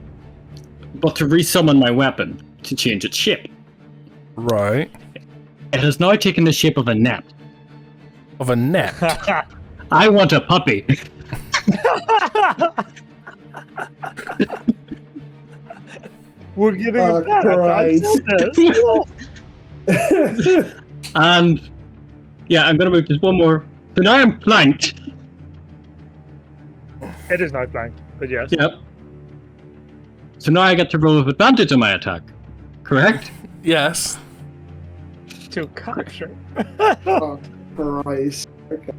but to resummon my weapon to change its shape. Right. It has now taken the shape of a net. Of a net. I want a puppy. We're getting Oh, a pet. I said this. And yeah, I'm going to move just one more. So now I'm flanked. It is not blanked, but yes. Yep. So now I get to roll with advantage on my attack. Correct? Yes. To capture. Oh, Christ. Okay.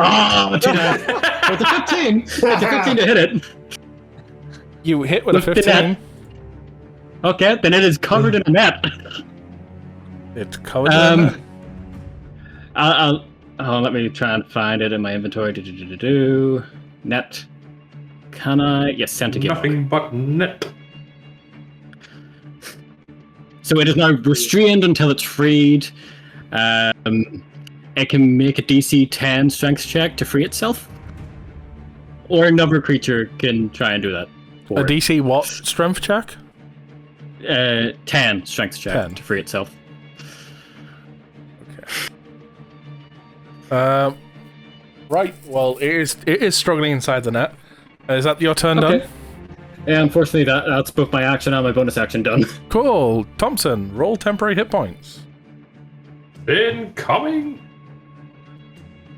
Oh, it's a 15. It's a 15 to hit it. You hit with a With the 15. net. Okay, then it is covered in a net. It's covered in a net. Let me try and find it in my inventory. Net. Can I? Yes, sent again. Nothing but net. So it is now restrained until it's freed. It can make a DC 10 strength check to free itself. Or another creature can try and do that. A DC what strength check? 10 strength check 10. to free itself. Right. Well, it is struggling inside the net. Is that your turn done? Yeah, unfortunately, that's both my action and my bonus action done. Cool. Thomsen, roll temporary hit points. Incoming.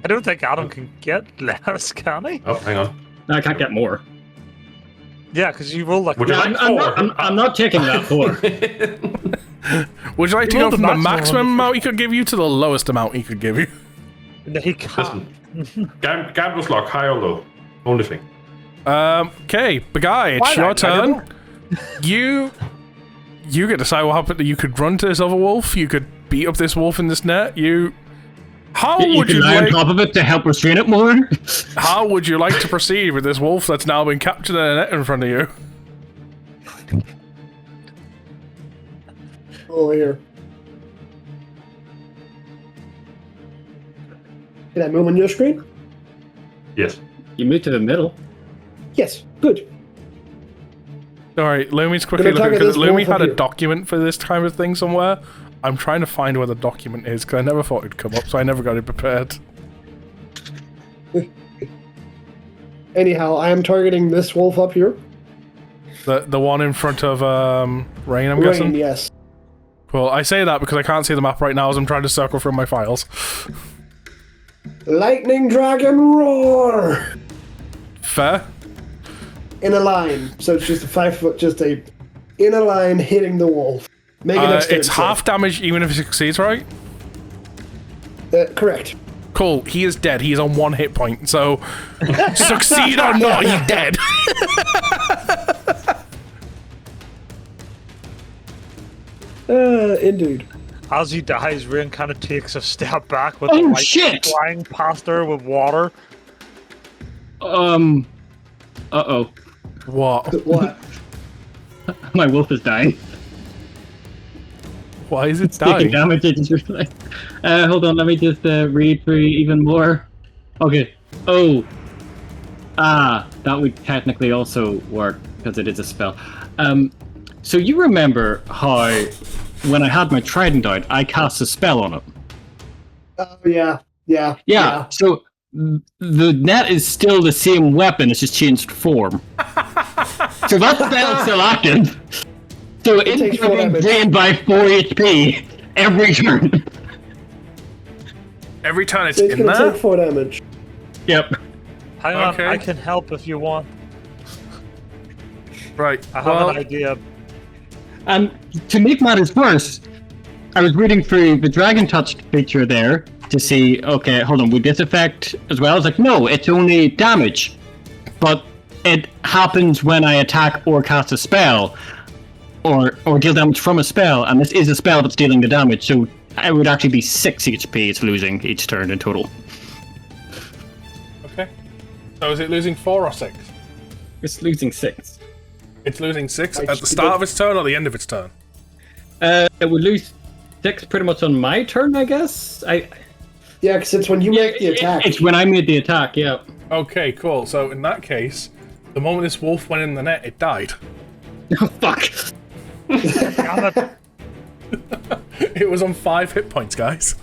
I don't think Adam can get less, can he? Oh, hang on. I can't get more. Yeah, because you roll like Would you Yeah, like I'm 4? I'm not taking that 4. Would you like to You go rolled from the the maximum maximum on the amount he could give you to the lowest amount he could give you? He can't. Listen. Gambler's lock, high or low? Only thing. Okay, Bergai, it's your turn. You get to decide what happened. You could run to this other wolf. You could beat up this wolf in this net. How You would can you lie on like? top of it to help restrain it more. How would you like to proceed with this wolf that's now been captured in a net in front of you? Oh, here. Can I move on your screen? Yes. You move to the middle. Yes. Good. Alright, Lumi's quickly Gonna looking target because this Lumi wolf had up a here. document for this kind of thing somewhere. I'm trying to find where the document is because I never thought it'd come up, so I never got it prepared. Anyhow, I am targeting this wolf up here. The one in front of Raine, I'm Raine, guessing? yes. Well, I say that because I can't see the map right now as I'm trying to circle through my files. Lightning Dragon Roar! Fair. In a line. So it's just a 5 foot, just a in a line hitting the wolf. Make it It's half damage even if it succeeds, right? Correct. Cool. He is dead. He is on 1 hit point. So, succeed or not, he's dead. Indeed. As he dies, Raine kind of takes a step back with Oh, the light shit! flying past her with water. Uh-oh. What? What? My wolf is dying. Why is it Taking dying? damage, I just realized. Hold on, let me just read through even more. Okay. Oh. That would technically also work, because it is a spell. So you remember how, when I had my Triton out, I cast a spell on it? Oh, yeah. Yeah, so the net is still the same weapon, it's just changed form. So that spell's still active. So it's takes 4 being damage. drained by 4 HP every turn. Every time it's It's in gonna there? take 4 damage. Yep. Hang on, Okay. I can help if you want. Right. I have Well, an idea. And to make matters worse, I was reading through the Dragon Touch feature there to see, okay, hold on, would this affect as well? I was like, no, it's only damage. But it happens when I attack or cast a spell, or deal damage from a spell, and this is a spell that's dealing the damage, so it would actually be 6 HP it's losing each turn in total. okay. So is it losing 4 or 6? It's losing 6. It's losing 6 I at the just- start of its turn or the end of its turn? It would lose 6 pretty much on my turn, I guess? Yeah, because it's when you make the attack. It's when I made the attack, yeah. Okay, cool. So in that case, the moment this wolf went in the net, it died. Oh, fuck. Damn it. It was on 5 hit points, guys.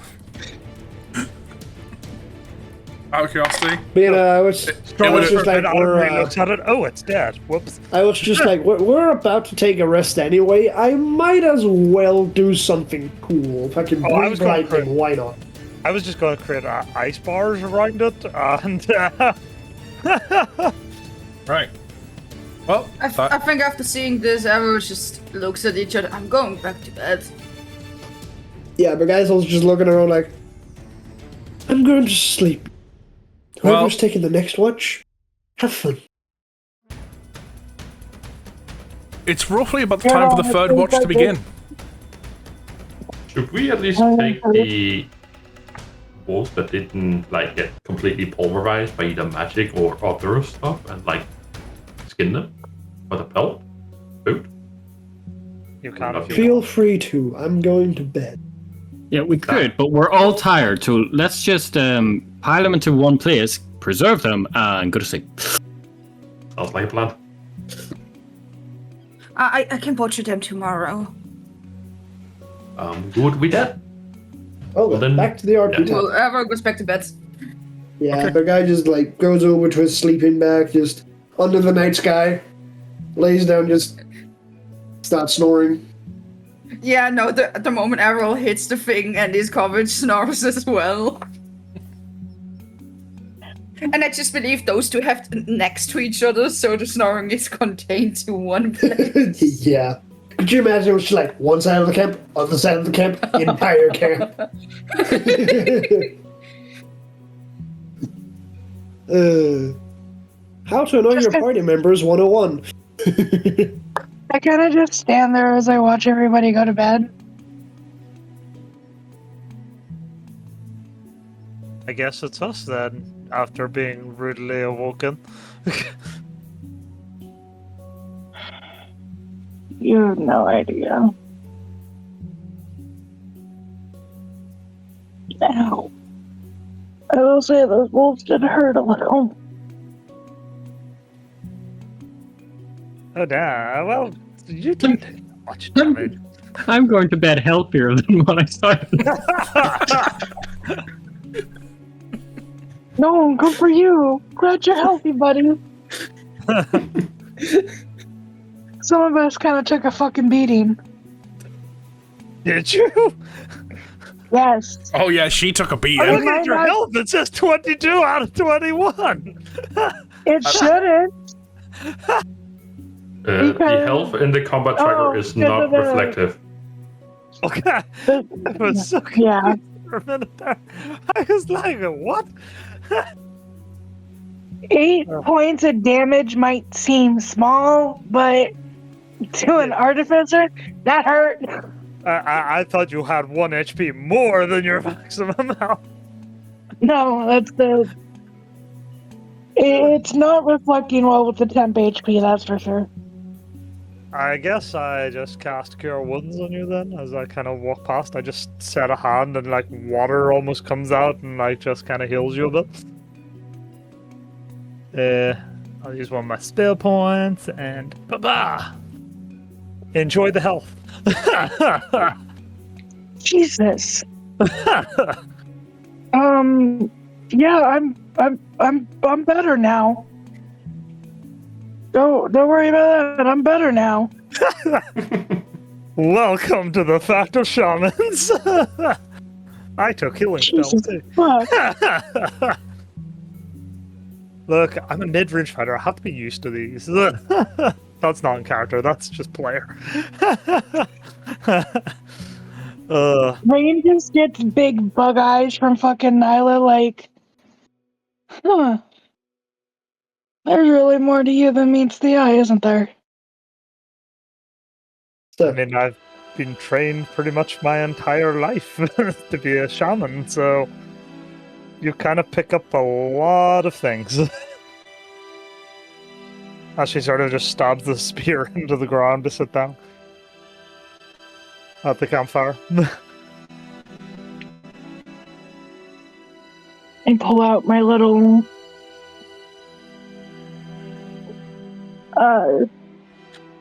Out of curiosity. But, you know, I was would've- just like, Everybody looks at it. Oh, it's dead. Whoops. we're about to take a rest anyway. I might as well do something cool. If I can Oh, I breathe was going lightning, for- why not? I was just going to create ice bars around it, and Right. Well, I think after seeing this, everyone just looks at each other. I'm going back to bed. Yeah, but guys, I was just looking around like, I'm going to sleep. Whoever's Well- taking the next watch, have fun. it's roughly about the time for the third watch to begin. Should we at least take the wolves that didn't like get completely pulverized by either magic or other stuff and like skin them for the pelt? Food? you can if you Feel free to. I'm going to bed. Yeah, we could, but we're all tired, so let's just pile them into one place, preserve them, and go to sleep. Sounds like a plan. I can butcher them tomorrow. Good with that. Oh, Well, then- back to the RP time. Well, everyone goes back to bed. Yeah, the guy just like goes over to his sleeping bag, just under the night sky, lays down, just starts snoring. Yeah, no, the moment Averille hits the thing and his coverage snores as well. And I just believe those two have next to each other, so the snoring is contained to one place. Yeah. Could you imagine it was just like one side of the camp, other side of the camp, entire camp? How to annoy your party members 101. I kind of just stand there as I watch everybody go to bed. I guess it's us then, after being rudely awoken. You have no idea. Ow. I will say those wolves did hurt a little. Oh, nah, well, you didn't take much damage. I'm going to bed healthier than what I started. No, good for you. Glad you're healthy, buddy. Some of us kind of took a fucking beating. Did you? Yes. Oh yeah, she took a I'm beating. looking at your health. It says 22 out of 21. It shouldn't. The Because- health in the combat tracker is not reflective. Okay. I was so confused Yeah. for a minute there. I was like, what? 8 points of damage might seem small, but to an artificer, that hurt. I thought you had 1 HP more than your maximum health. No, that's the. It's not reflecting well with the temp HP, that's for sure. I guess I just cast Cure Wounds on you then. As I kind of walk past, I just set a hand and like water almost comes out and like just kind of heals you a bit. I'll use one of my spell points and ba-ba! Enjoy the health. Jesus. Yeah, I'm better now. Don't worry about that. I'm better now. Welcome to the Factor Shamans. I took healing spells Jesus too. fuck. Look, I'm a mid-range fighter. I have to be used to these. That's not in character. That's just player. Raine just gets big bug eyes from fucking Nyla, like, huh. There's really more to you than meets the eye, isn't there? I mean, I've been trained pretty much my entire life to be a shaman, so you kind of pick up a lot of things. As she sort of just stabs the spear into the ground to sit down at the campfire. And pull out my little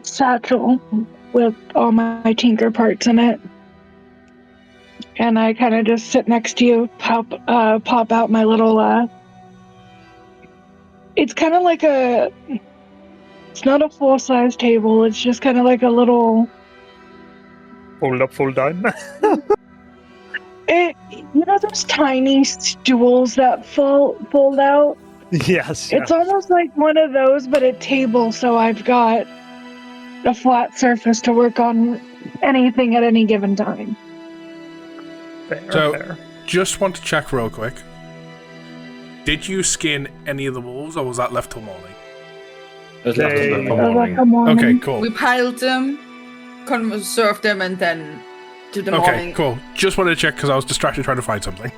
satchel with all my tinker parts in it. And I kind of just sit next to you, pop out my little, it's kind of like it's not a full-size table, it's just kind of like a little, Fold up, fold down. you know those tiny stools that fold out? Yes. It's almost like one of those, but a table, so I've got a flat surface to work on anything at any given time. Fair, So- fair. Just want to check real quick. Did you skin any of the wolves, or was that left till morning? That's left They- over for Oh, that's morning. the morning. Okay, cool. We piled them, conserved them, and then to the Okay, morning. cool. Just wanted to check because I was distracted trying to find something.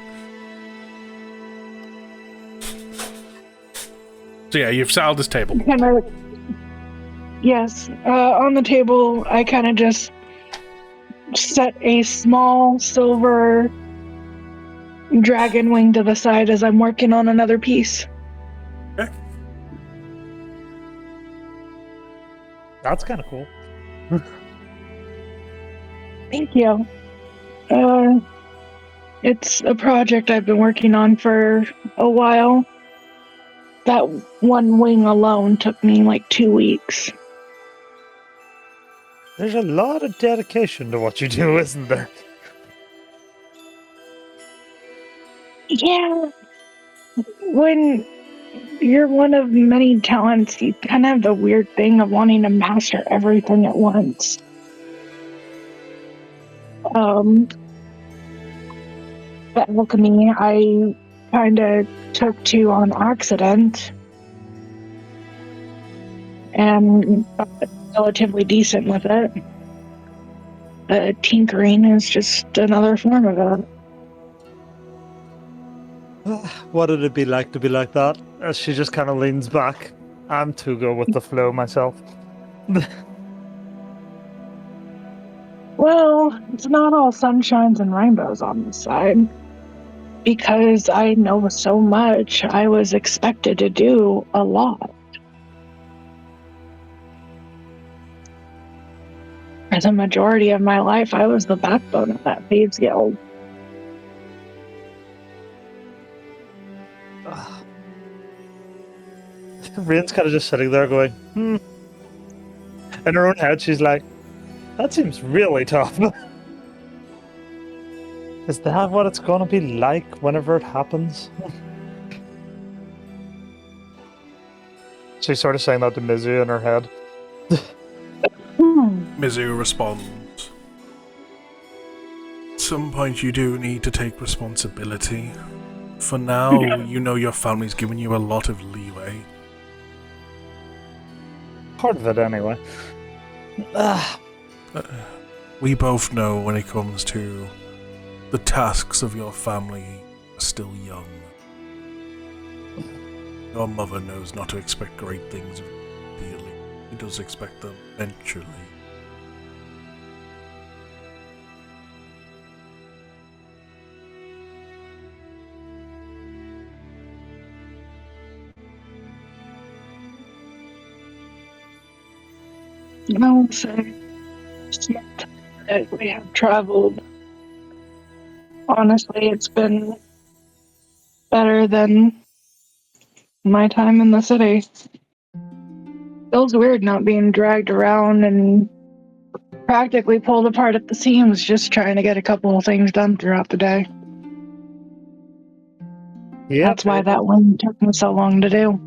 So yeah, you've settled this table. Yes, on the table, I kind of just set a small silver dragon wing to the side as I'm working on another piece. That's kind of cool. Thank you. It's a project I've been working on for a while. That one wing alone took me like 2 weeks. There's a lot of dedication to what you do, isn't there? Yeah. When you're one of many talents, you kind of have the weird thing of wanting to master everything at once. The alchemy, I kind of took to on accident. And got relatively decent with it. Tinkering is just another form of it. What would it be like to be like that? As she just kind of leans back. I'm too good with the flow myself. Well, it's not all sunshines and rainbows on this side. Because I know so much, I was expected to do a lot. For the majority of my life, I was the backbone of that Thieves Guild. Raine's kind of just sitting there going, In her own head, she's like, that seems really tough. Is that what it's going to be like whenever it happens? She's sort of saying that to Mizu in her head. Mizu responds. At some point you do need to take responsibility. For now, you know your family's given you a lot of leeway. Part of it, anyway. We both know when it comes to the tasks of your family are still young. Your mother knows not to expect great things of you immediately. He does expect them eventually. I would say that we have traveled. Honestly, it's been better than my time in the city. Feels weird not being dragged around and practically pulled apart at the seams just trying to get a couple of things done throughout the day. Yeah, That's why that one took me so long to do.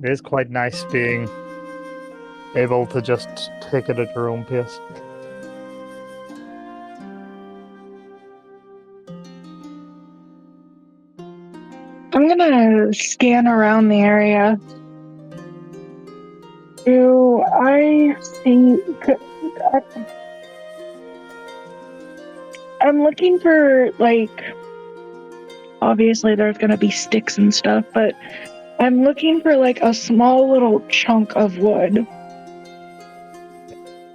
It is quite nice being able to just take it at your own pace. I'm gonna scan around the area. Do I see... I'm looking for, like... Obviously there's gonna be sticks and stuff, but I'm looking for, like, a small little chunk of wood.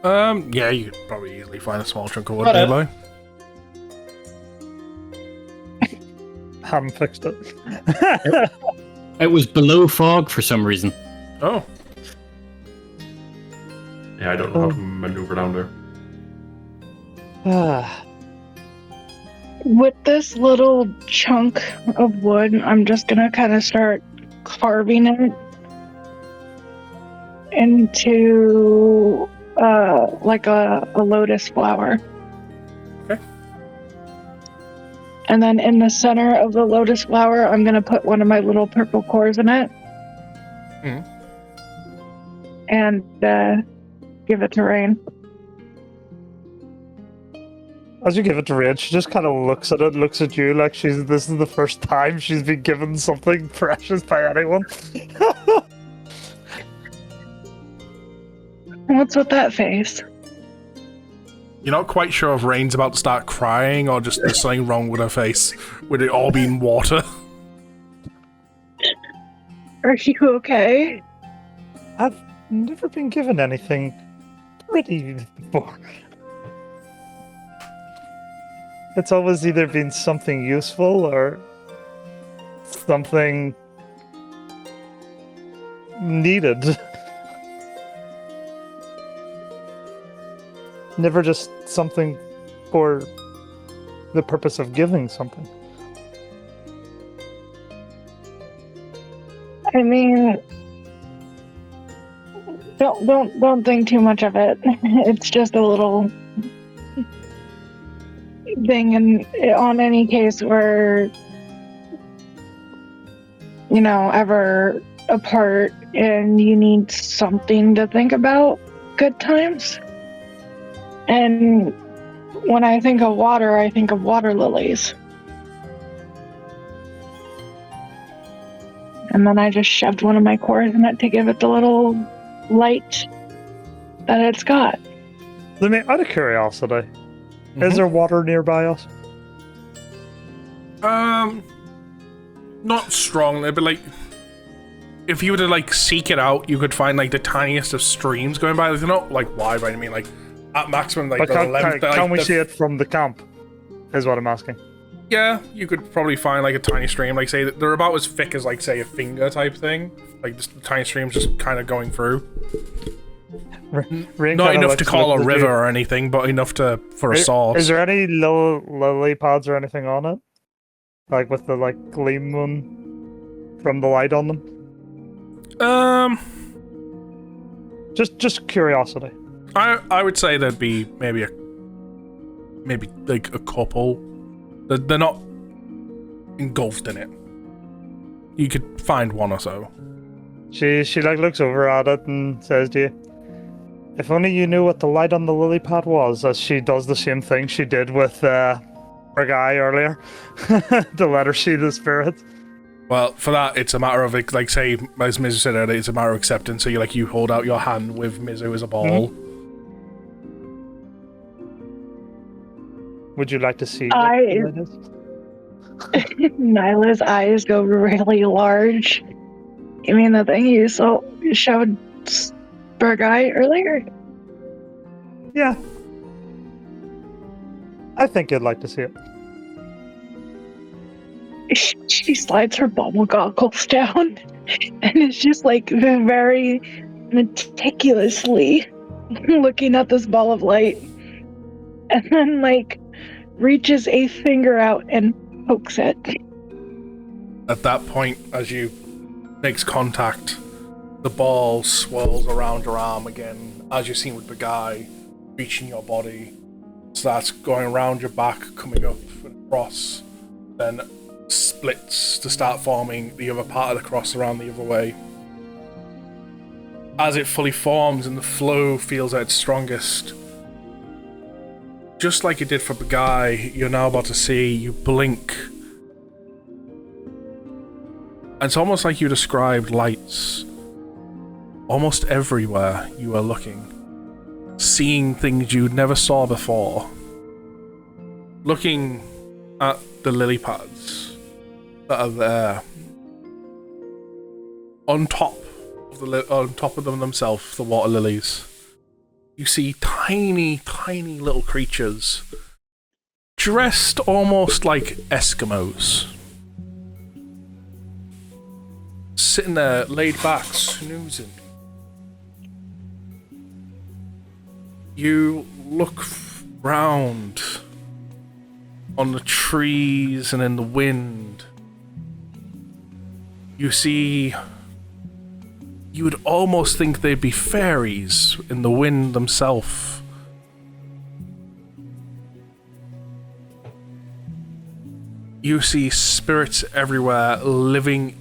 Yeah, you could probably easily find a small chunk of wood nearby. Haven't fixed it. It was below fog for some reason. Oh. Yeah, I don't know how to maneuver down there. With this little chunk of wood, I'm just gonna kind of start carving it into like a lotus flower. Okay. And then in the center of the lotus flower, I'm gonna put one of my little purple cores in it. And give it to Raine. As you give it to Raine, she just kind of looks at it, looks at you like this is the first time she's been given something precious by anyone. What's with that face? You're not quite sure if Raine's about to start crying or just there's something wrong with her face, with it all being water. Are you okay? I've never been given anything pretty before. It's always either been something useful or something needed. Never just something for the purpose of giving something. I mean, don't think too much of it. It's just a little thing, and on any case where ever apart and you need something to think about, good times. And when I think of water, I think of water lilies. And then I just shoved one of my cores in it to give it the little light that it's got. Let me, out of curiosity, is there water nearby us? Not strongly, but like, if you were to like seek it out, you could find like the tiniest of streams going by. They're not like wide by any mean, like at maximum like But the length. can we see it from the camp? Is what I'm asking. Yeah, you could probably find like a tiny stream, like say they're about as thick as like say a finger type thing, like just the tiny streams just kind of going through. Raine Not kinda enough to call a looks at river you. or anything, but enough for a source. Is there any lily pads or anything on it? Like with the like gleam one? from the light on them? Just curiosity. I would say there'd be maybe like a couple. They're not engulfed in it. You could find one or so. She like looks over at it and says to you, "If only you knew what the light on the lily pad was," as she does the same thing she did with Bergai earlier to let her see the spirits. Well, for that, it's a matter of, like, say, as Mizu said earlier, it's a matter of acceptance. So you hold out your hand with Mizu as a ball. Mm-hmm. Would you like to see I- what it is? Nyla's eyes go really large. You mean the thing you showed Bergai earlier? Yeah. I think you'd like to see it. She slides her bubble goggles down and is just like very meticulously looking at this ball of light, and then like reaches a finger out and pokes it. At that point, as you makes contact, the ball swirls around your arm again, as you've seen with the guy, reaching your body, starts going around your back, coming up and across, then splits to start forming the other part of the cross around the other way. As it fully forms and the flow feels at its strongest, just like it did for the guy, you're now about to see, you blink. And it's almost like you described lights. Almost everywhere you are looking. Seeing things you never saw before. Looking at the lily pads that are there. On top of them themselves, the water lilies. You see tiny, tiny little creatures. Dressed almost like Eskimos. Sitting there, laid back, snoozing. You look round on the trees and in the wind. You see, you would almost think they'd be fairies in the wind themselves. You see spirits everywhere living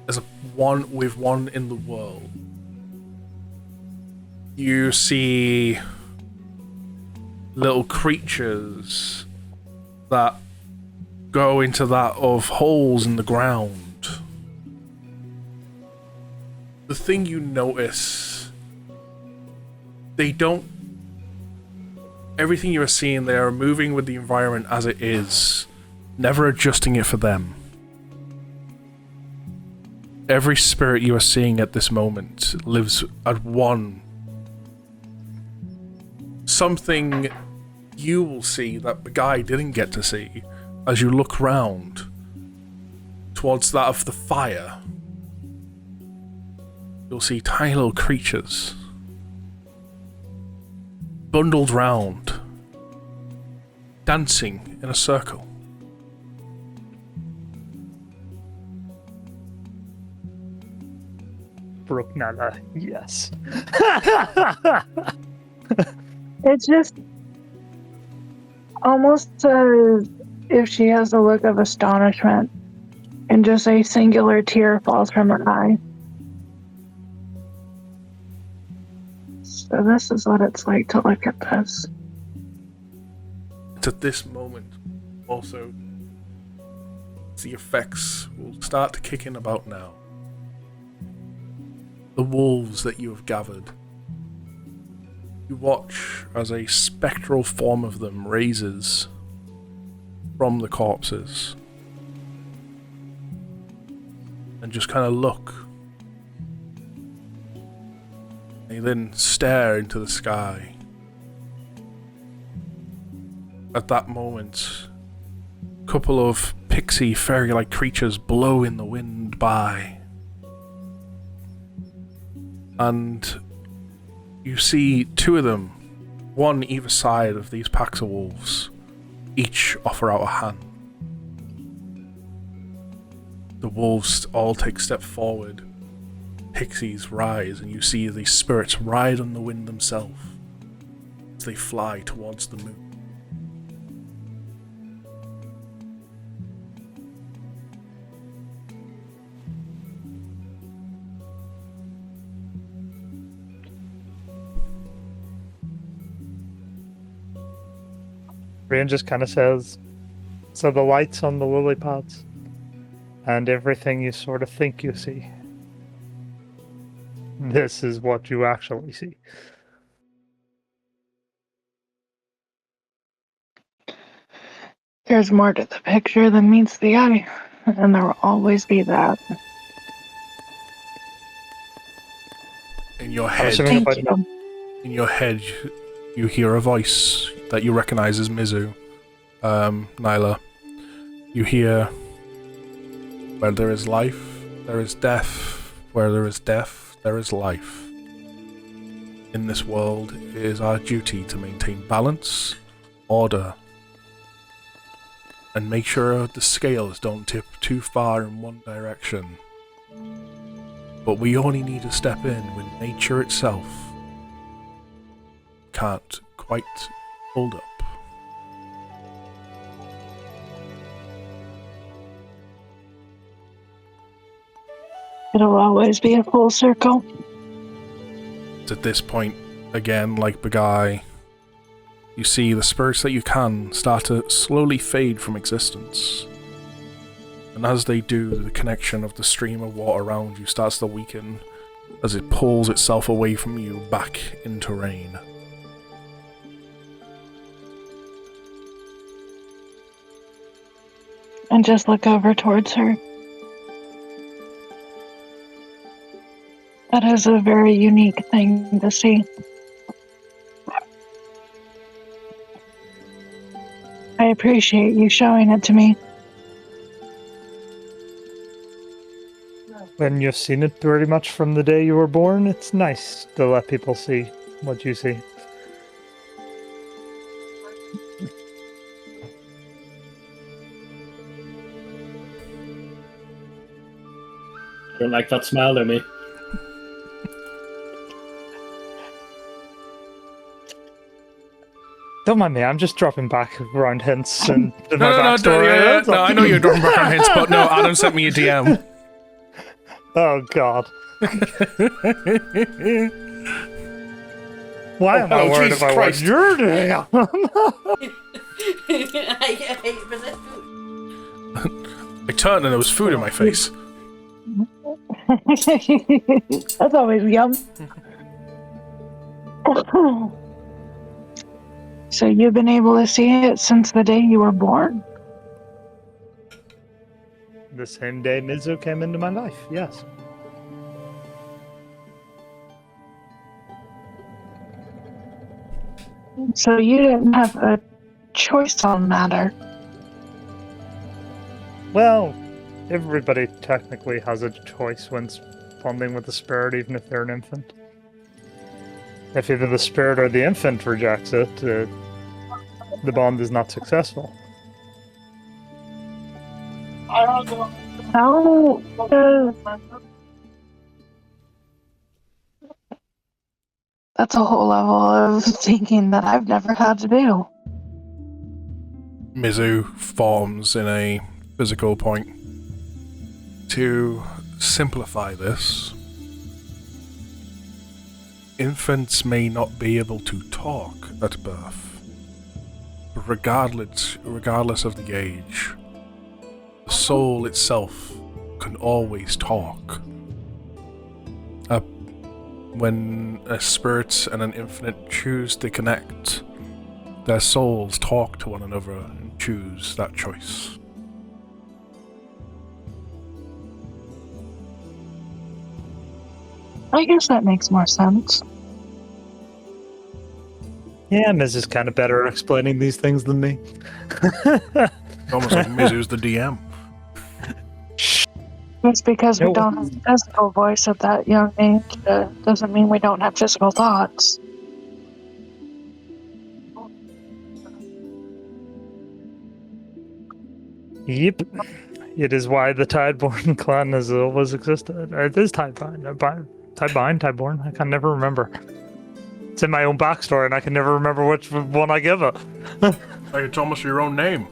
as one in the world. You see little creatures that go into that of holes in the ground. The thing you notice, everything you are seeing, they are moving with the environment as it is, never adjusting it for them. Every spirit you are seeing at this moment lives at one. Something you will see that the guy didn't get to see as you look round towards that of the fire. You'll see tiny little creatures bundled round, dancing in a circle. Brooke Nyla, yes. It's just almost as if she has a look of astonishment and just a singular tear falls from her eye. So this is what it's like to look at this. It's at this moment also the effects will start to kick in about now. The wolves that you have gathered. You watch as a spectral form of them raises from the corpses and just kind of look. They then stare into the sky. At that moment, a couple of pixie fairy-like creatures blow in the wind by. And you see two of them, one either side of these packs of wolves, each offer out a hand. The wolves all take a step forward. Pixies rise, and you see these spirits ride on the wind themselves as they fly towards the moon. Raine just kind of says, so the lights on the lily pads and everything you sort of think you see. This is what you actually see. There's more to the picture than meets the eye, and there will always be that. In your head, Thank you. in your head, you hear a voice that you recognize as Mizu, Nyla. You hear, where there is life, there is death. Where there is death, there is life. In this world, it is our duty to maintain balance, order, and make sure the scales don't tip too far in one direction. But we only need to step in when nature itself can't quite hold up. It'll always be a full circle. It's at this point, again, like Bergai, you see the spirits that you can start to slowly fade from existence. And as they do, the connection of the stream of water around you starts to weaken as it pulls itself away from you back into Raine. And just look over towards her. That is a very unique thing to see. I appreciate you showing it to me. When you've seen it pretty much from the day you were born, it's nice to let people see what you see. Don't like that smile at me. Don't mind me, I'm just dropping back around hints and my backstory. No, I know you're dropping back on hints, but no, Adam sent me a DM. Oh god. Why am I worried about what you're doing? I hate resist food. I turned and there was food in my face. That's always yum. So you've been able to see it since the day you were born? The same day Mizu came into my life, yes. So you didn't have a choice on matter. Well, everybody technically has a choice when bonding with the spirit, even if they're an infant. If either the spirit or the infant rejects it, the bond is not successful. How That's a whole level of thinking that I've never had to do. Mizu forms in a physical point. To simplify this, infants may not be able to talk at birth, but regardless of the age, the soul itself can always talk. When a spirit and an infinite choose to connect, their souls talk to one another and choose that choice. I guess that makes more sense. Yeah, Miz is kind of better at explaining these things than me. Almost like Mizu's the DM. Just because we don't have a physical voice at that young age doesn't mean we don't have physical thoughts. Yep. It is why the Tideborn clan has always existed. It is Tidebind. Tideborn. I can never remember. It's in my own backstory, and I can never remember which one I give it. Like it's almost your own name.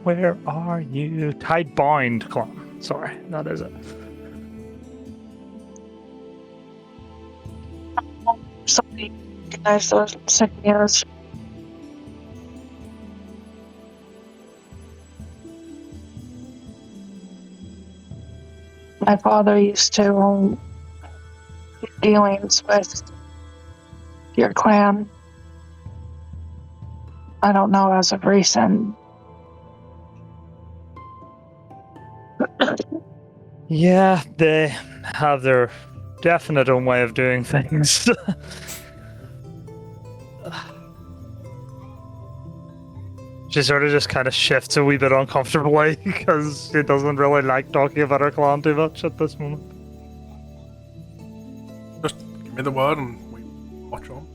Where are you? Tidebind clan. Sorry, that is it. Something nice those signals. My father used to do dealings with your clan. I don't know as of recent. Yeah, they have their definite own way of doing things. She sort of just kind of shifts a wee bit uncomfortably because she doesn't really like talking about her clan too much at this moment. Just give me the word and we watch on.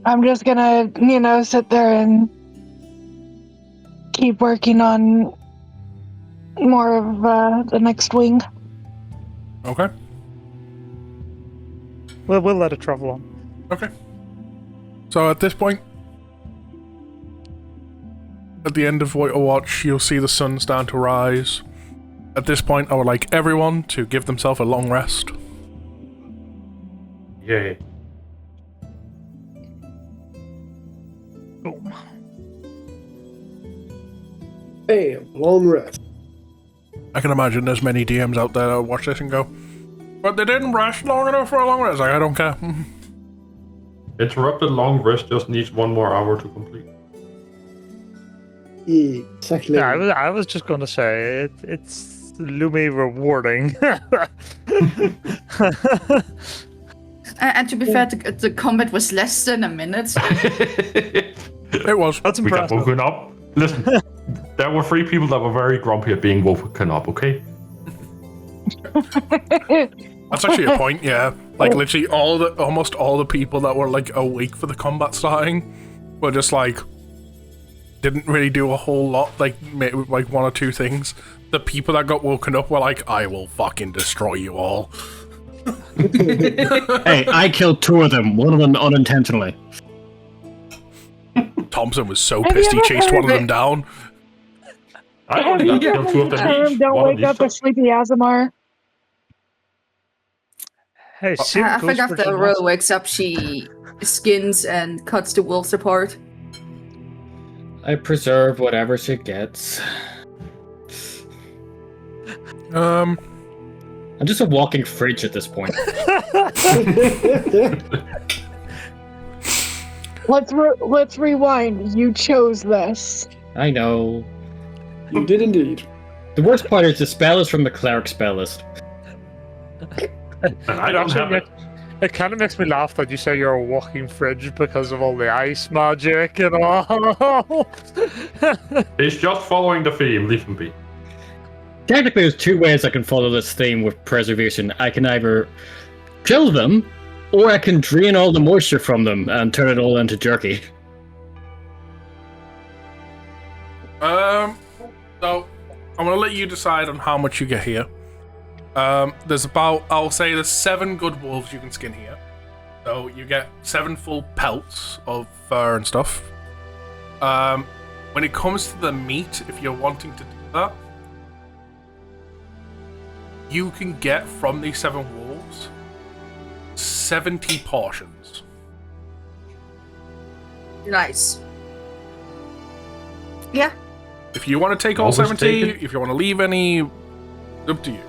I'm just gonna, sit there and keep working on more of the next wing. Okay. We'll let it travel on. Okay. So at this point, at the end of White Watch, you'll see the sun start to rise. At this point, I would like everyone to give themselves a long rest. Yay. Boom. Bam, long rest. I can imagine there's many DMs out there that watch this and go, but they didn't rest long enough for a long rest. Like, I don't care. Interrupted long rest just needs 1 more hour to complete. Yeah, exactly. Yeah, I was just going to say, it's Lumi rewarding. And to be fair, the combat was less than a minute. It was. That's We got impressive. woken up. Listen, there were 3 people that were very grumpy at being woken up, okay? That's actually a point, yeah. Like, literally almost all the people that were, like, awake for the combat starting were just, like, didn't really do a whole lot, like, maybe, like, 1 or 2 things. The people that got woken up were like, I will fucking destroy you all. Hey, I killed 2 of them, one of them unintentionally. Thomsen was so Have pissed he you ever chased one of heard them down. I only got to kill 2 of them each. Don't One of wake up a each. sleepy Aasimar. Hey, same I goes think for after Genasi. Averille wakes up, she skins and cuts the wolves apart. I preserve whatever she gets. I'm just a walking fridge at this point. Let's rewind. You chose this. I know. You did indeed. The worst part is the spell is from the Cleric spell list. And I don't have it. It kind of makes me laugh that you say you're a walking fridge because of all the ice magic and all. He's just following the theme. Leave him be. Technically, there's 2 ways I can follow this theme with preservation. I can either kill them, or I can drain all the moisture from them and turn it all into jerky. So, I'm gonna let you decide on how much you get here. There's about, I'll say there's 7 good wolves you can skin here. So, you get 7 full pelts of fur and stuff. When it comes to the meat, if you're wanting to do that, you can get from these 7 wolves 70 portions. Nice. Yeah. If you want to take all Always 70, take it. if you want to leave any, up to you.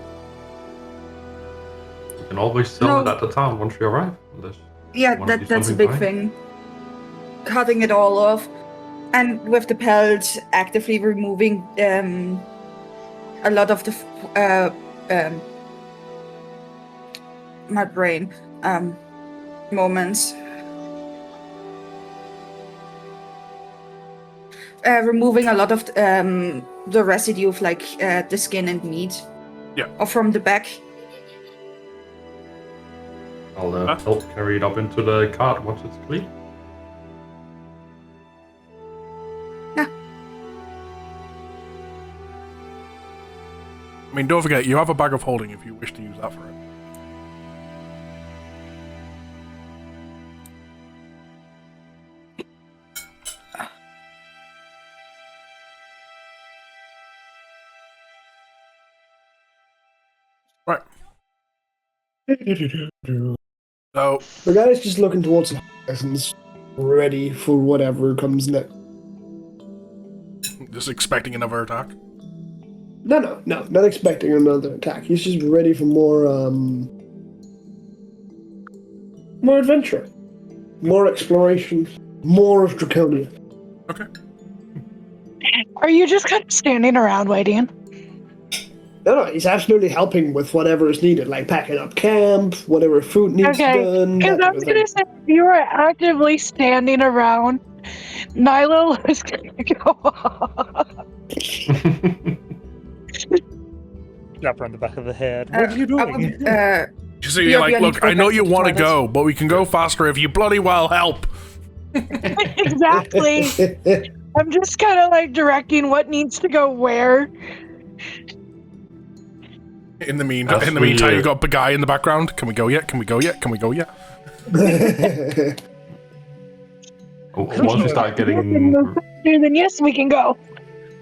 You can always sell No. it at the town once you arrive. Unless Yeah, Wanna do that's a something big fine? thing. Cutting it all off. And with the pelt, actively removing a lot of the my brain moments. Removing a lot of the residue of like the skin and meat. Yeah. Or from the back. I'll help carry it up into the cart once it's clean. Yeah. I mean, don't forget, you have a bag of holding if you wish to use that for it. Right. So, The guy's just looking towards the horizons, ready for whatever comes next. just expecting another attack. No, not expecting another attack. He's just ready for more adventure, more exploration, more of Draconia. Okay. Are you just kind of standing around waiting? No, he's absolutely helping with whatever is needed, like packing up camp, whatever food needs done. Because I was going to say, if you were actively standing around, Nyla was going to go off. Slap her on the back of the head. What are you doing? So you're like, look, I know you want to go, but we can go faster if you bloody well help. Exactly. I'm just kind of like directing what needs to go where. In the meantime, you got Bergai in the background. Can we go yet? Can we go yet? Can we go yet? Once we start getting... Then yes, we can go.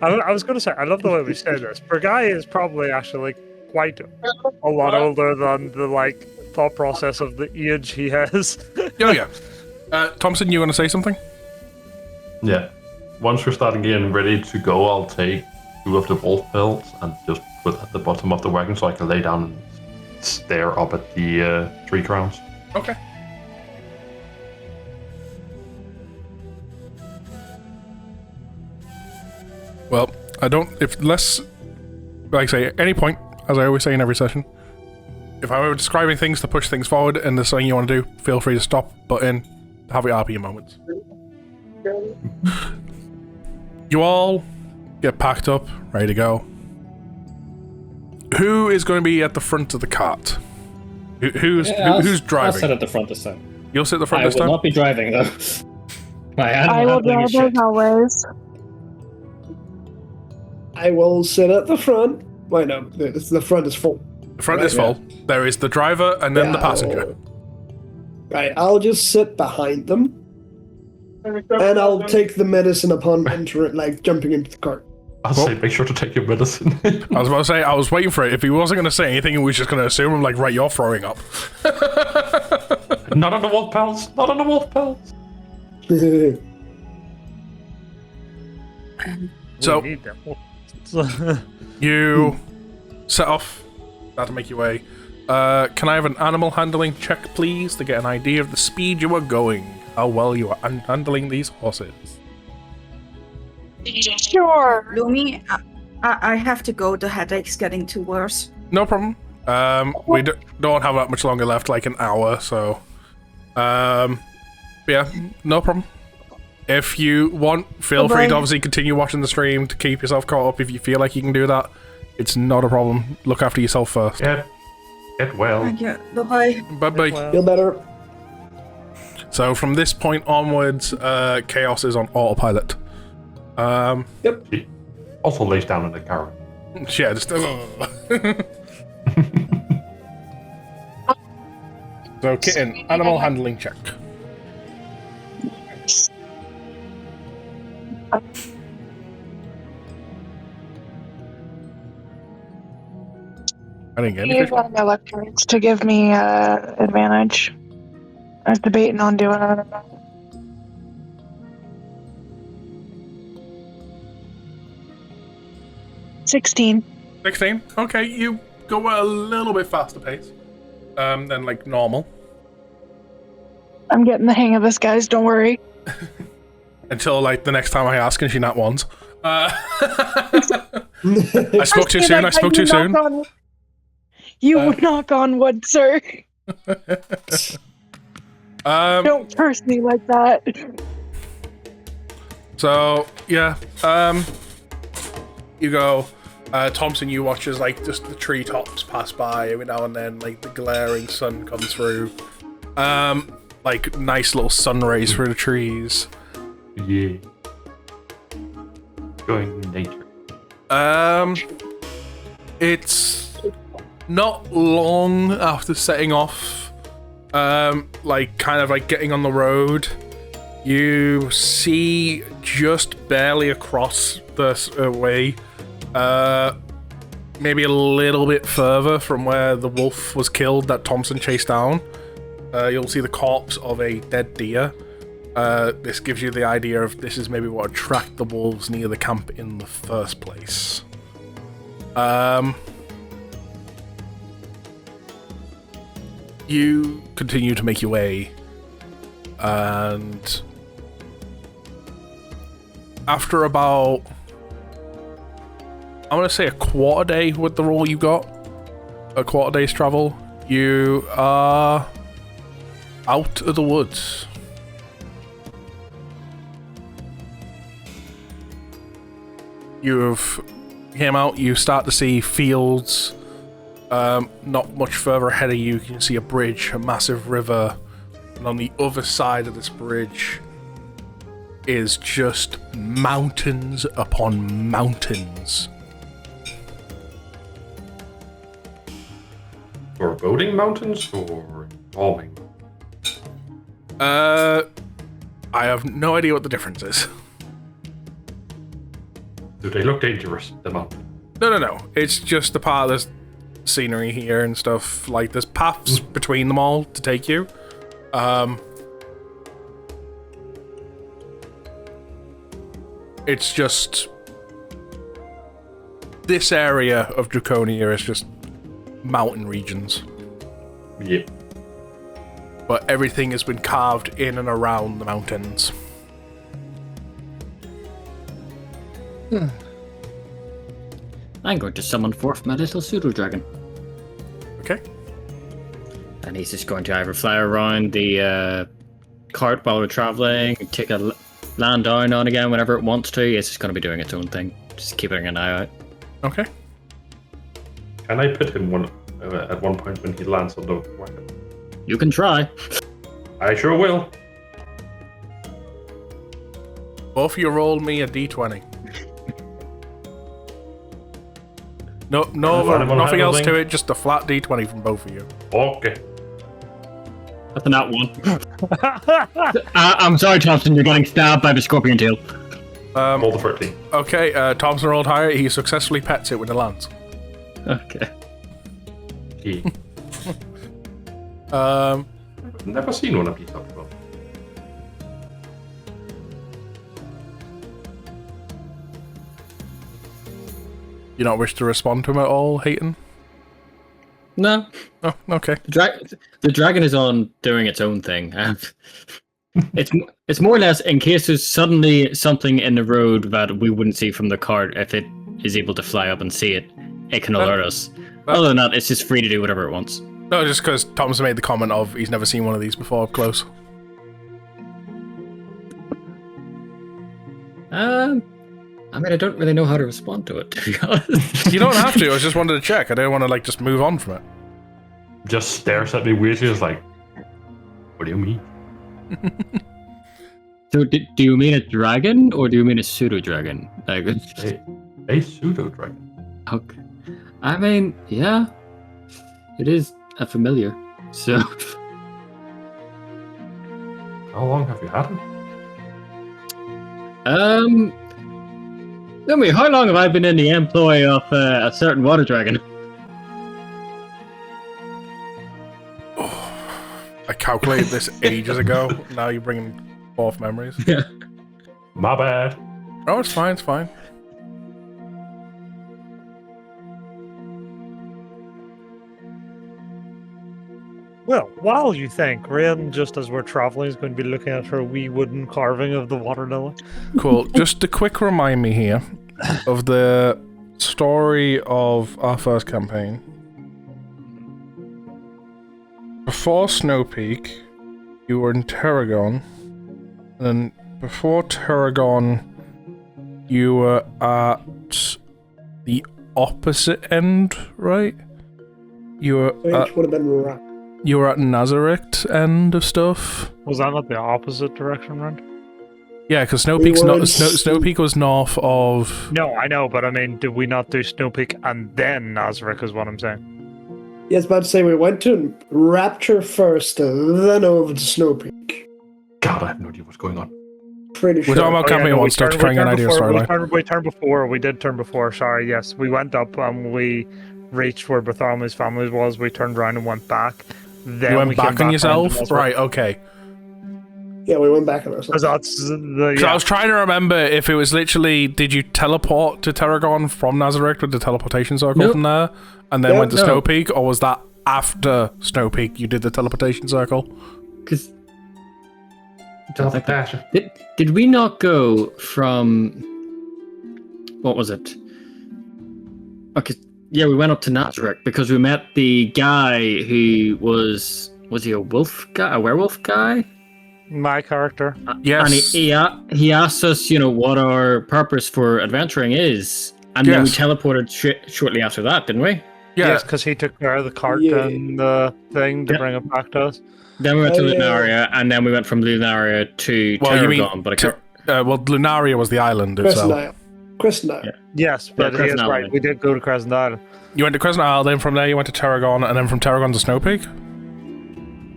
I was going to say, I love the way we say this. Bergai is probably actually quite a lot older than the thought process of the age he has. Oh yeah. Thomsen, you want to say something? Yeah. Once we're starting getting ready to go, I'll take 2 of the wolf pelts and just put at the bottom of the wagon so I can lay down and stare up at the tree crowns. Okay. Well, like I say, any point, as I always say in every session, if I were describing things to push things forward and there's something you want to do, feel free to stop, butt in, have your RP moments. You all get packed up, ready to go. Who is going to be at the front of the cart? Who's driving? I'll sit at the front this time. You'll sit at the front this I will time? not be driving, though. My animal I will handling is drive shit. as always. I will sit at the front. Wait, no, the front is full. The front is full. There is the driver and then the passenger. Right, I'll just sit behind them. And I'll take the medicine upon entering, jumping into the cart. I'll say, make sure to take your medicine. I was about to say, I was waiting for it. If he wasn't going to say anything, he was just going to assume, I'm like, right, you're throwing up. Not on the wolf pelts! Not on the wolf pelts! So, We need them. you set off, start to make your way. Can I have an animal handling check, please, to get an idea of the speed you are going? How well you are handling these horses? Sure. Lumi, I have to go. The headache's getting too worse. No problem. We don't have that much longer left, like an hour, so... yeah, no problem. If you want, feel free to obviously continue watching the stream to keep yourself caught up if you feel like you can do that. It's not a problem. Look after yourself first. Get well. Thank you. Bye-bye. Bye-bye. Feel better. So from this point onwards, Khaos is on autopilot. Yep. She also lays down in the car. Yeah, just... So, Kitten, animal handling check. I didn't get Use anything. one of my luck points to give me advantage. I was debating on doing it. 16. 16? Okay, you go at a little bit faster pace than, like, normal. I'm getting the hang of this, guys. Don't worry. Until, like, the next time I ask and she not once. I spoke too soon, I spoke too soon. You would knock on wood, sir. Don't curse me like that. So, yeah. You go. Thomsen, you watch as, like, just the treetops pass by every now and then, like, the glaring sun comes through. Like nice little sun rays through the trees. Yeah. Going nature. It's not long after setting off, like kind of like getting on the road, you see just barely across the way, maybe a little bit further from where the wolf was killed that Thomsen chased down, you'll see the corpse of a dead deer. This gives you the idea of this is maybe what attracted the wolves near the camp in the first place. You continue to make your way, and after about, I'm gonna say a quarter day with the roll you got, a quarter day's travel, you are out of the woods. You've came out, you start to see fields. Not much further ahead of you, you can see a bridge, a massive river, and on the other side of this bridge is just mountains upon mountains. Foreboding mountains or calming? I have no idea what the difference is. Do they look dangerous, the mountain? No. It's just the part of the scenery here and stuff. Like, there's paths between them all to take you. It's just... this area of Draconia is just mountain regions. Yeah. But everything has been carved in and around the mountains. I'm going to summon forth my little pseudo-dragon. Okay. And he's just going to either fly around the cart while we're traveling, take a land down on again whenever it wants to. It's just going to be doing its own thing. Just keeping an eye out. Okay. Can I put him at one point when he lands on the wagon? You can try. I sure will. Both of you roll me a d20. Nothing else to it, just a flat d20 from both of you. Okay. That's a nat one. I'm sorry, Thomsen, you're getting stabbed by the scorpion tail. Roll the 13. Okay, Thomsen rolled higher. He successfully pets it when it lands. Okay. Yeah. Never seen one of these up before. You don't wish to respond to him at all, Haiton? No. Oh, okay. The dragon is on doing its own thing. It's more or less in case there's suddenly something in the road that we wouldn't see from the cart. If it is able to fly up and see it, it can alert us. Other than that, it's just free to do whatever it wants. No, just because Thomsen made the comment of he's never seen one of these before up close. I mean, I don't really know how to respond to it, to be honest. You don't have to. I just wanted to check. I didn't want to just move on from it. Just stares at me weirdly. It's like, what do you mean? So, do you mean a dragon or do you mean a pseudo dragon? Like, a pseudo dragon. Okay. I mean, yeah, it is a familiar. So, how long have you had him? Tell me, how long have I been in the employ of a certain water dragon? I calculated this ages ago. Now you're bringing forth memories. Yeah. My bad. Oh, it's fine, it's fine. Well, while you think, Raine, just as we're traveling, is going to be looking at her wee wooden carving of the water lily. Cool. Just a quick remind me here of the story of our first campaign. Before Snow Peak, you were in Tarragon, and then before Tarragon, you were at the opposite end, right? You were Which would have been right. You were at Nazareth end of stuff. Was that not the opposite direction, Rand? Yeah, because We Snowpeak's were not in Snow Peak was north of. No, I know, but I mean, did we not do Snow Peak and then Nazareth? Is what I'm saying. Yes, about to say we went to Rapture first, then over to Snow Peak. God, I have no idea what's going on. Pretty sure. We're talking about campaign no, one stuff to try and get an idea of storyline. We turned before. We did turn before. Sorry, yes, we went up and we reached where Bartholomew's family was. We turned around and went back. Then You went we came back on around yourself, to Nazareth. right? Okay. Yeah, we went back on ourselves. Because that's the. So I was trying to remember if it was literally, did you teleport to Terragon from Nazareth with the teleportation circle Nope. from there, and then Nope. went to No. Snow Peak, or was that after Snow Peak you did the teleportation circle? Because Teleportation. did we not go from what was it? Okay, yeah, we went up to Nazareth because we met the guy who was he a wolf guy, a werewolf guy? My character. Yes. And he asked us, what our purpose for adventuring is, and then we Yes. teleported shortly after that, didn't we? Yeah. Yes, because he took care of the cart Yeah. and the thing to Yeah. bring it back to us. Then we went to Oh, yeah. Lunaria, and then we went from Lunaria to Well, you mean Terragon, but I can't. well, Lunaria was the island Crescent itself. Isle. Crescent Isle. Yeah. Yes, but he is Crescent right. Isle. We did go to Crescent Isle. You went to Crescent Isle, then from there you went to Terragon, and then from Terragon to Snow Peak?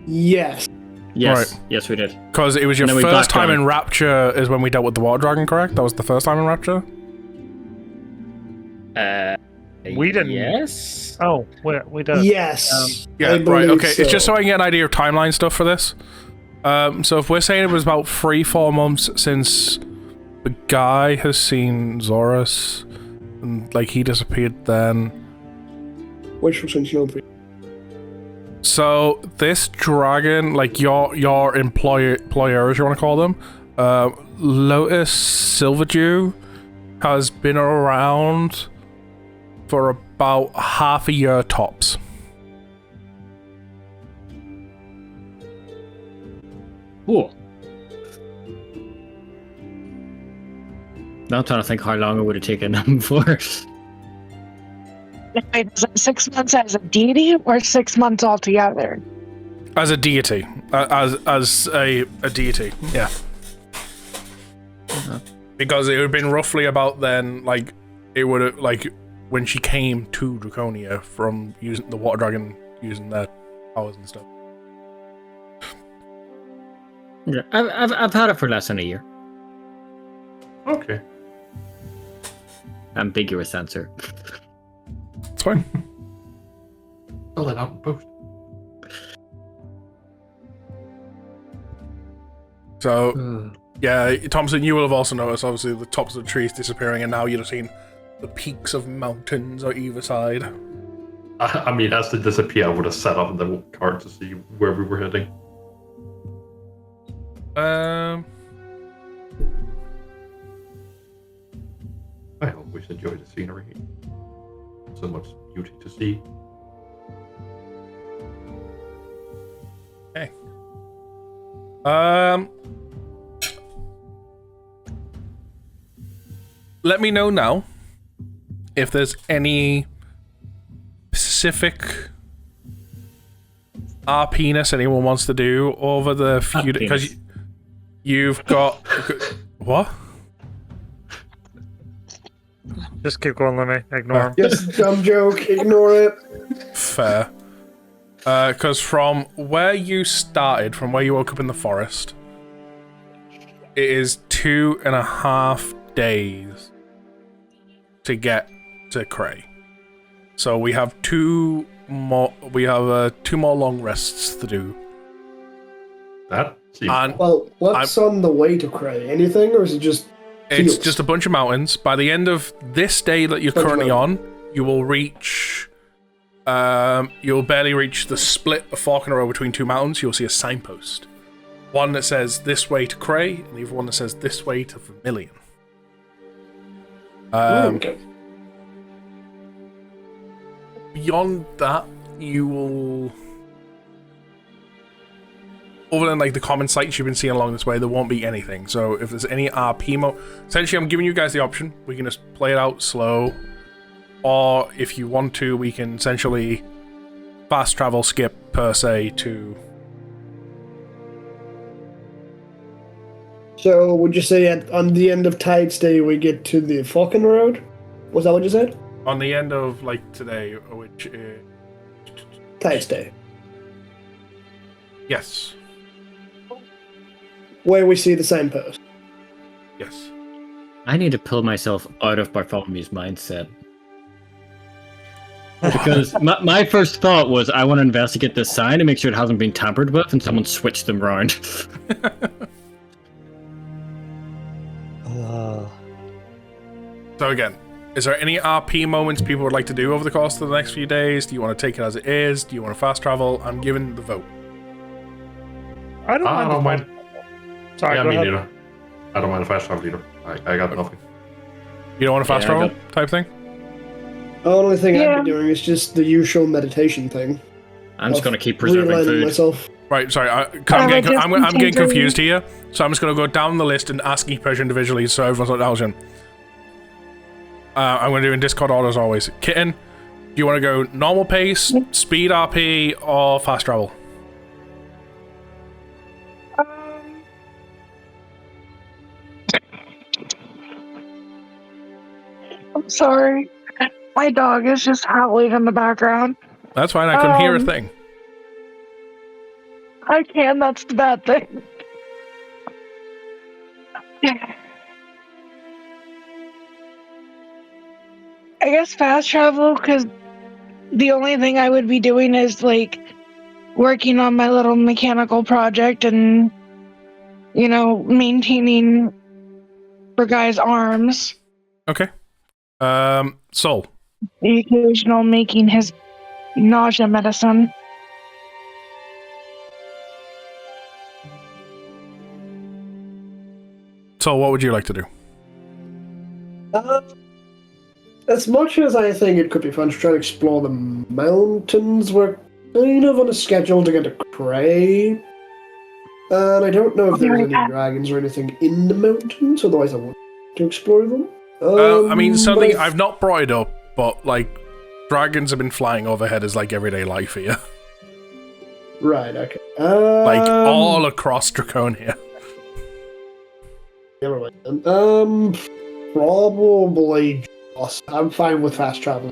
Yes. Yes, Right. yes, we did. Because it was your And then we first backed time on. in Rapture is when we dealt with the Water Dragon, correct? That was the first time in Rapture? We didn't- Yes. Oh, we did. Yes. Yeah, I right, believe okay. so. It's just so I can get an idea of timeline stuff for this. So if we're saying it was about 3-4 months since the guy has seen Zorus, and like he disappeared then. Which was in Snow Peak. So this dragon, like your employers, you want to call them, Lotus Silverdew, has been around for about half a year tops. Cool. Now I'm trying to think how long it would have taken them for. Wait, is that 6 months as a deity or 6 months altogether? As a deity, as a deity, yeah. Because it would have been roughly about then, like it would have like when she came to Draconia from using the water dragon, using their powers and stuff. Yeah, I've had it for less than a year. Okay. Ambiguous answer. It's fine. Fill that out in post. So yeah, Thomsen, you will have also noticed obviously the tops of the trees disappearing, and now you've seen the peaks of mountains on either side. I mean, as they disappear, I would have set up the card to see where we were heading. I always enjoy the scenery. So much beauty to see. Okay. Let me know now if there's any specific RP-ness anyone wants to do over the few because you've got what? Just keep going, let me ignore him. Yes, dumb joke. Ignore it. Fair. Because from where you started, from where you woke up in the forest, it is 2.5 days to get to Cray. So we have two more long rests to do. That seems And Well, what's on the way to Cray? Anything, or is it just it's fields? just a bunch of mountains. By the end of this day that you're Bunch of currently on, you will reach. You'll barely reach the split, a fork in a row between two mountains. You'll see a signpost. One that says this way to Cray, and the other one that says this way to Vermilion. Okay. Beyond that, you will. Other than like the common sites you've been seeing along this way, there won't be anything. So if there's any RP essentially I'm giving you guys the option. We can just play it out slow. Or if you want to, we can essentially fast travel skip per se to. So, would you say on the end of Tide's Day we get to the fucking road? Was that what you said? On the end of like today, which is Tide's Day. yes, Where we see the signpost. yes. I need to pull myself out of Bartholomew's mindset. Because my first thought was I want to investigate this sign and make sure it hasn't been tampered with and someone switched them around. So again, is there any RP moments people would like to do over the course of the next few days? Do you want to take it as it is? Do you want to fast travel? I'm giving the vote. I don't mind. Sorry, Yeah, go me ahead. neither. I don't mind a fast travel either. I got nothing. You don't want to fast Yeah, I travel type thing? The only thing Yeah. I'd be doing is just the usual meditation thing. I'm just going to keep preserving Realigning food. myself. Right, sorry, I I'm would getting, just I'm getting continue- confused here. So I'm just going to go down the list and ask each person individually so everyone's not Algen. I'm going to do in Discord order as always. Kitten, do you want to go normal pace, speed RP, or fast travel? I'm sorry. My dog is just howling in the background. That's fine, I couldn't hear a Um, thing. I can, that's the bad thing. I guess fast travel, because the only thing I would be doing is, like, working on my little mechanical project and, you know, maintaining Bergai's arms. Okay. Soul. The occasional making his nausea medicine. Soul, what would you like to do? As much as I think it could be fun to try to explore the mountains, we're kind of on a schedule to get to Cray. And I don't know if there's any dragons or anything in the mountains, otherwise I want to explore them. I mean, something but I've not brought it up, but like, dragons have been flying overhead as like everyday life here. Right, okay. Like, all across Draconia. Never mind then. Probably just. I'm fine with fast travel.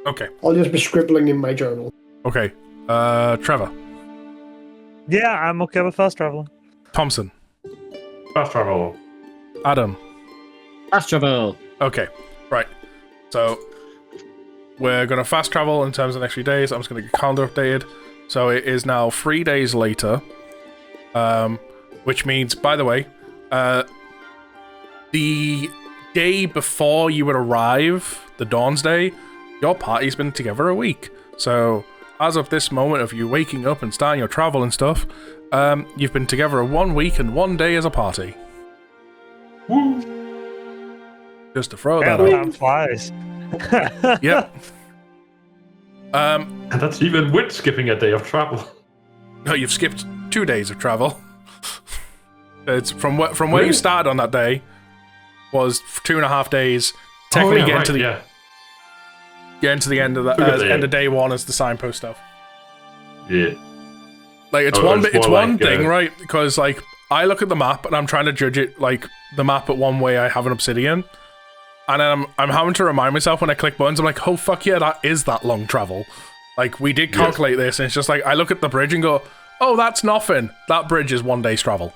Okay, I'll just be scribbling in my journal. okay. Trevor. Yeah, I'm okay with fast traveling. Thomsen. Fast travel. Adam. Fast travel. Okay, right. So, we're going to fast travel in terms of the next few days. I'm just going to get calendar updated. So, it is now 3 days later. Which means, by the way, the day before you would arrive, the Dawn's Day, your party's been together a week. So, as of this moment of you waking up and starting your travel and stuff, you've been together 1 week and 1 day as a party. Woo! Just to throw Yeah, that out. time flies. Yep. And that's even with skipping a day of travel. No, you've skipped 2 days of travel. It's from where you Really? started on that day was 2.5 days. Technically, get into the end of the Look at that. end of day one as the signpost stuff. Yeah. Like it's Oh, one it's bit, it's more one like, thing, right? Because like I look at the map and I'm trying to judge it like the map at one way I have an obsidian, and then I'm having to remind myself when I click buttons. I'm like, oh fuck yeah, that is that long travel. Like we did calculate this, and it's just like I look at the bridge and go, oh, that's nothing. That bridge is 1 day's travel.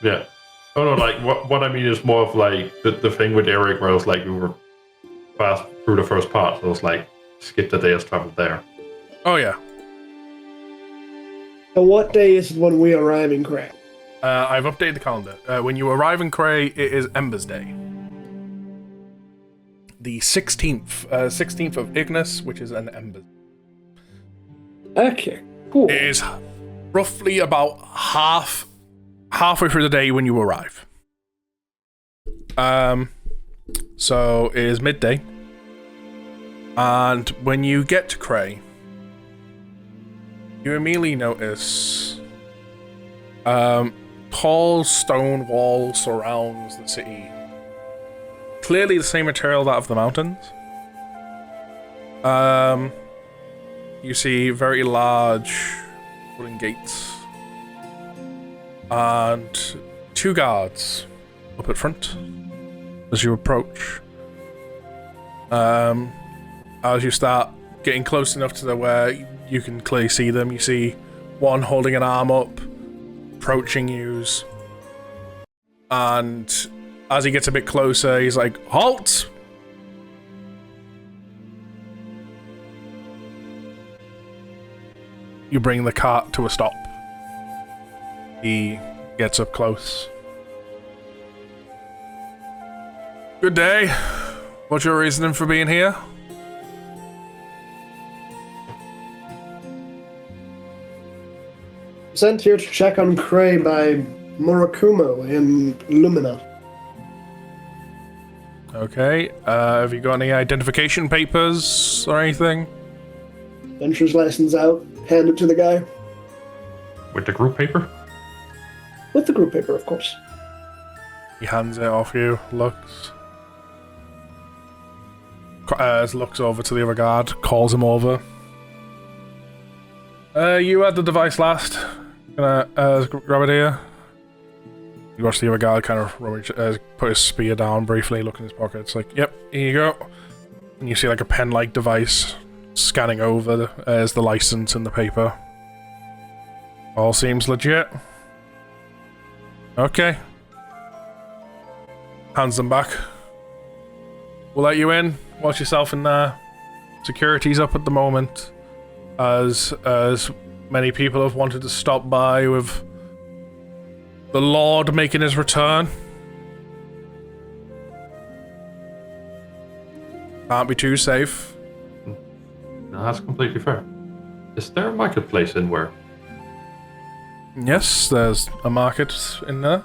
Yeah. Oh no, like what I mean is more of like the thing with Eric where it was like we were fast through the first part, so it was like skip the day's travel there. Oh yeah. So what day is it when we arrive in Cray? I've updated the calendar. When you arrive in Cray, it is Embers Day. The 16th of Ignis, which is an Embers. Okay, cool. It is roughly about halfway through the day when you arrive. So it is midday. And when you get to Cray, you immediately notice tall stone wall surrounds the city. Clearly the same material that of the mountains. you see very large wooden gates and 2 guards up at front as you approach. As you start getting close enough to where you can clearly see them, you see one holding an arm up, approaching you, and as he gets a bit closer, he's like, "Halt!" You bring the cart to a stop. He gets up close. Good day. What's your reasoning for being here? Sent here to check on Cray by Murakumo in Lumina. Okay. Have you got any identification papers or anything? Venture's license out, hand it to the guy. With the group paper? With the group paper, of course. He hands it off you, looks over to the other guard, calls him over. You had the device last. Can I grab it here? You watch the other guard kind of rummage, put his spear down briefly, look in his pocket. It's like, yep, here you go. And you see like a pen-like device scanning over as the license and the paper. All seems legit. Okay. Hands them back. We'll let you in. Watch yourself in there. Security's up at the moment, as many people have wanted to stop by with the Lord making his return. Can't be too safe. No, that's completely fair. Is there a marketplace in Wyrm? Yes, there's a market in there.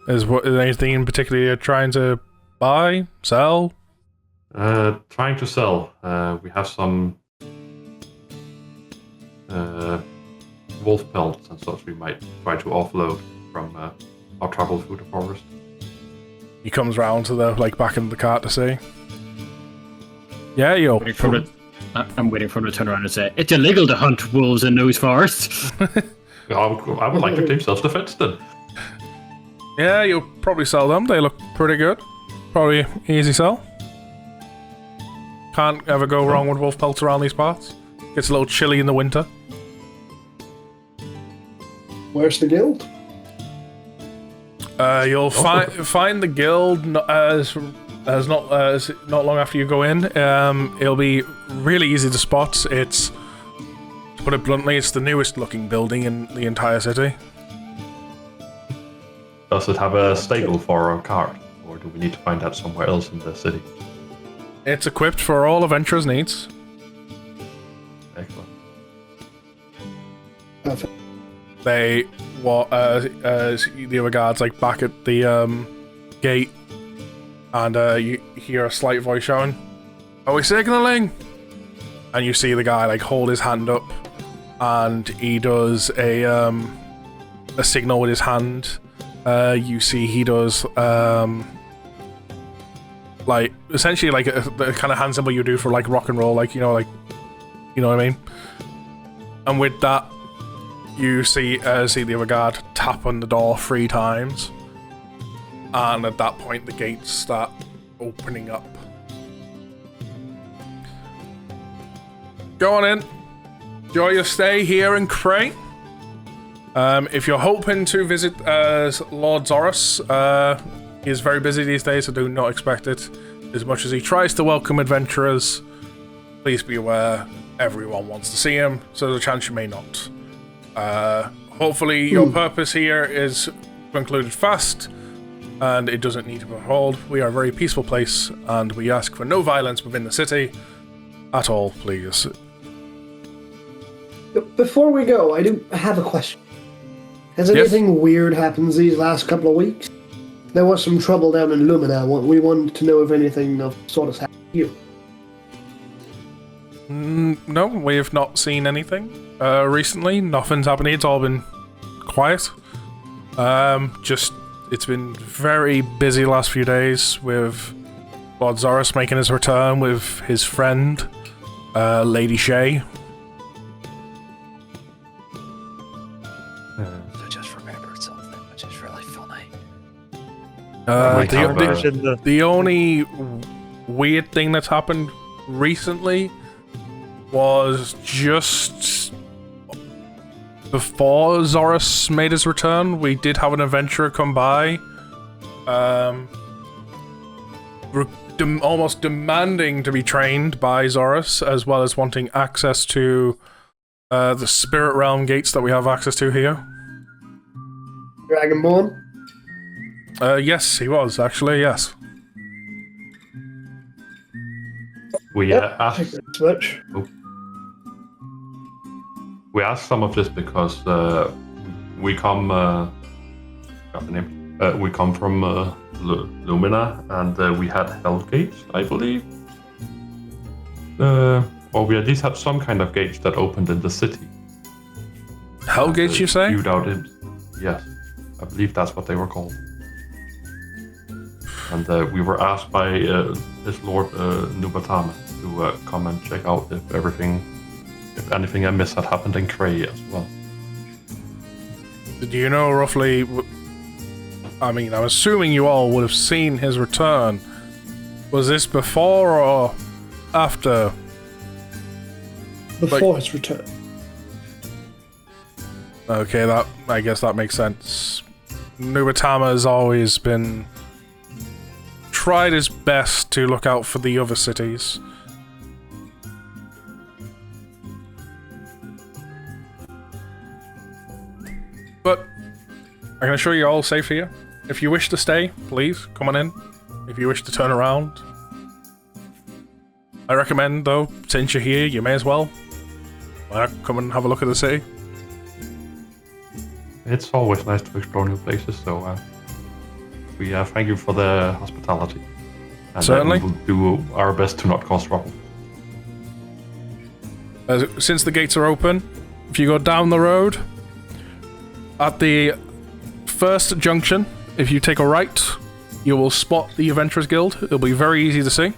Is anything in particular you're trying to buy, sell? Trying to sell. We have some wolf pelts and such we might try to offload from our travel through the forest. He comes round to the back of the cart to say, "Yeah, yo." I'm waiting for him to turn around and say, "It's illegal to hunt wolves in those forests." I would like to take self-defense then. Yeah, you'll probably sell them. They look pretty good. Probably easy sell. Can't ever go wrong with wolf pelts around these parts. Gets a little chilly in the winter. Where's the guild? You'll find the guild as not long after you go in. It'll be really easy to spot. It's, to put it bluntly, it's the newest looking building in the entire city. Does it have a stable for our cart, or do we need to find that somewhere else in the city? It's equipped for all adventurers' needs. Excellent. Perfect. The other guards back at the gate, and you hear a slight voice shouting, "Are we signaling?" And you see the guy hold his hand up, and he does a signal with his hand. You see he does essentially the kind of hand symbol you do for rock and roll, you know what I mean. And with that, you see the other guard tap on the door 3 times, and at that point the gates start opening up. Go on in. Enjoy your stay here in Cray. If you're hoping to visit Lord Zorus, he is very busy these days, so do not expect it. As much as he tries to welcome adventurers, please be aware everyone wants to see him, so there's a chance you may not. Hopefully your purpose here is concluded fast, and it doesn't need to be hold. We are a very peaceful place, and we ask for no violence within the city at all, please. Before we go, I do have a question. Has Yes? anything weird happened these last couple of weeks? There was some trouble down in Lumina. We wanted to know if anything of sort has happened to you. No, we have not seen anything recently. Nothing's happening. It's all been quiet. It's been very busy last few days with Lord Zorus making his return with his friend, Lady Shay. I just remembered something which is really funny. The only weird thing that's happened recently was just before Zorus made his return, we did have an adventurer come by, almost demanding to be trained by Zorus, as well as wanting access to the Spirit Realm gates that we have access to here. Dragonborn? Yes, he was, actually, yes. We asked. Switch. We asked some of this because we come. Got the name. We come from Lumina, and we had Hellgates, I believe. Or we at least had some kind of gates that opened in the city. Hellgates, you say? Spewed out yes, I believe that's what they were called. And we were asked by his lord Nubatama to come and check out if anything amiss had happened in Cray as well. Do you know roughly? I mean, I'm assuming you all would have seen his return. Was this before or after? Before his return. Okay, I guess that makes sense. Nubatama has always tried his best to look out for the other cities. But I can assure you all safe here. If you wish to stay, please come on in. If you wish to turn around, I recommend, though, since you're here, you may as well come and have a look at the city. It's always nice to explore new places, so we thank you for the hospitality. And Certainly. We will do our best to not cause trouble. Since the gates are open, if you go down the road, at the first junction, if you take a right, you will spot the Adventurers Guild. It'll be very easy to see.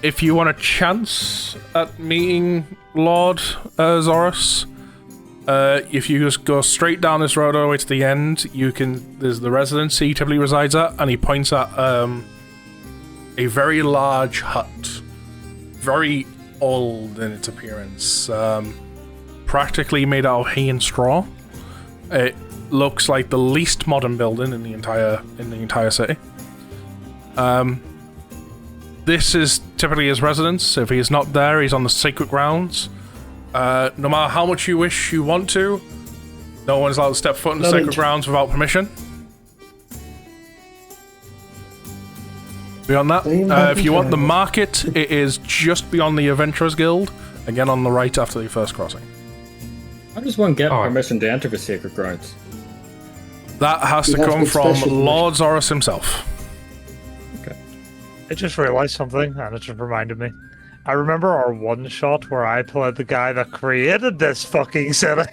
If you want a chance at meeting Lord Zorus, if you just go straight down this road all the way to the end, there's the residence he typically resides at, and he points at a very large hut. Very old in its appearance. Practically made out of hay and straw. It looks like the least modern building in the entire city. This is typically his residence. If he's not there, he's on the sacred grounds. No matter how much you wish you want to, no one's allowed to step foot in the sacred grounds without permission. Beyond that, if you want the market, it is just beyond the Adventurers Guild. Again, on the right after the first crossing. How does one get permission to enter the sacred grounds? That has to come from Lord Zorus himself. Okay. I just realized something, and it just reminded me. I remember our one shot where I played the guy that created this fucking city.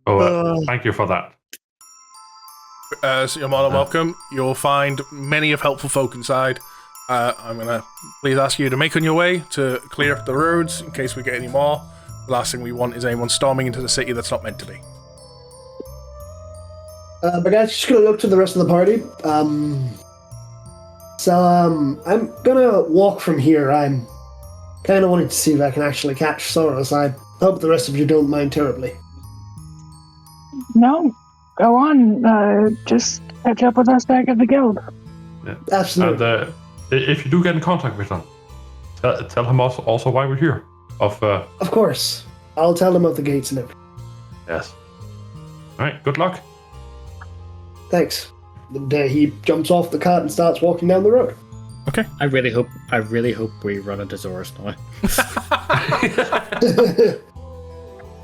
Thank you for that. So you're more than welcome. You'll find many of helpful folk inside. I'm going to please ask you to make on your way to clear up the roads in case we get any more. The last thing we want is anyone storming into the city that's not meant to be. But guys, just gonna look to the rest of the party. I'm gonna walk from here. I'm kind of wanting to see if I can actually catch Zorus. I hope the rest of you don't mind terribly. No, go on. Just catch up with us back at the guild. Yeah. Absolutely. And if you do get in contact with him, tell him also why we're here. Of course. I'll tell him of the gates and everything. Yes. Alright, good luck. Thanks. And he jumps off the cart and starts walking down the road. Okay. I really hope we run into Zorus now.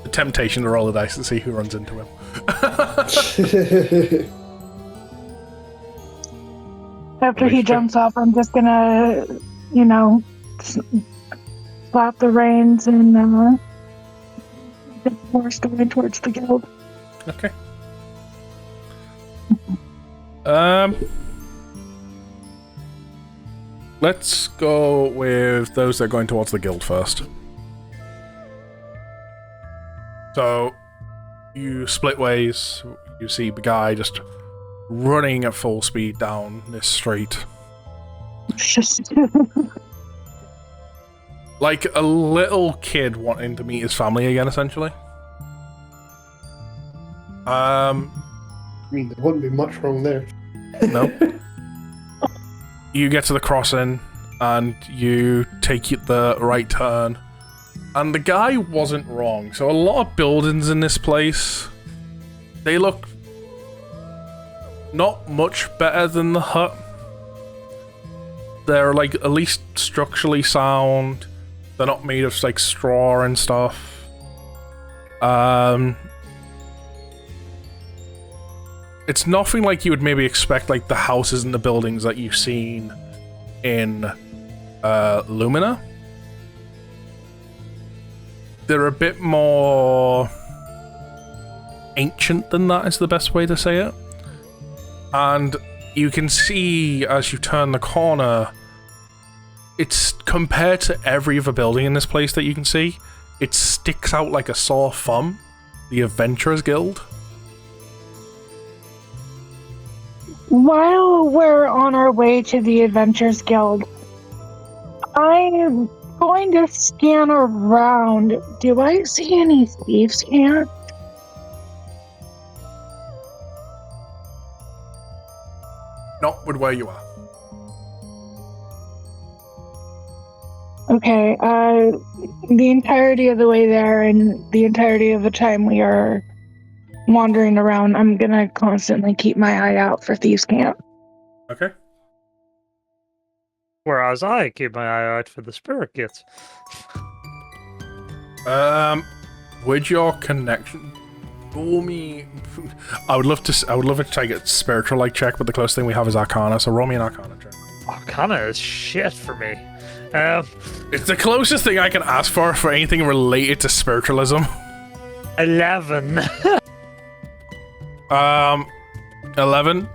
The temptation to roll the dice and see who runs into him. After he jumps off, I'm just gonna, slap the reins and get forced away towards the guild. Okay. Let's go with those that are going towards the guild first. So, you split ways. You see Bergai just running at full speed down this street. Like a little kid wanting to meet his family again, essentially. I mean, there wouldn't be much wrong there. No. You get to the crossing, and you take the right turn. And the guy wasn't wrong. So a lot of buildings in this place, they look not much better than the hut. They're like at least structurally sound. They're not made of like straw and stuff. It's nothing like you would maybe expect, like the houses and the buildings that you've seen in Lumina. They're a bit more ancient than that is the best way to say it. And you can see as you turn the corner, it's compared to every other building in this place that you can see, it sticks out like a sore thumb. The Adventurers Guild. While we're on our way to the Adventurers Guild, I'm going to scan around. Do I see any thieves' camp? Not with where you are. Okay, the entirety of the way there and the entirety of the time we are wandering around, I'm gonna constantly keep my eye out for thieves' camp. Okay. Whereas I keep my eye out for the spirit gates. With your connection, roll me. I would love to take a spiritual like check, but the closest thing we have is Arcana. So roll me an Arcana check. Arcana is shit for me. It's the closest thing I can ask for anything related to spiritualism. 11. 11.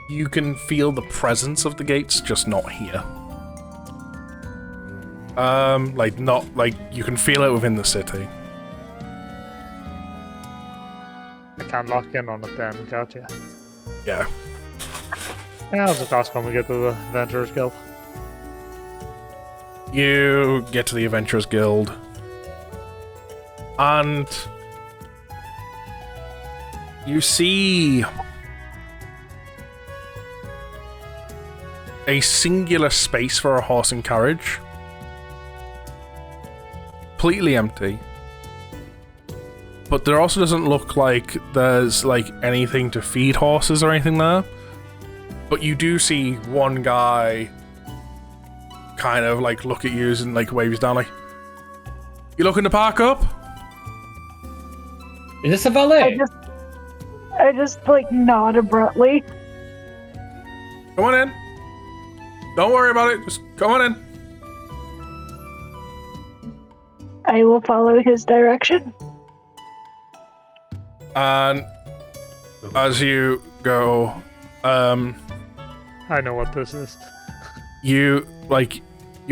You can feel the presence of the gates, just not here. You can feel it within the city. I can't lock in on it then, can't you? Yeah. Yeah, I'll just ask when we get to the Adventurers Guild. You get to the Adventurers Guild, and you see a singular space for a horse and carriage. Completely empty. But there also doesn't look like there's like anything to feed horses or anything there. But you do see one guy kind of like look at you and like waves down like, "You looking to park up?" Is this a valet? I just like nod abruptly. Come on in. Don't worry about it. Just come on in. I will follow his direction. And as you go, I know what this is. you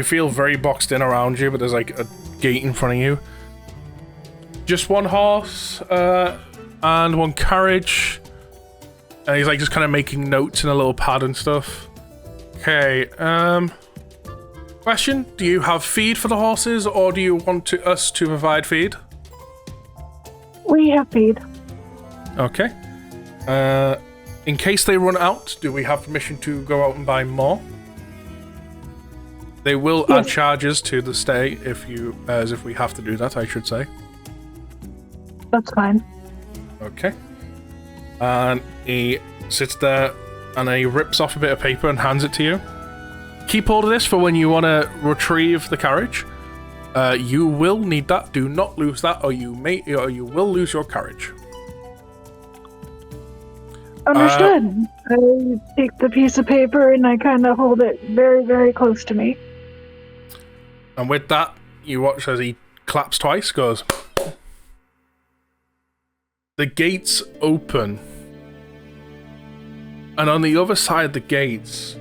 feel very boxed in around you, but there's like a gate in front of you. Just one horse, and one carriage. And he's like just kind of making notes in a little pad and stuff. Okay, question, do you have feed for the horses, or do you want us to provide feed? We have feed. Okay. In case they run out, do we have permission to go out and buy more? They will add charges to the stay if we have to do that, I should say. That's fine. Okay. And he sits there and he rips off a bit of paper and hands it to you. Keep hold of this for when you want to retrieve the carriage. You will need that. Do not lose that, or you will lose your carriage. Understood. I take the piece of paper and I kind of hold it very, very close to me. And with that, you watch as he claps twice, goes... the gates open, and on the other side of the gates,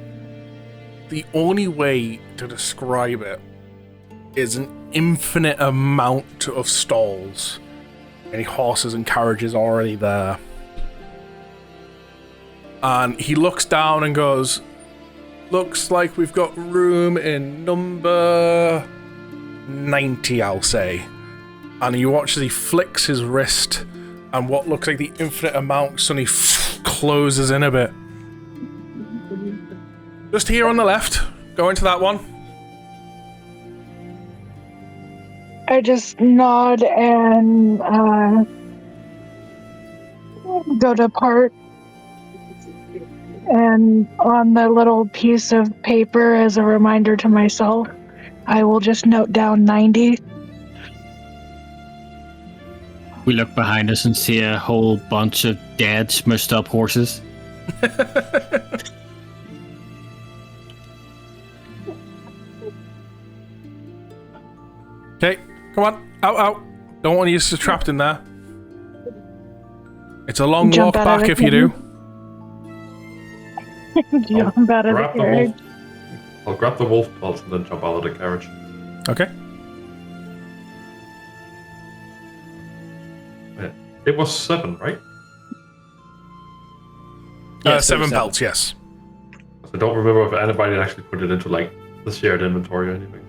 the only way to describe it is an infinite amount of stalls. Any horses and carriages already there. And he looks down and goes, looks like we've got room in number 90, I'll say. And you watch as he flicks his wrist, and what looks like the infinite amount suddenly closes in a bit. Just here on the left. Go into that one. I just nod and go to part. And on the little piece of paper, as a reminder to myself, I will just note down 90. We look behind us and see a whole bunch of dead, smushed up horses. Okay, come on, out. Don't want you to get trapped in there. It's a long walk back if you do. Jump out of the carriage. I'll grab the wolf pelts and then jump out of the carriage. Okay. Yeah. It was 7, right? Yes, 7 pelts, yes. I don't remember if anybody actually put it into like the shared inventory or anything.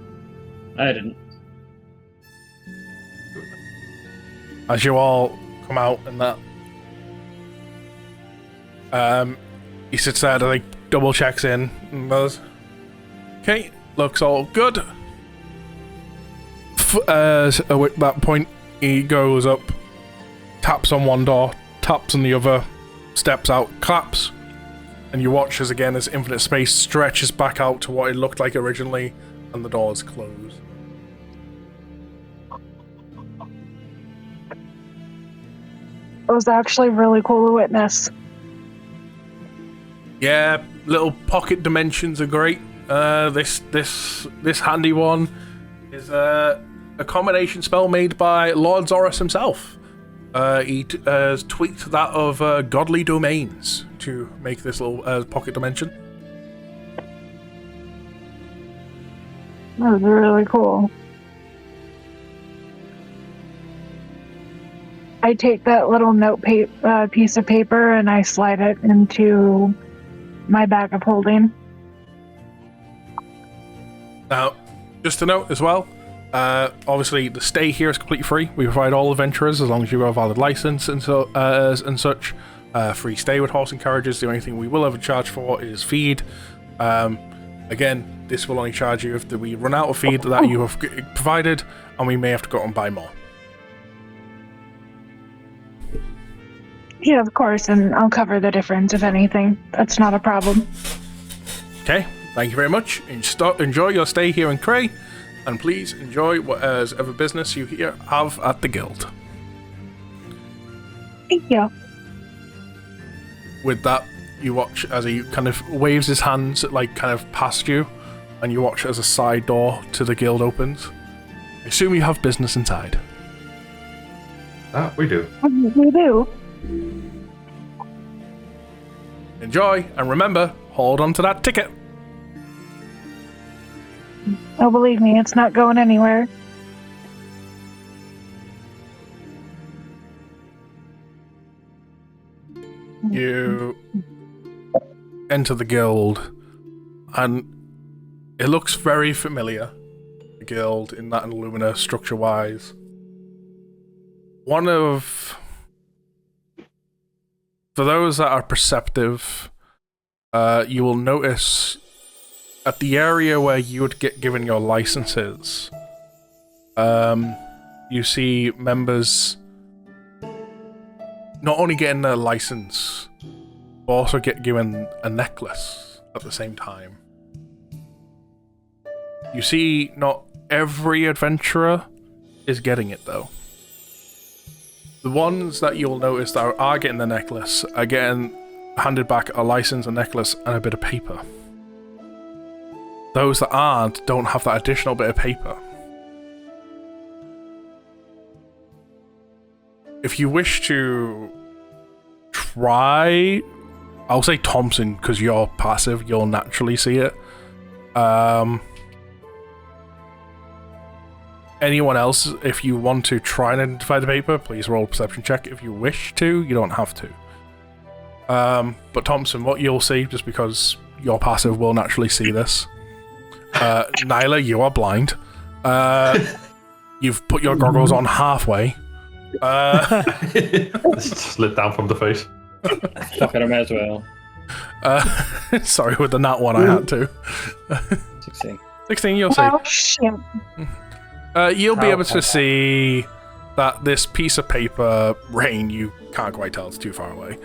I didn't. As you all come out and that, he sits there to like double checks in and goes, okay, looks all good. At that point, he goes up, taps on one door, taps on the other, steps out, claps, and you watch as again this infinite space stretches back out to what it looked like originally, and the doors close. It was actually really cool to witness. Yeah, little pocket dimensions are great. This handy one is a combination spell made by Lord Zorus himself. He has tweaked that of godly domains to make this little pocket dimension. That was really cool. I take that little piece of paper and I slide it into my bag of holding. Now, just to note as well, obviously the stay here is completely free. We provide all adventurers as long as you have a valid license and such. Free stay with horse and carriages. The only thing we will ever charge for is feed. Again, this will only charge you if we run out of feed that you have provided, and we may have to go out and buy more. Yeah, of course, and I'll cover the difference if anything. That's not a problem. Okay, thank you very much. Enjoy your stay here in Cray, and please enjoy whatever business you here have at the guild. Thank you. With that, you watch as he kind of waves his hands like kind of past you, and you watch as a side door to the guild opens. I assume you have business inside. We do. We do. Enjoy, and remember, hold on to that ticket. Oh, believe me, it's not going anywhere. You enter the guild, and it looks very familiar. The guild in that Illumina structure-wise. For those that are perceptive, you will notice at the area where you would get given your licenses, you see members not only getting their license, but also get given a necklace at the same time. You see not every adventurer is getting it though. The ones that you'll notice that are getting the necklace are getting handed back a license, a necklace, and a bit of paper. Those that aren't don't have that additional bit of paper. if you wish to try, I'll say Thomsen, because you're passive, you'll naturally see it. Anyone else, if you want to try and identify the paper, please roll a perception check. If you wish to, you don't have to. But Thomsen, what you'll see, just because you're passive, will naturally see this. Nyla, you are blind. You've put your goggles on halfway. Slid down from the face. Fuck it, I might as well. Sorry, with the nat one, I had to. 16. 16, you'll see. Oh, shit. You'll be able to see that this piece of paper, Raine, you can't quite tell, it's too far away.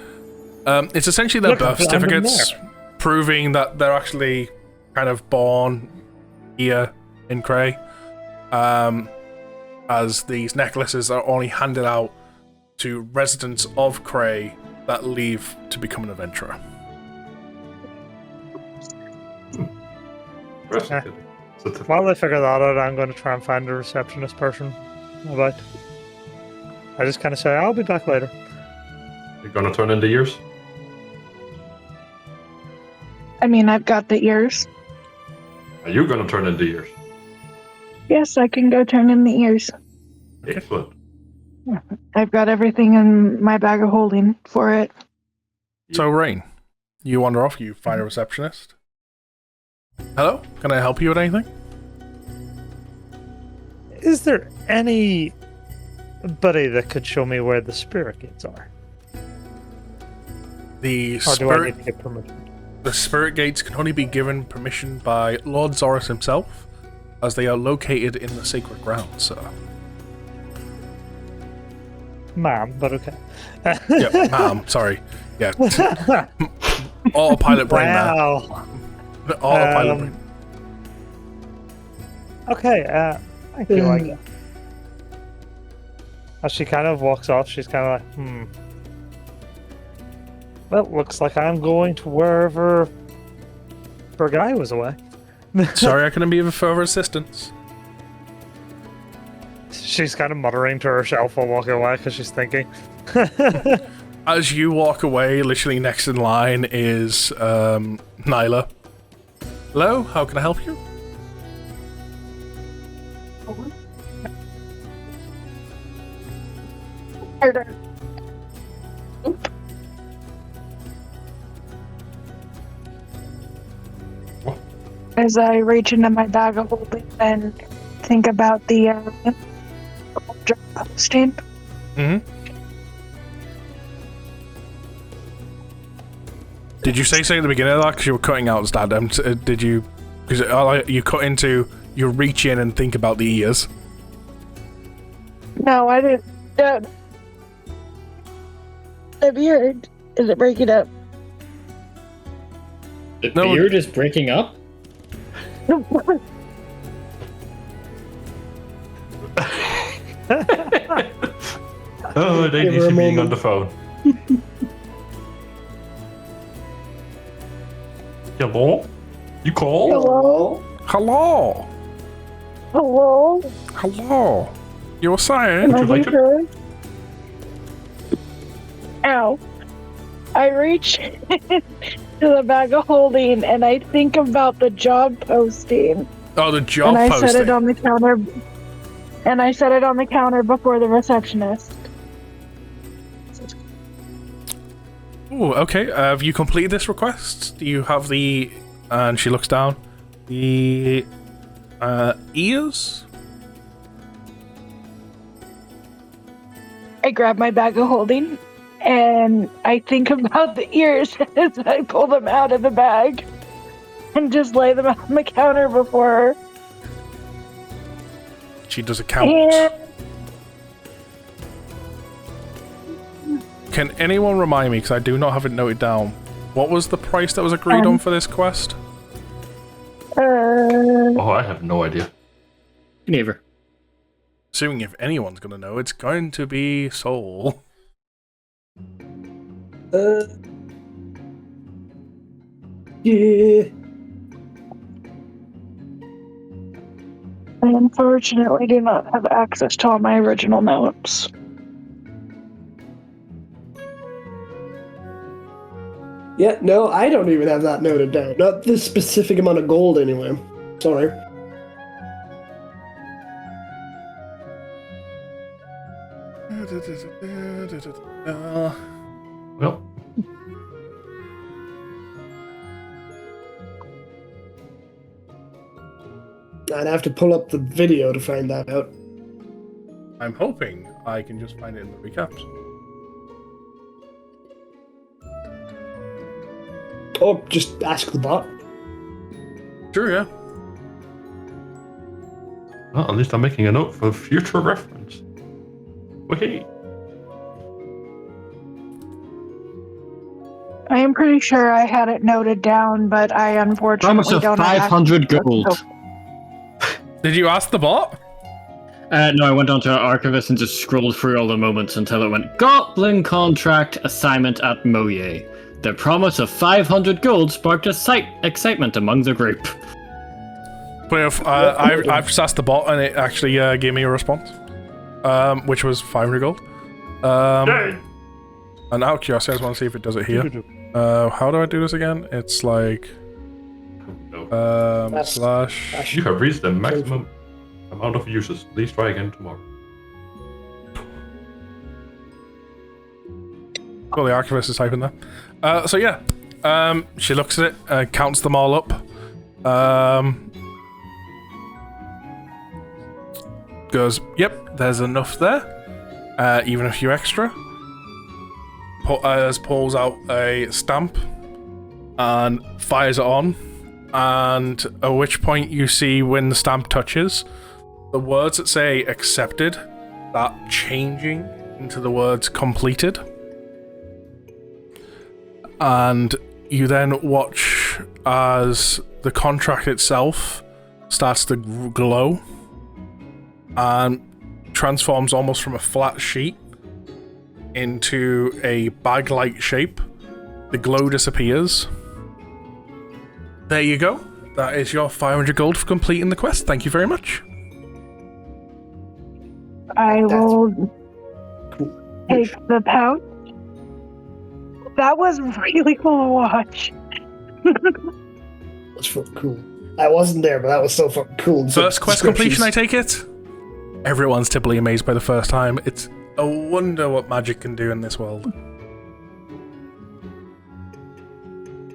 It's essentially their birth certificates, proving that they're actually kind of born here in Cray. As these necklaces are only handed out to residents of Cray that leave to become an adventurer. While I figure that out, I'm going to try and find a receptionist person about. I just kind of say, I'll be back later. You're gonna turn into ears? I mean, I've got the ears. Are you gonna turn into ears? Yes, I can go turn in the ears. Excellent. I've got everything in my bag of holding for it. So, Raine, you wander off, you find a receptionist. Hello? Can I help you with anything? Is there anybody that could show me where the spirit gates are? The Or do I spirit, need to get permission? the spirit gates can only be given permission by Lord Zorus himself, as they are located in the sacred grounds, sir. Ma'am, but okay. Yeah, ma'am, sorry. Yeah. Autopilot brain there. Wow. Autopilot brain. Okay, thank you, I guess. As she kind of walks off, she's kind of like, Well, looks like I'm going to wherever Bergai was away. Sorry, I couldn't be of further assistance. She's kind of muttering to herself while walking away because she's thinking. As you walk away, literally next in line is Nyla. Hello, how can I help you? As I reach into my bag of holding and think about the job posting. Mm-hmm. Did you say something at the beginning of that? Because you were cutting out, Dad. Did you? Because you cut into, you reach in and think about the ears. No, I didn't. The beard. Is it breaking up? The No. beard is breaking up? Oh, they need to being on the phone. Hello? You call? Hello? Hello. Hello? Hello. You were saying? Am I you like being heard? Ow. I reach to the bag of holding and I think about the job posting. Oh, the job and I posting. set it on the counter. And I set it on the counter before the receptionist. Ooh, okay. Have you completed this request? Do you have the... And she looks down. The... ears? I grab my bag of holding and I think about the ears as I pull them out of the bag and just lay them on the counter before her. She does a count. And Can anyone remind me, because I do not have it noted down, what was the price that was agreed on for this quest? Oh, I have no idea. Neither. Assuming if anyone's going to know, it's going to be Soul. Yeah. I unfortunately do not have access to all my original notes. Yeah, no, I don't even have that noted down. Not this specific amount of gold, anyway. Sorry. Well, I'd have to pull up the video to find that out. I'm hoping I can just find it in the recaps. Or just ask the bot. Sure, yeah. well, at least I'm making a note for future reference. Okay. I am pretty sure I had it noted down, but I Promise unfortunately of don't have 500 access. gold. Did you ask the bot? No, I went onto Archivist and just scrolled through all the moments until it went Goblin contract assignment at Moye. The promise of 500 gold sparked excitement among the group. But if, I've just asked the bot and it actually gave me a response, which was 500 gold. And out of curiosity, I just want to see if it does it here. How do I do this again? It's like slash. You have reached the maximum amount of uses. Please try again tomorrow. Well, the Archivist is typing there. So yeah, she looks at it, counts them all up. Goes, yep, there's enough there. Even a few extra. Pulls out a stamp and fires it on. And at which point you see when the stamp touches, the words that say accepted start changing into the words completed. And you then watch as the contract itself starts to glow and transforms almost from a flat sheet into a bag-like shape. The glow disappears. There you go. That is your 500 gold for completing the quest. Thank you very much. I will take the pouch. That was really cool to watch. That's fucking cool. I wasn't there, but that was so fucking cool. First quest completion, I take it? Everyone's typically amazed by the first time. It's a wonder what magic can do in this world.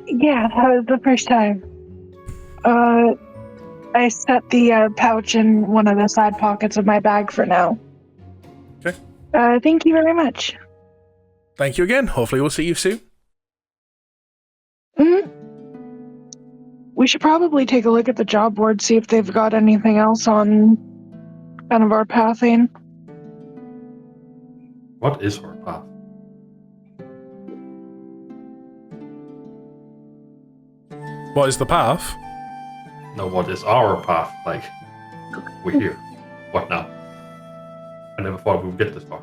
Yeah, that was the first time. I set the pouch in one of the side pockets of my bag for now. Okay. Thank you very much. Thank you again. Hopefully we'll see you soon. We should probably take a look at the job board, see if they've got anything else on kind of our pathing. What is our path? What is the path? No, what is our path? Like, we're here. What now? I never thought we would get this far.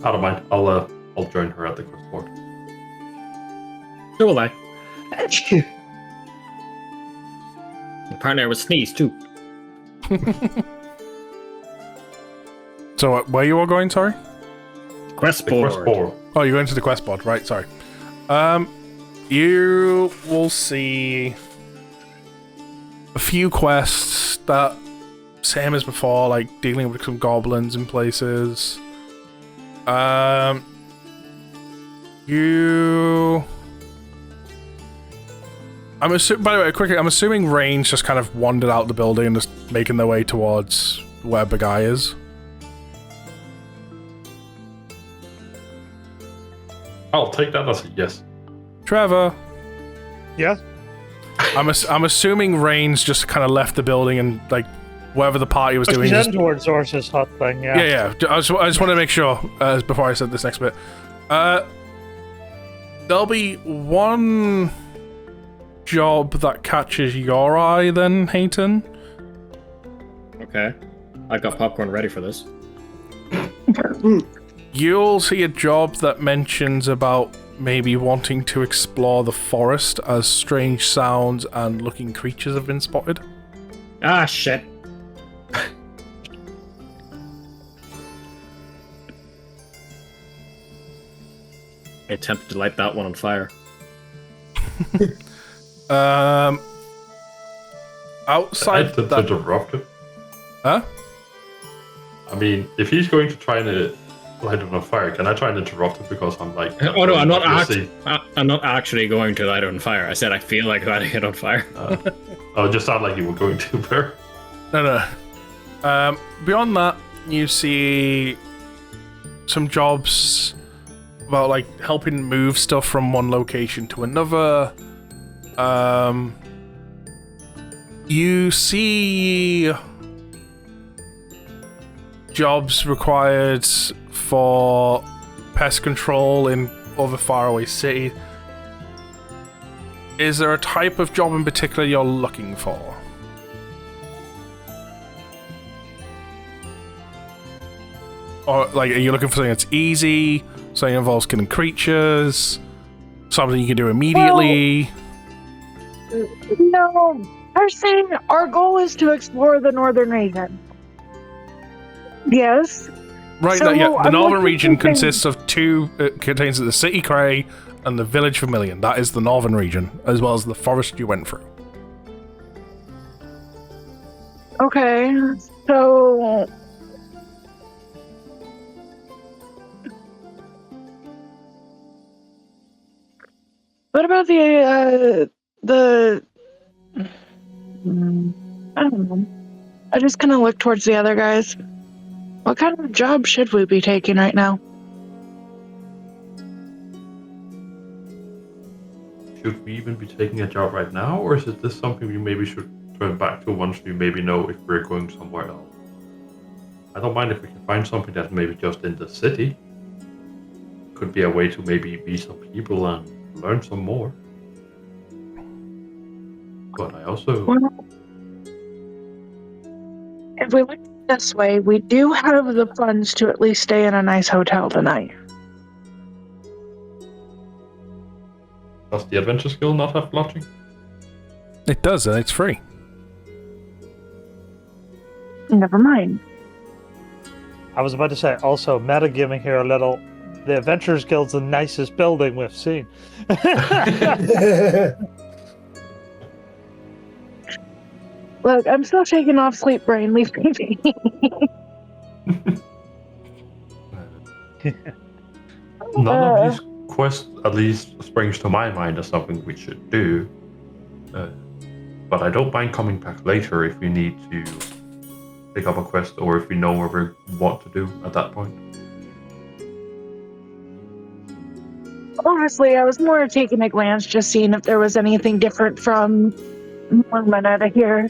I don't mind. I'll join her at the quest board. So will I. Apparently I was sneezed too. So where you all going, sorry? Quest The board. quest board. Oh, you're going to the quest board, right, sorry. You will see a few quests that, same as before, like dealing with some goblins in places. By the way, quickly, I'm assuming Raine's just kind of wandered out the building and just making their way towards where Bergai is. I'll take that as a yes. Trevor, Yes? I'm assuming Raine's just kind of left the building and like wherever the party was doing. She's Just, heading towards Zorce's hut thing, yeah. yeah. I just want to make sure before I said this next bit. There'll be one job that catches your eye, then, Haiton. Okay. I got popcorn ready for this. You'll see a job that mentions about maybe wanting to explore the forest as strange sounds and looking creatures have been spotted. Ah, shit. attempted to light that one on fire. I Outside to interrupt him. Huh? I mean, if he's going to try to light it on fire, can I try and interrupt him because I'm like... Oh no, I'm not actually going to light it on fire. I said I feel like lighting it on fire. Oh, it just sounded like you were going to, Bear. No. Beyond that, you see some jobs about like helping move stuff from one location to another. You see jobs required for pest control in other faraway cities. Is there a type of job in particular you're looking for? Or, like, are you looking for something that's easy, something that involves killing creatures, something you can do immediately? Well, no, I'm saying our goal is to explore the northern region. Yes. Right, So, the I'm northern looking region for things- consists of two, it contains the city Cray and the village Vermilion. That is the northern region, as well as the forest you went through. Okay, so... What about I don't know. I just kind of look towards the other guys. What kind of job should we be taking right now? Should we even be taking a job right now, or is this something we maybe should turn back to once we maybe know if we're going somewhere else? I don't mind if we can find something that's maybe just in the city. Could be a way to maybe meet some people and learn some more. But I also... Well, if we look this way, we do have the funds to at least stay in a nice hotel tonight. Does the adventure skill not have lodging? It does, and it's free. Never mind. I was about to say, also, metagaming here a little. The Adventurers Guild's the nicest building we've seen. Look, I'm still shaking off sleep brain. Leave me be. None of these quests at least springs to my mind as something we should do. But I don't mind coming back later if we need to pick up a quest or if we know what we want to do at that point. Honestly, I was more taking a glance, just seeing if there was anything different from Wyrm out of here.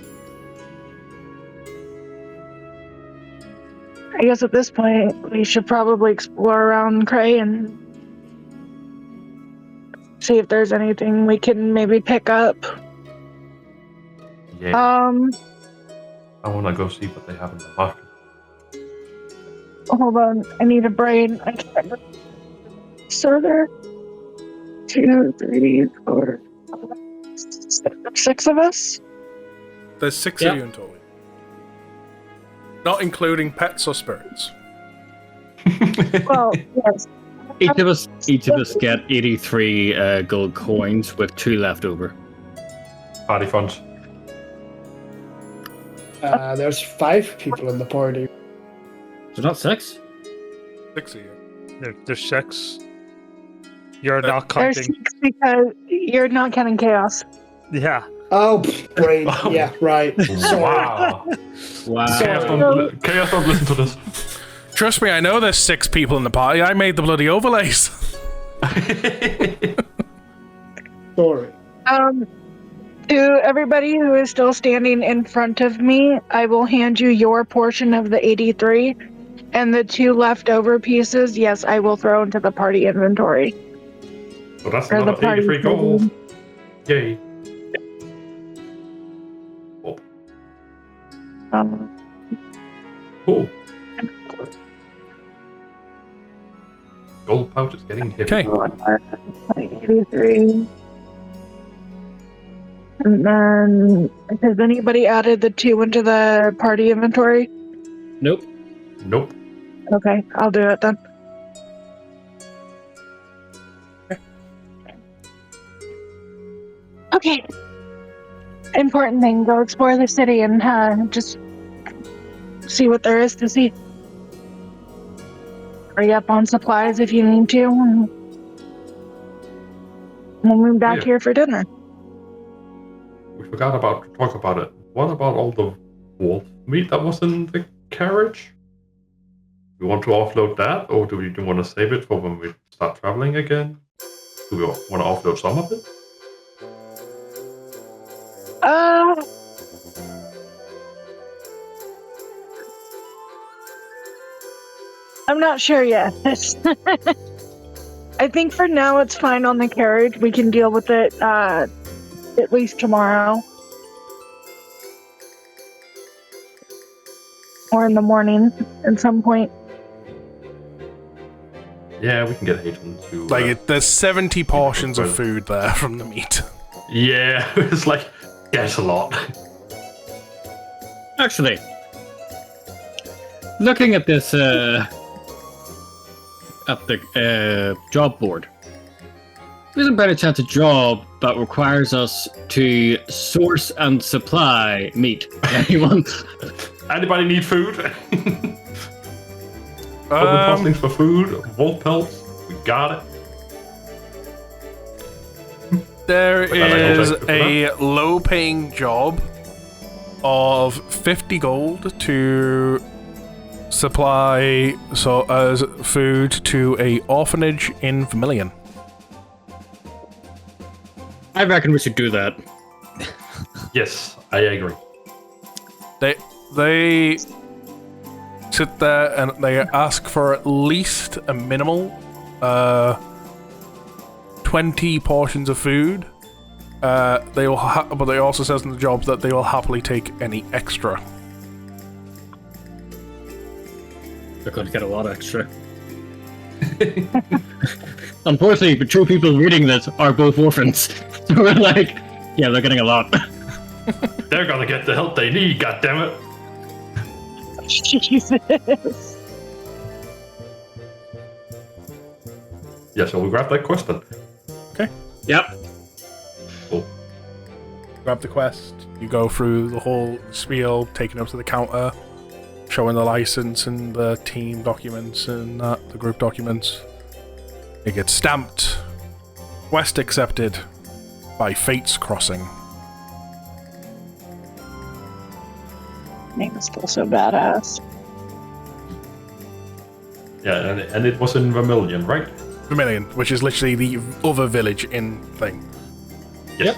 I guess at this point, we should probably explore around Cray and see if there's anything we can maybe pick up. Yeah, I want to go see what they have in the market. Hold on, I need a brain. I can't remember. So there 2, 3, 4, 6 of us? There's 6 Yep. of you in total. Not including pets or spirits. Well, yes. Each of us get 83 gold coins with 2 left over. Party funds. There's 5 people in the party. So not 6? 6 of you. There's 6. You're not There's counting. 6 because you're not counting Khaos. Yeah. Oh, brain. Yeah, right. Sorry. Wow. Wow. Chaos, don't listen to this. Trust me, I know there's 6 people in the party. I made the bloody overlays. Sorry. To everybody who is still standing in front of me, I will hand you your portion of the 83, and the 2 leftover pieces, yes, I will throw into the party inventory. So that's Or the another party 83 gold. Yay. Cool. Gold pouch is getting heavy. Okay. 83. And then, has anybody added the 2 into the party inventory? Nope. Nope. Okay, I'll do it then. Okay. Important thing, go explore the city and just see what there is to see. Hurry up on supplies if you need to, and we'll move back here for dinner. We forgot to talk about it. What about all the wolf meat that was in the carriage? Do we want to offload that, or do we want to save it for when we start traveling again? Do we want to offload some of it? I'm not sure yet. I think for now it's fine on the carriage. We can deal with it at least tomorrow. Or in the morning at some point. Yeah, we can get Haiton to... there's 70 portions of food there from the meat. Yeah, it's it's a lot. Actually, looking at this, at the job board, isn't by any chance a job that requires us to source and supply meat? Anyone? Anybody need food? Open costings for food, wolf pelts, we got it. There is a low-paying job of 50 gold to supply as food to a orphanage in Vermilion. I reckon we should do that. Yes, I agree. They sit there and they ask for at least a minimal 20 portions of food. But they also says in the job that they will happily take any extra. They're going to get a lot extra. Unfortunately, the two people reading this are both orphans. So we're yeah, they're getting a lot. They're going to get the help they need, goddammit. Jesus. Yeah, shall we grab that quest then? Okay. Yep. Cool. Grab the quest. You go through the whole spiel, taking up to the counter, showing the license and the team documents and the group documents. It gets stamped. Quest accepted by Fate's Crossing. Name is still so badass. Yeah, and it was in Vermilion, right? Vermilion, which is literally the other village in thing. Yep. Yes.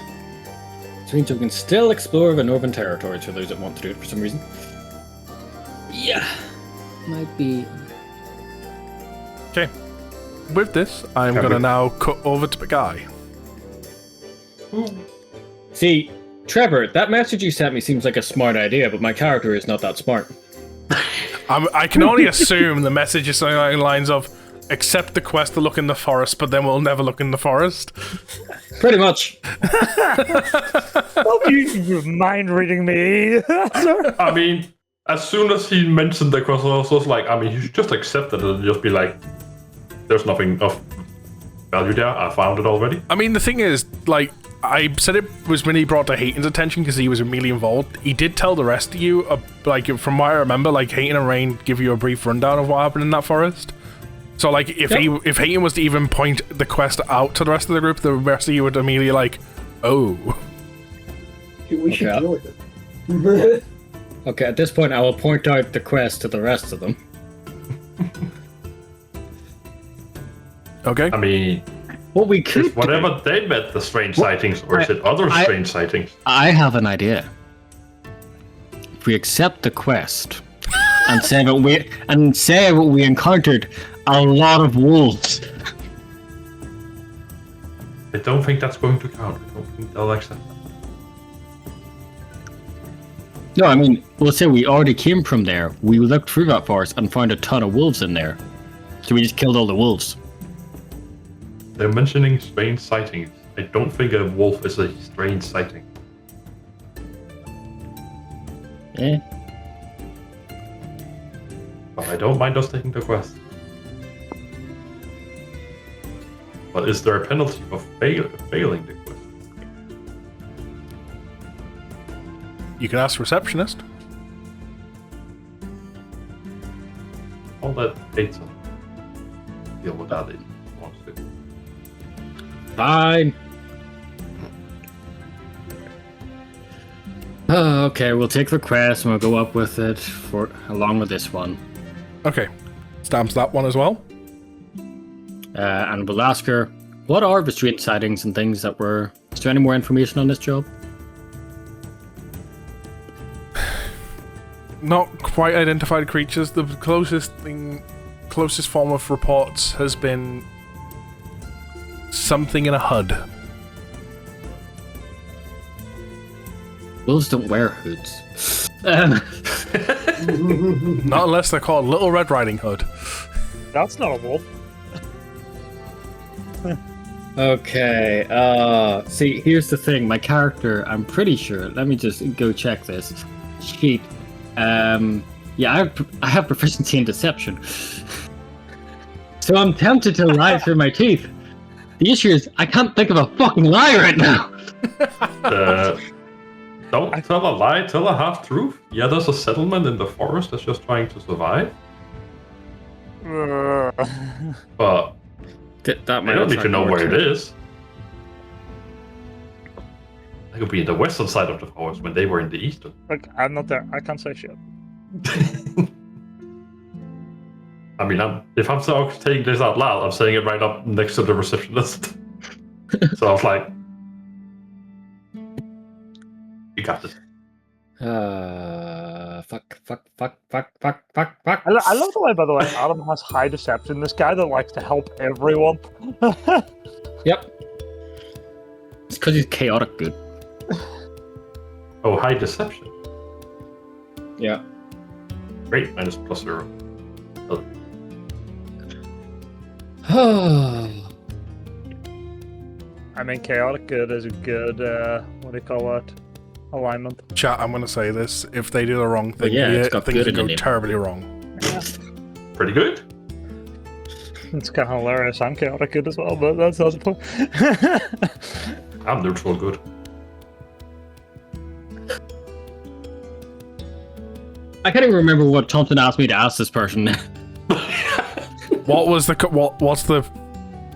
Which means we can still explore the Northern Territories for those that want to do it for some reason. Yeah. Might be... Okay. With this, I'm going to now cut over to Bergai. See, Trevor, that message you sent me seems like a smart idea, but my character is not that smart. I can only assume the message is something along the lines of, accept the quest to look in the forest, but then we'll never look in the forest. Pretty much. You mind reading me? I mean, as soon as he mentioned the quest, I was like, I mean, you should just accept it and just be like, there's nothing of value there, I found it already. I mean, the thing is, I said it was when he brought to Haiton's attention because he was immediately involved. He did tell the rest of you, from what I remember, Haiton and Raine give you a brief rundown of what happened in that forest. So, if Haiton was to even point the quest out to the rest of the group, the rest of you would immediately oh. We should deal with it. Okay, at this point, I will point out the quest to the rest of them. Okay. I mean, what we could is whatever they met the strange sightings, or is it other strange sightings? I have an idea. If we accept the quest and say that we encountered a lot of wolves. I don't think that's going to count. I don't think they'll accept that. No, I mean, we'll say we already came from there. We looked through that forest and found a ton of wolves in there. So we just killed all the wolves. They're mentioning strange sightings. I don't think a wolf is a strange sighting. Yeah. But I don't mind us taking the quest. But is there a penalty for failing the quest? You can ask receptionist. I'll let Haiton deal with that if he wants to. Fine. Okay, we'll take the quest and we'll go up with it along with this one. Okay. Stamps that one as well. And we'll ask her, what are the street sightings and things that were... Is there any more information on this job? Not quite identified creatures. The closest form of reports has been something in a HUD. Wolves don't wear hoods. Not unless they're called Little Red Riding Hood. That's not a wolf. Okay, see, here's the thing. My character, I'm pretty sure, let me just go check this sheet. Yeah, I have proficiency in deception. So I'm tempted to lie through my teeth. The issue is, I can't think of a fucking lie right now. Don't tell a lie, tell a half-truth. Yeah, there's a settlement in the forest that's just trying to survive. But That I don't need to know where it is. They could be in the western side of the forest when they were in the eastern. Look, I'm not there. I can't say shit. I mean, if I'm saying this out loud, I'm saying it right up next to the receptionist. So I was like, you got this. Fuck. I love the way, by the way, Adam has high deception. This guy that likes to help everyone. Yep. It's because he's chaotic good. Oh, high deception. Yeah. Great, minus +0. I mean, chaotic good is a good, what do you call it? Alignment. Chat, I'm going to say this. If they do the wrong thing, yeah, it's got things good will in go it. terribly wrong. Pretty good. It's kind of hilarious. I'm chaotic good as well, but that's not the point. I'm neutral good. I can't even remember what Thomsen asked me to ask this person. What's the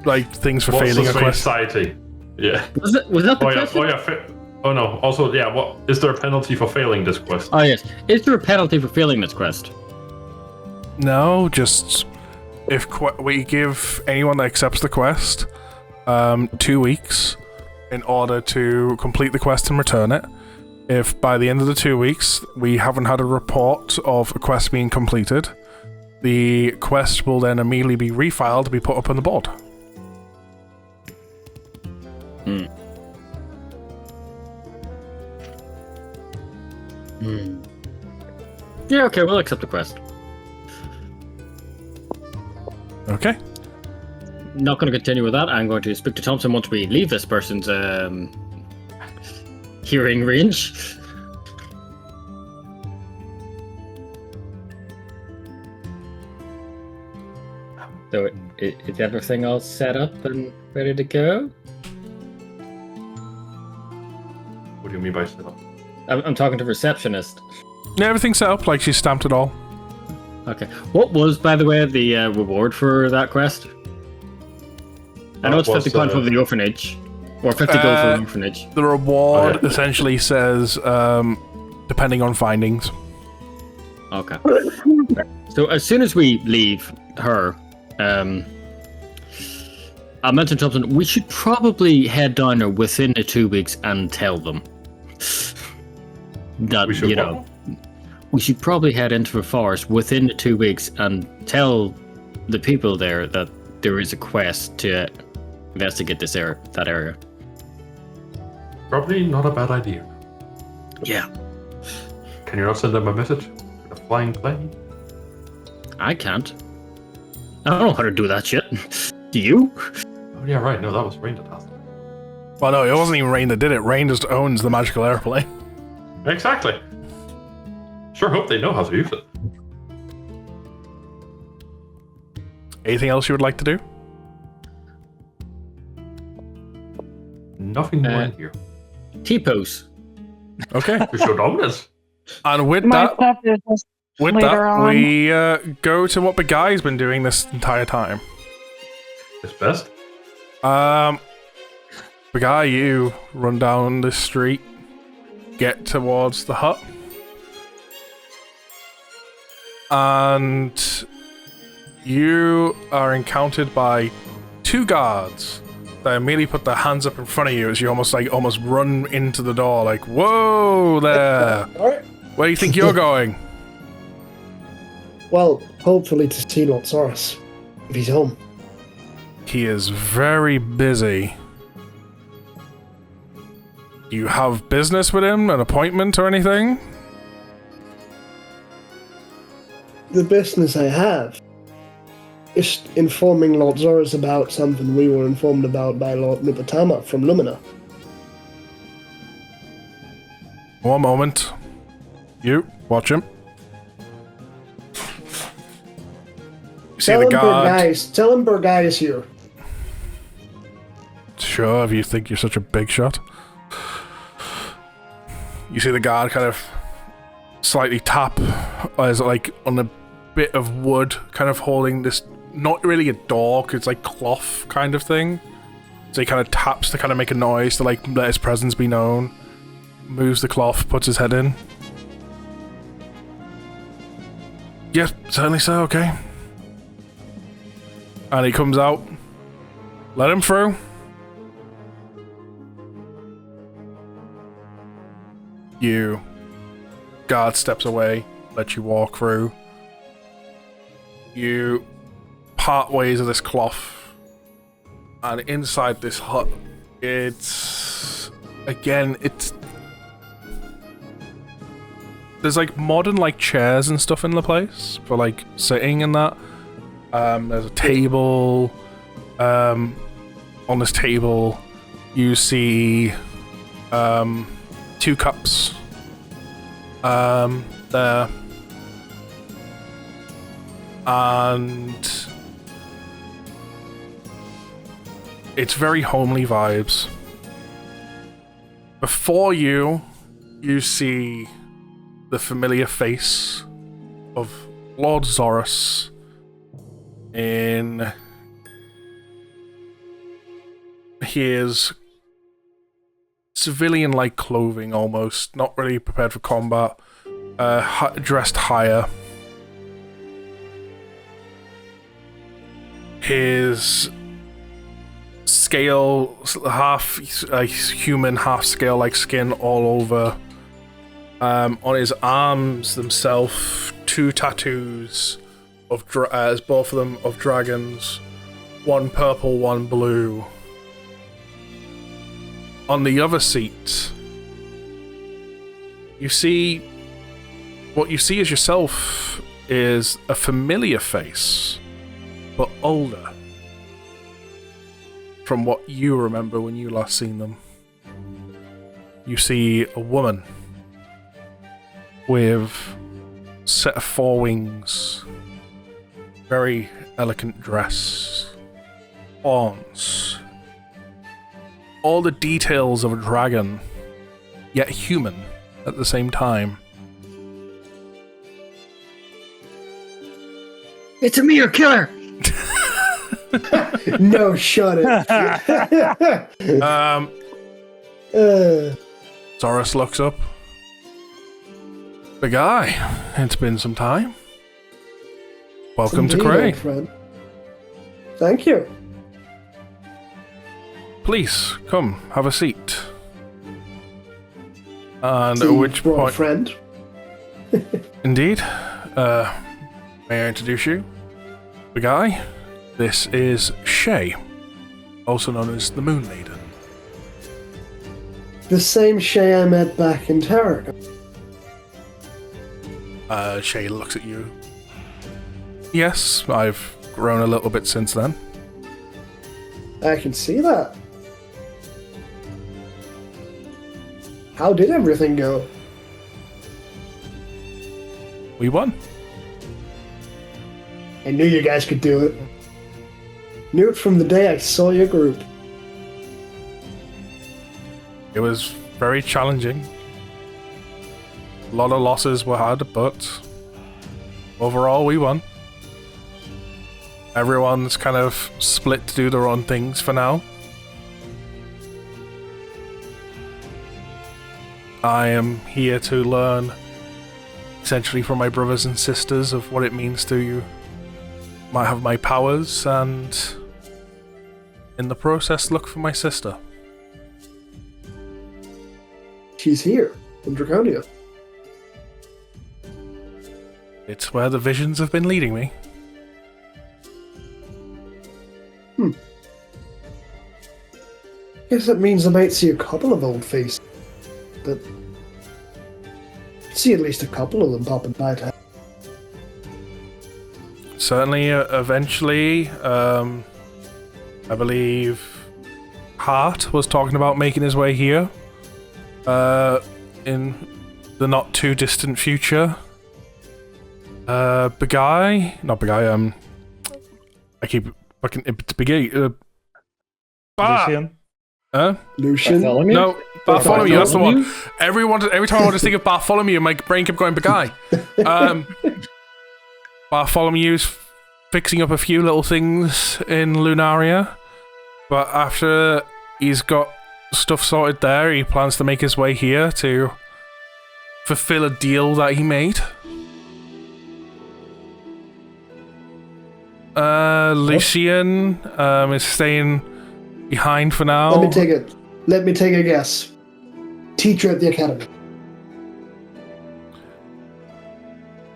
like things for failing a quest? Society? Yeah. Was that the question? Oh no. Also, yeah. What is there a penalty for failing this quest? Oh yes. Is there a penalty for failing this quest? No, just if we give anyone that accepts the quest 2 weeks in order to complete the quest and return it. If by the end of the 2 weeks we haven't had a report of a quest being completed, the quest will then immediately be refiled to be put up on the board. Yeah, okay, we'll accept the quest. Okay. Not going to continue with that. I'm going to speak to Thomsen once we leave this person's hearing range. So, is everything all set up and ready to go? What do you mean by set up? I'm talking to receptionist. Yeah, everything's set up like she stamped it all. Okay. What was, by the way, the reward for that quest? I know it's 50 coin for the orphanage. Or 50 gold for the orphanage. The reward essentially says, depending on findings. Okay. So as soon as we leave her, I mentioned something. We should probably head down there within the 2 weeks and tell them that, we should probably head into the forest within the 2 weeks and tell the people there that there is a quest to investigate that area. Probably not a bad idea. Yeah. Can you not send them a message with a flying plane? I can't. I don't know how to do that shit. Do you? Oh yeah, right. No, that was Raine that asked it. Well, no, it wasn't even Raine that did it. Raine just owns the magical airplane. Exactly. Sure hope they know how to use it. Anything else you would like to do? Nothing more in here. T-pose. Okay. We show dominance. And with My that, stuff is just later on. we go to what Bergai's been doing this entire time. It's best. Bergai, you run down the street, get towards the hut, and you are encountered by two guards that immediately put their hands up in front of you as you almost run into the door, like, whoa there! Alright. Where do you think you're going? Well, hopefully to see Lord Zoras, if he's home. He is very busy. Do you have business with him, an appointment or anything? The business I have is informing Lord Zoras about something we were informed about by Lord Nupatama from Lumina. One moment. You, watch him. You see the guard. Tell him Bergai is here. Sure, if you think you're such a big shot. You see the guard kind of slightly tap as like on a bit of wood, kind of holding this, not really a door, 'cause it's like cloth kind of thing. So he kind of taps to kind of make a noise to like let his presence be known. Moves the cloth, puts his head in. Yes, certainly so, okay. And he comes out. Let him through. You. Guard steps away, lets you walk through. You part ways of this cloth. And inside this hut, it's there's like modern like chairs and stuff in the place for like sitting and that. There's a table. On this table, you see two cups there, and it's very homely vibes. Before you see the familiar face of Lord Zoras in his civilian-like clothing, almost not really prepared for combat, dressed higher. His scale, half human, half scale-like skin all over. On his arms themselves, two tattoos of as both of them of dragons, one purple, one blue. On the other seat, you see what you see as yourself is a familiar face, but older from what you remember when you last seen them. You see a woman with set of four wings, very elegant dress, horns, all the details of a dragon, yet human at the same time. It's a mere killer! No, shut it. Zoras looks up. Bergai, it's been some time. Welcome to Indeed, Cray. old friend. Thank you. Please, come, have a seat. And at See, which broad point... friend. Indeed. May I introduce you? Bergai, this is Shay, also known as the Moon Maiden. The same Shay I met back in Terra. Shay looks at you. Yes, I've grown a little bit since then. I can see that. How did everything go? We won. I knew you guys could do it. Knew it from the day I saw your group. It was very challenging. A lot of losses were had, but overall we won. Everyone's kind of split to do their own things for now. I am here to learn, essentially, from my brothers and sisters of what it means to might have my powers, and in the process look for my sister. She's here, in Draconia. It's where the visions have been leading me. Guess that means I might see a couple of old faces. But see at least a couple of them popping by town. Certainly, eventually, I believe Hart was talking about making his way here in the not too distant future. Bergai, not Bergai, I keep fucking, it's Bergai, Lucian. Lucian? Bartholomew? No, Bartholomew, that's the one. Bartholomew? Every time I wanted to think of Bartholomew, my brain kept going Bergai. Bartholomew's fixing up a few little things in Lunaria, but after he's got stuff sorted there, he plans to make his way here to fulfill a deal that he made. Lucian is staying behind for now. Let me take a guess. Teacher at the academy.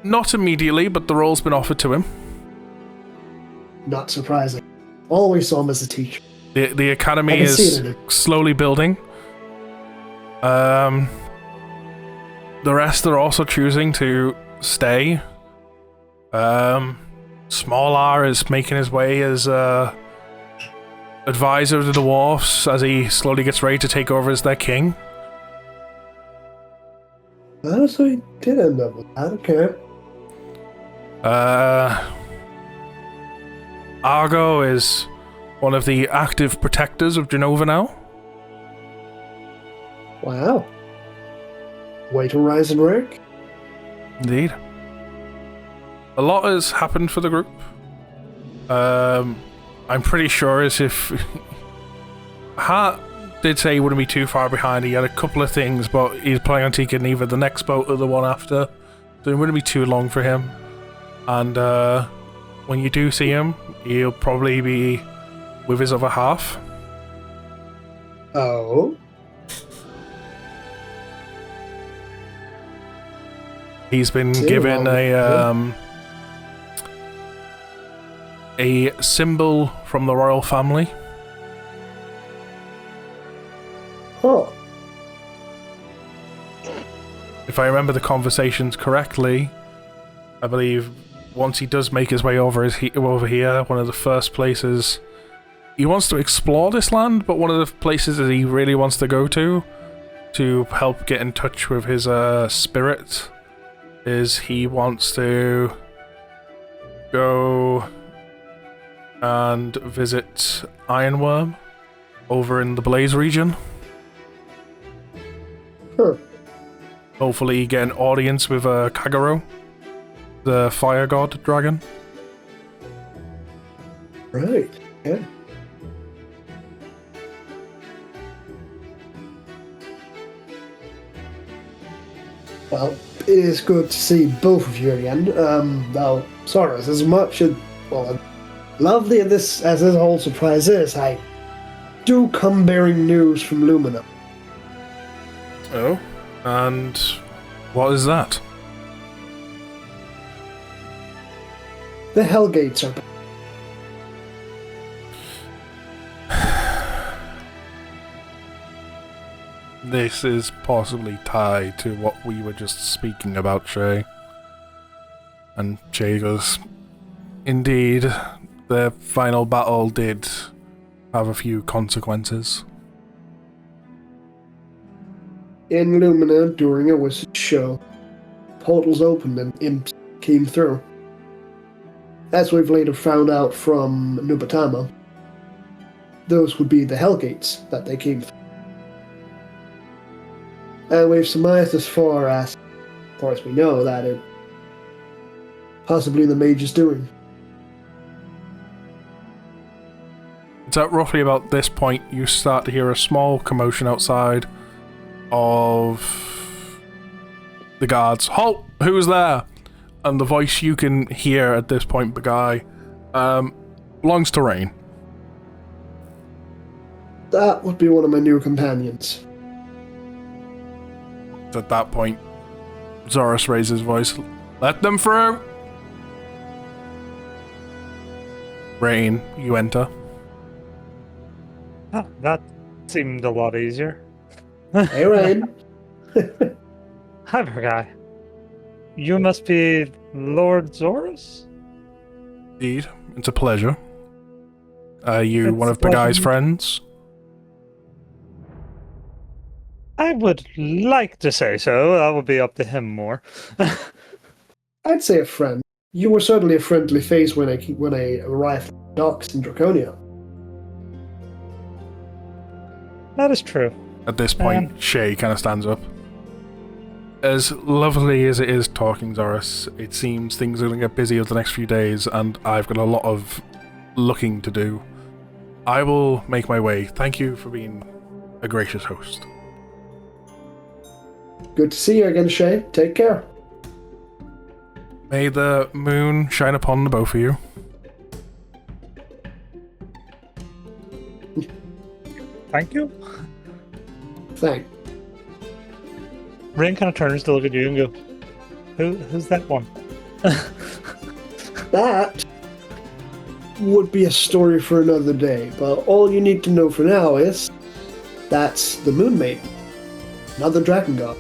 Not immediately, but the role's been offered to him. Not surprising. Always saw him as a teacher. The academy I can see is it in him. slowly building. The rest are also choosing to stay. Small R is making his way as advisor to the dwarfs as he slowly gets ready to take over as their king. Oh, so he did end up with that, okay. Argo is one of the active protectors of Genova now. Wow. Way to rise and rank. Indeed. A lot has happened for the group. I'm pretty sure as if Hart did say he wouldn't be too far behind. He had a couple of things, but he's planning on taking either the next boat or the one after, so it wouldn't be too long for him. And when you do see him, he'll probably be with his other half. Oh. He's been See, given well, a symbol from the royal family. Huh. If I remember the conversations correctly, I believe once he does make his way over here, one of the first places he wants to explore this land, but one of the places that he really wants to go to help get in touch with his spirit is he wants to go and visit Wyrm over in the Blaze region. Huh. Hopefully get an audience with Kagero, the fire god dragon. Right. Yeah. Well, it is good to see both of you again. Now, Soros, as much as lovely as this whole surprise is, I do come bearing news from Lumina. Oh, and what is that? The Hellgates are back. This is possibly tied to what we were just speaking about, Shay. And Shay goes, indeed, the final battle did have a few consequences. In Lumina, during a wizard show, portals opened and imps came through. As we've later found out from Nubatama, those would be the Hellgates that they came through. And we've surmised as far as far as we know, that it possibly the mage is doing. It's at roughly about this point you start to hear a small commotion outside of the guards. Halt! Who's there? And the voice you can hear at this point, Bergai, belongs to Raine. That would be one of my new companions. At that point, Zorus raises his voice. Let them through! Raine, you enter. Ah, that seemed a lot easier. Hey, Raine. Hi, Bergai. You must be Lord Zorus? Indeed, it's a pleasure. Are you It's one of a pleasure. Bergai's friends? I would like to say so. That would be up to him more. I'd say a friend. You were certainly a friendly face when I arrived at the docks in Draconia. That is true. At this point, Shay kind of stands up. As lovely as it is talking, Zorus, it seems things are going to get busy over the next few days, and I've got a lot of looking to do. I will make my way. Thank you for being a gracious host. Good to see you again, Shay. Take care. May the moon shine upon the both of you. Thank you. Thanks. Raine kind of turns to look at you and go, who's that one? That would be a story for another day, but all you need to know for now is that's the Moon Maiden, another dragon god.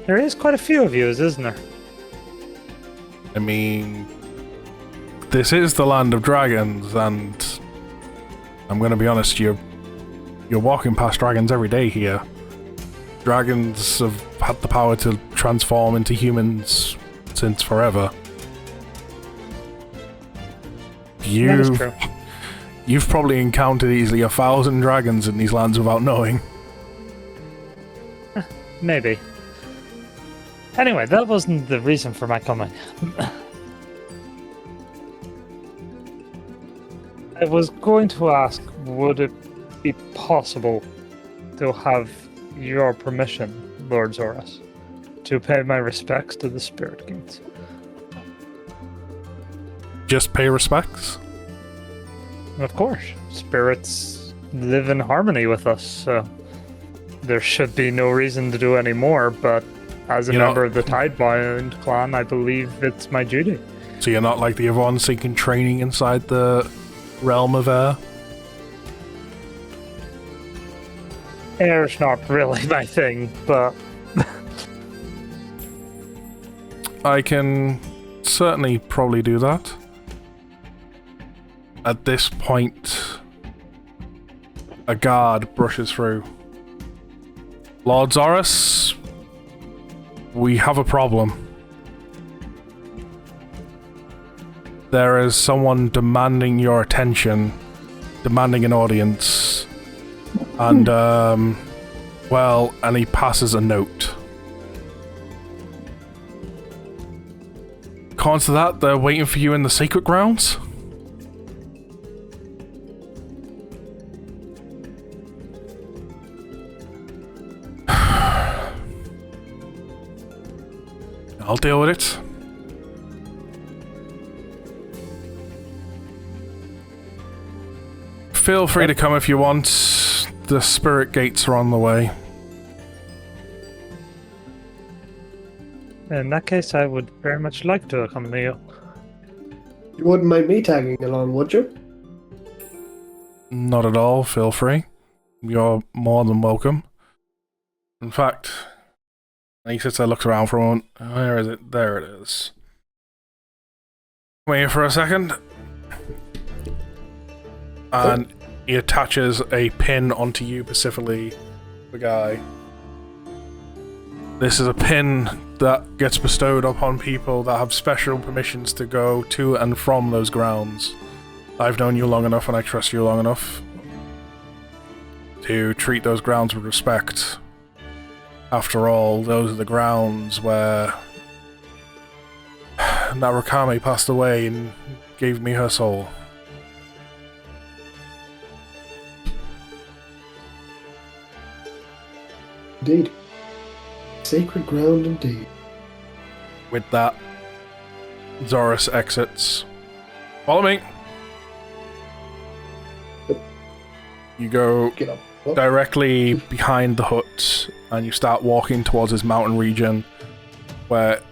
There is quite a few of you, isn't there? I mean, this is the land of dragons, and I'm going to be honest, you're walking past dragons every day here. Dragons have had the power to transform into humans since forever. That is true. You've probably encountered easily 1,000 dragons in these lands without knowing. Maybe. Anyway, that wasn't the reason for my coming. I was going to ask, would it be possible to have your permission, Lord Zorus, to pay my respects to the Spirit Gates? Just pay respects? Of course, spirits live in harmony with us, so there should be no reason to do any more, but as a member of the Tidebound clan, I believe it's my duty. So you're not like the other ones seeking training inside the realm of air? Air's not really my thing, but I can certainly probably do that. At this point, a guard brushes through. Lord Zorus, we have a problem. There is someone demanding your attention, demanding an audience, and, and he passes a note. According to that, they're waiting for you in the sacred grounds? I'll deal with it. Feel free to come if you want. The spirit gates are on the way. in that case, I would very much like to accompany you. You wouldn't mind me tagging along, would you? Not at all, feel free. You're more than welcome. In fact, he sits there, looks around for a moment. Where is it? There it is. Wait for a second. And he attaches a pin onto you specifically, the guy. This is a pin that gets bestowed upon people that have special permissions to go to and from those grounds. I've known you long enough and I trust you long enough. to treat those grounds with respect. After all, those are the grounds where Narukami passed away and gave me her soul. Indeed. Sacred ground indeed. With that, Zorus exits. Follow me. You go Get up. What? directly behind the hut and you start walking towards this mountain region where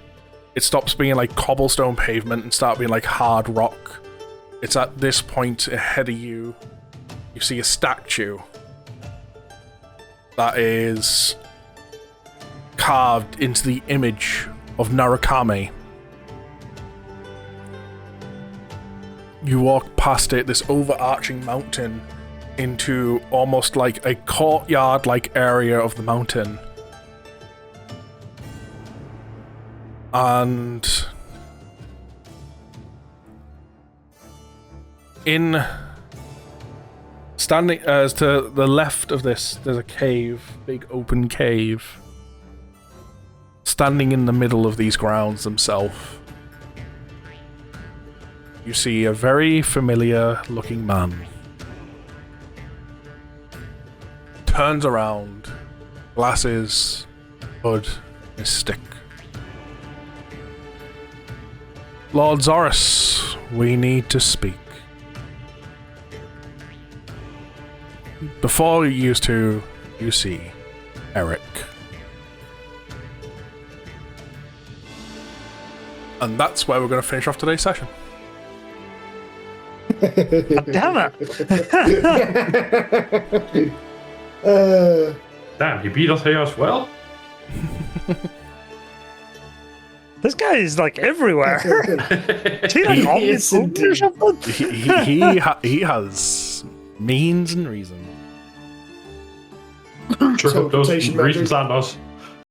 it stops being like cobblestone pavement and start being like hard rock. It's at this point ahead of you. You see a statue that is carved into the image of Narukami. You walk past it, this overarching mountain, into almost like a courtyard-like area of the mountain. And standing as to the left of this, there's a cave, big open cave. Standing in the middle of these grounds themselves, you see a very familiar looking man. Turns around, glasses, hood, his stick. Lord Zorus, we need to speak. Before you two, you see Eric. And that's where we're going to finish off today's session. Damn it! Damn, he beat us here as well? This guy is like everywhere. Is he like on his phone or something? He has means and reason. Sure hope those Teleportation reasons magic. aren't us.